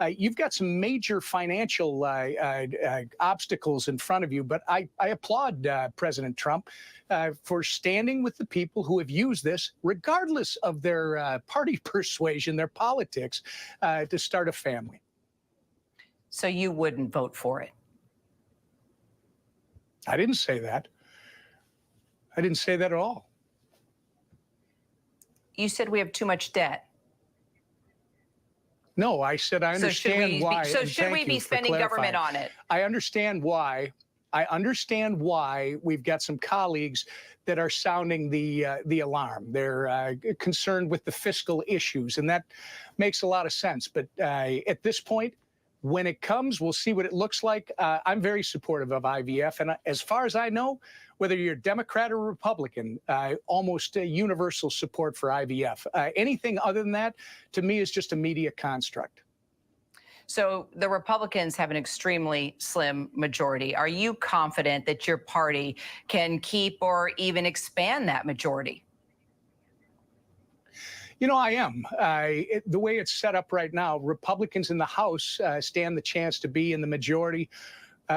Speaker 6: You've got some major financial obstacles in front of you, but I applaud President Trump for standing with the people who have used this, regardless of their party persuasion, their politics, to start a family.
Speaker 10: So you wouldn't vote for it?
Speaker 6: I didn't say that. I didn't say that at all.
Speaker 10: You said we have too much debt.
Speaker 6: No, I said I understand why.
Speaker 10: So should we be spending government on it?
Speaker 6: I understand why I understand why we've got some colleagues that are sounding the alarm. They're concerned with the fiscal issues, and that makes a lot of sense. But at this point, when it comes, we'll see what it looks like. I'm very supportive of IVF, and as far as I know, whether you're Democrat or Republican, almost universal support for IVF. Anything other than that, to me, is just a media construct.
Speaker 10: So the Republicans have an extremely slim majority. Are you confident that your party can keep or even expand that majority?
Speaker 6: You know, I am. The way it's set up right now, Republicans in the House stand the chance to be in the majority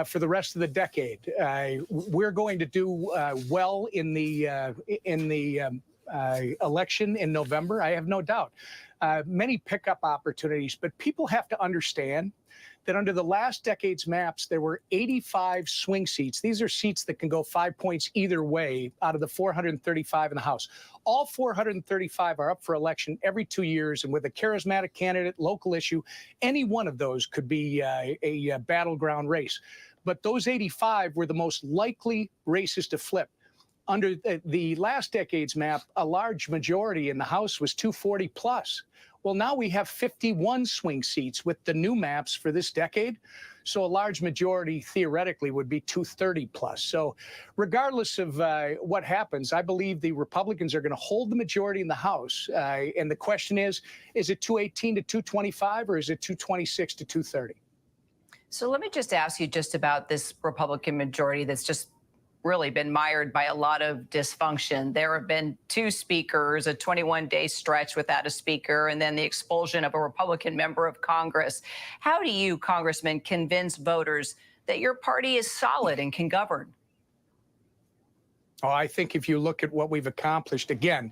Speaker 6: for the rest of the decade. We're going to do well in the election in November. I have no doubt. Many pickup opportunities, but people have to understand that under the last decade's maps, there were 85 swing seats. These are seats that can go 5 points either way out of the 435 in the House. All 435 are up for election every 2 years, and with a charismatic candidate, local issue, any one of those could be a battleground race. But those 85 were the most likely races to flip. Under the last decade's map, a large majority in the House was 240 plus. Well, now we have 51 swing seats with the new maps for this decade. So a large majority theoretically would be 230 plus. So regardless of what happens, I believe the Republicans are going to hold the majority in the House. And the question is it 218 to 225 or is it 226 to 230?
Speaker 10: So let me just ask you just about this Republican majority that's just really been mired by a lot of dysfunction. There have been 2 speakers, a 21-day stretch without a speaker, and then the expulsion of a Republican member of Congress. How do you, Congressman, convince voters that your party is solid and can govern?
Speaker 6: Oh, I think if you look at what we've accomplished, again,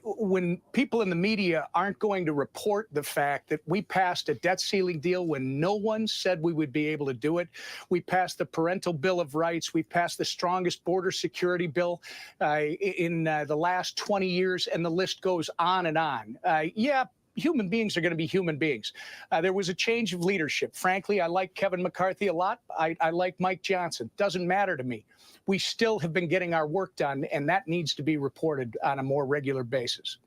Speaker 6: when people in the media aren't going to report the fact that we passed a debt ceiling deal when no one said we would be able to do it, we passed the Parental Bill of Rights, we passed the strongest border security bill in the last 20 years, and the list goes on and on. Yeah, human beings are going to be human beings. There was a change of leadership. Frankly, I like Kevin McCarthy a lot. I like Mike Johnson. Doesn't matter to me. We still have been getting our work done, and that needs to be reported on a more regular basis.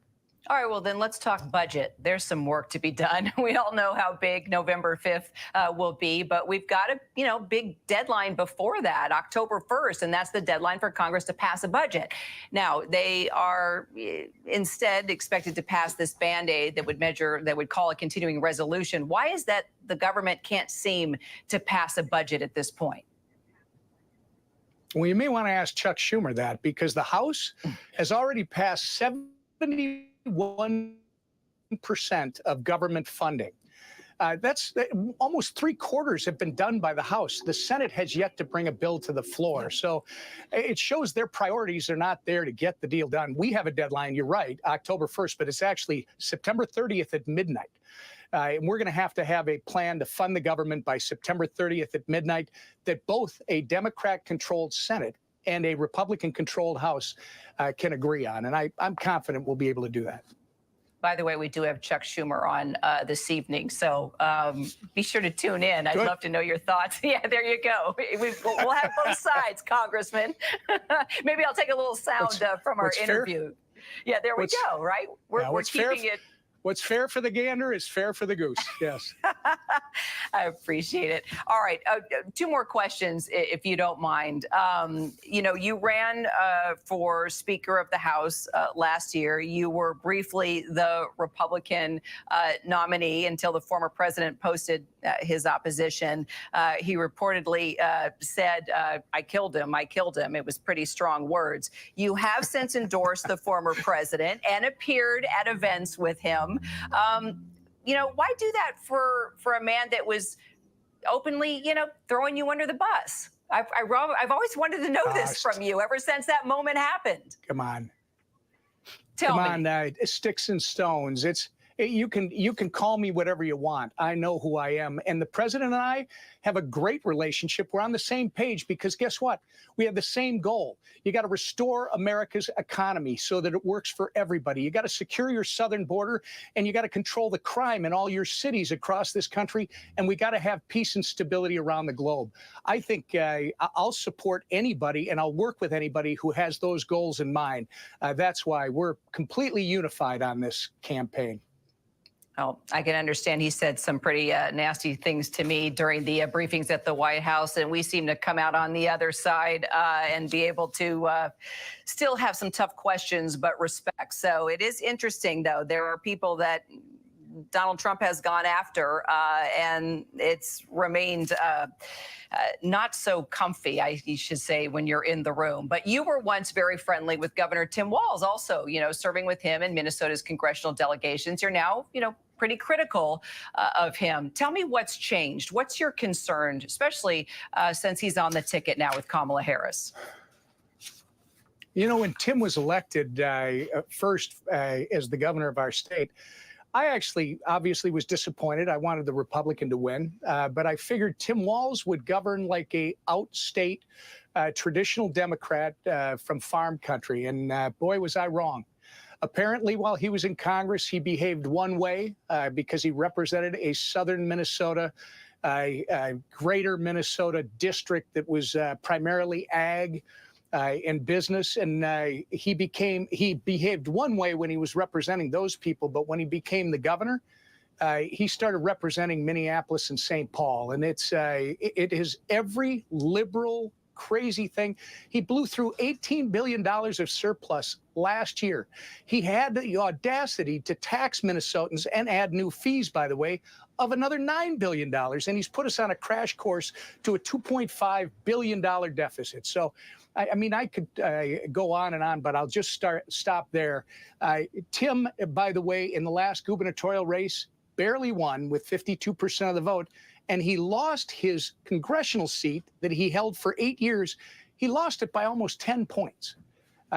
Speaker 10: All right, well, then let's talk budget. There's some work to be done. We all know how big November 5th will be, but we've got a big deadline before that, October 1st, and that's the deadline for Congress to pass a budget. Now, they are instead expected to pass this Band-Aid that would call a continuing resolution. Why is that the government can't seem to pass a budget at this point?
Speaker 6: Well, you may want to ask Chuck Schumer that, because the House has already passed 71% of government funding. That's almost 3/4 have been done by the House. The Senate has yet to bring a bill to the floor. So it shows their priorities are not there to get the deal done. We have a deadline, you're right, October 1st, but it's actually September 30th at midnight. And we're going to have a plan to fund the government by September 30th at midnight that both a Democrat-controlled Senate and a Republican-controlled House can agree on. And I'm confident we'll be able to do that.
Speaker 10: By the way, we do have Chuck Schumer on this evening, so be sure to tune in. I'd love to know your thoughts. Yeah, there you go. We'll have both sides, Congressman. Maybe I'll take a little sound from our interview. Yeah, there we go, right? We're keeping it.
Speaker 6: What's fair for the gander is fair for the goose. Yes.
Speaker 10: I appreciate it. All right. 2 more questions, if you don't mind. You ran for Speaker of the House last year. You were briefly the Republican nominee until the former president posted his opposition. He reportedly said, I killed him. I killed him. It was pretty strong words. You have since endorsed the former president and appeared at events with him. Why do that for a man that was openly, throwing you under the bus? I've always wanted to know this from you ever since that moment happened.
Speaker 6: Come on.
Speaker 10: Tell me.
Speaker 6: Come on, sticks and stones. You can call me whatever you want. I know who I am. And the president and I have a great relationship. We're on the same page because guess what? We have the same goal. You got to restore America's economy so that it works for everybody. You got to secure your southern border, and you got to control the crime in all your cities across this country. And we got to have peace and stability around the globe. I think I'll support anybody and I'll work with anybody who has those goals in mind. That's why we're completely unified on this campaign.
Speaker 10: Well, I can understand he said some pretty nasty things to me during the briefings at the White House, and we seem to come out on the other side and be able to still have some tough questions, but respect. So it is interesting, though. There are people that Donald Trump has gone after, and it's remained not so comfy, you should say, when you're in the room. But you were once very friendly with Governor Tim Walz, also, serving with him in Minnesota's congressional delegations. You're now, pretty critical of him. Tell me what's changed. What's your concern, especially since he's on the ticket now with Kamala Harris?
Speaker 6: When Tim was elected first as the governor of our state, I actually obviously was disappointed. I wanted the Republican to win, but I figured Tim Walz would govern like a outstate traditional Democrat from farm country. And boy, was I wrong. Apparently, while he was in Congress, he behaved one way because he represented a southern Minnesota, greater Minnesota district that was primarily ag and business. And he behaved one way when he was representing those people. But when he became the governor, he started representing Minneapolis and St. Paul. And it is every liberal crazy thing. He blew through $18 billion of surplus last year. He had the audacity to tax Minnesotans and add new fees, by the way, of another $9 billion. And he's put us on a crash course to a $2.5 billion deficit. So, I could go on and on, but I'll just stop there. Tim, by the way, in the last gubernatorial race, barely won with 52% of the vote. And he lost his congressional seat that he held for 8 years. He lost it by almost 10 points.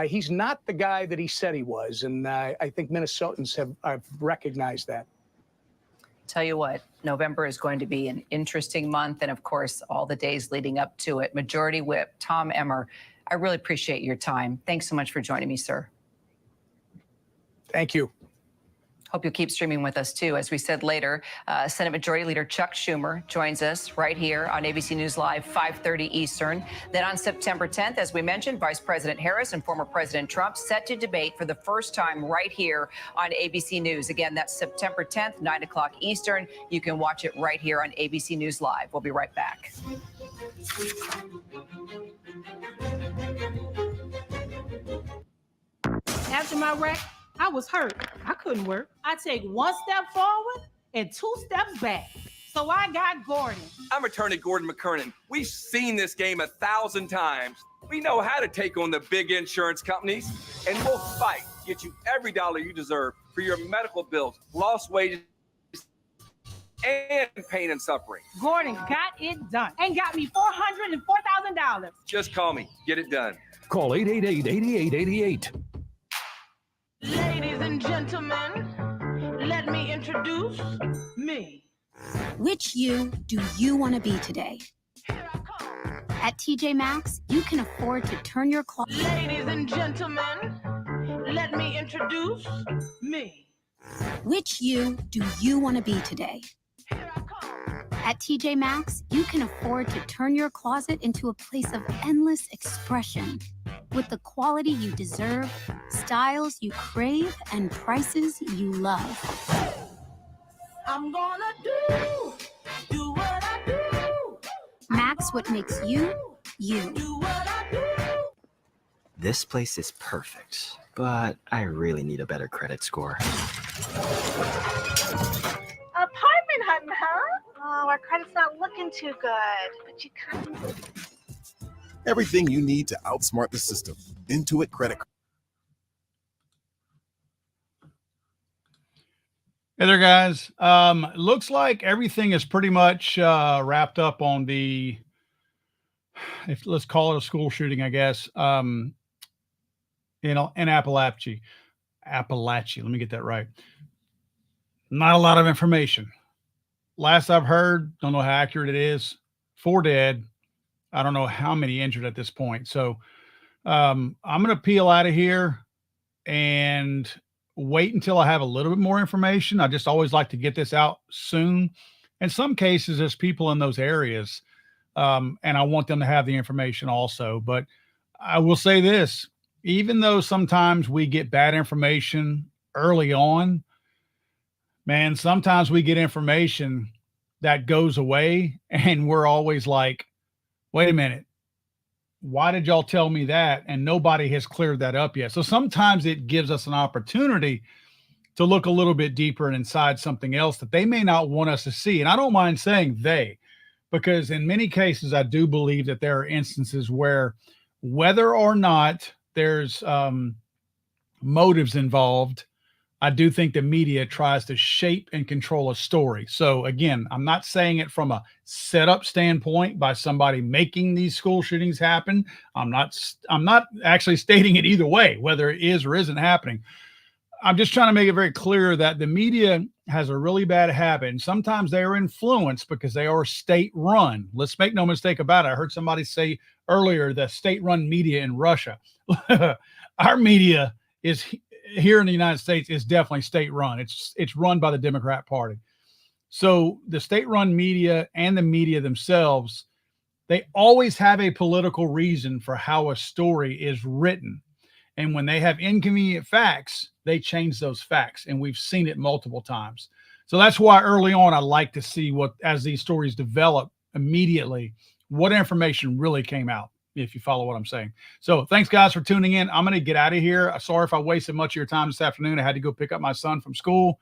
Speaker 6: He's not the guy that he said he was. And I think Minnesotans have recognized that.
Speaker 10: Tell you what, November is going to be an interesting month. And of course, all the days leading up to it. Majority Whip Tom Emmer, I really appreciate your time. Thanks so much for joining me, sir.
Speaker 6: Thank you.
Speaker 10: Hope you'll keep streaming with us, too. As we said later, Senate Majority Leader Chuck Schumer joins us right here on ABC News Live, 5:30 Eastern. Then on September 10th, as we mentioned, Vice President Harris and former President Trump set to debate for the first time right here on ABC News. Again, that's September 10th, 9 o'clock Eastern. You can watch it right here on ABC News Live. We'll be right back.
Speaker 14: After my wreck, I was hurt. I couldn't work. I take one step forward and 2 steps back. So I got Gordon.
Speaker 15: I'm attorney Gordon McKernan. We've seen this game 1,000 times. We know how to take on the big insurance companies, and we'll fight to get you every dollar you deserve for your medical bills, lost wages, and pain and suffering.
Speaker 14: Gordon got it done and got me $404,000.
Speaker 15: Just call me. Get it done.
Speaker 23: Call 888-8888.
Speaker 14: Ladies and gentlemen, let me introduce me.
Speaker 24: Which you do you want to be today? At TJ Maxx, you can afford to turn your clock.
Speaker 14: Ladies and gentlemen, let me introduce me.
Speaker 24: Which you do you want to be today? At TJ Maxx, you can afford to turn your closet into a place of endless expression. With the quality you deserve, styles you crave, and prices you love.
Speaker 14: I'm gonna do what I do.
Speaker 24: Max, what makes you, you.
Speaker 14: Do what I do.
Speaker 25: This place is perfect, but I really need a better credit score.
Speaker 26: Apartment hunting, huh? Oh, our credit's not looking too good, but you kind
Speaker 27: Everything you need to outsmart the system. Intuit Credit.
Speaker 1: Hey there, guys. Looks like everything is pretty much wrapped up on the, let's call it a school shooting, I guess, in Appalachia. Let me get that right. Not a lot of information. Last I've heard, don't know how accurate it is, 4 dead. I don't know how many injured at this point. So I'm going to peel out of here and wait until I have a little bit more information. I just always like to get this out soon. In some cases, there's people in those areas, and I want them to have the information also. But I will say this, even though sometimes we get bad information early on, man, sometimes we get information that goes away and we're always like, wait a minute, why did y'all tell me that? And nobody has cleared that up yet. So sometimes it gives us an opportunity to look a little bit deeper and inside something else that they may not want us to see. And I don't mind saying they, because in many cases, I do believe that there are instances where whether or not there's motives involved, I do think the media tries to shape and control a story. So again, I'm not saying it from a setup standpoint by somebody making these school shootings happen. I'm not actually stating it either way, whether it is or isn't happening. I'm just trying to make it very clear that the media has a really bad habit, and sometimes they are influenced because they are state run. Let's make no mistake about it. I heard somebody say earlier the state run media in Russia. Our media is here in the United States is definitely state run. It's run by the Democrat Party. So the state run media and the media themselves, they always have a political reason for how a story is written. And when they have inconvenient facts, they change those facts. And we've seen it multiple times. So that's why early on, I like to see what, as these stories develop immediately, what information really came out, if you follow what I'm saying. So thanks guys for tuning in. I'm going to get out of here. Sorry if I wasted much of your time this afternoon. I had to go pick up my son from school.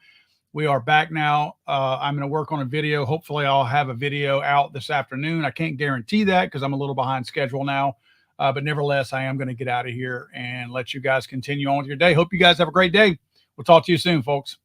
Speaker 1: We are back now. I'm going to work on a video. Hopefully I'll have a video out this afternoon. I can't guarantee that because I'm a little behind schedule now. But nevertheless, I am going to get out of here and let you guys continue on with your day. Hope you guys have a great day. We'll talk to you soon, folks.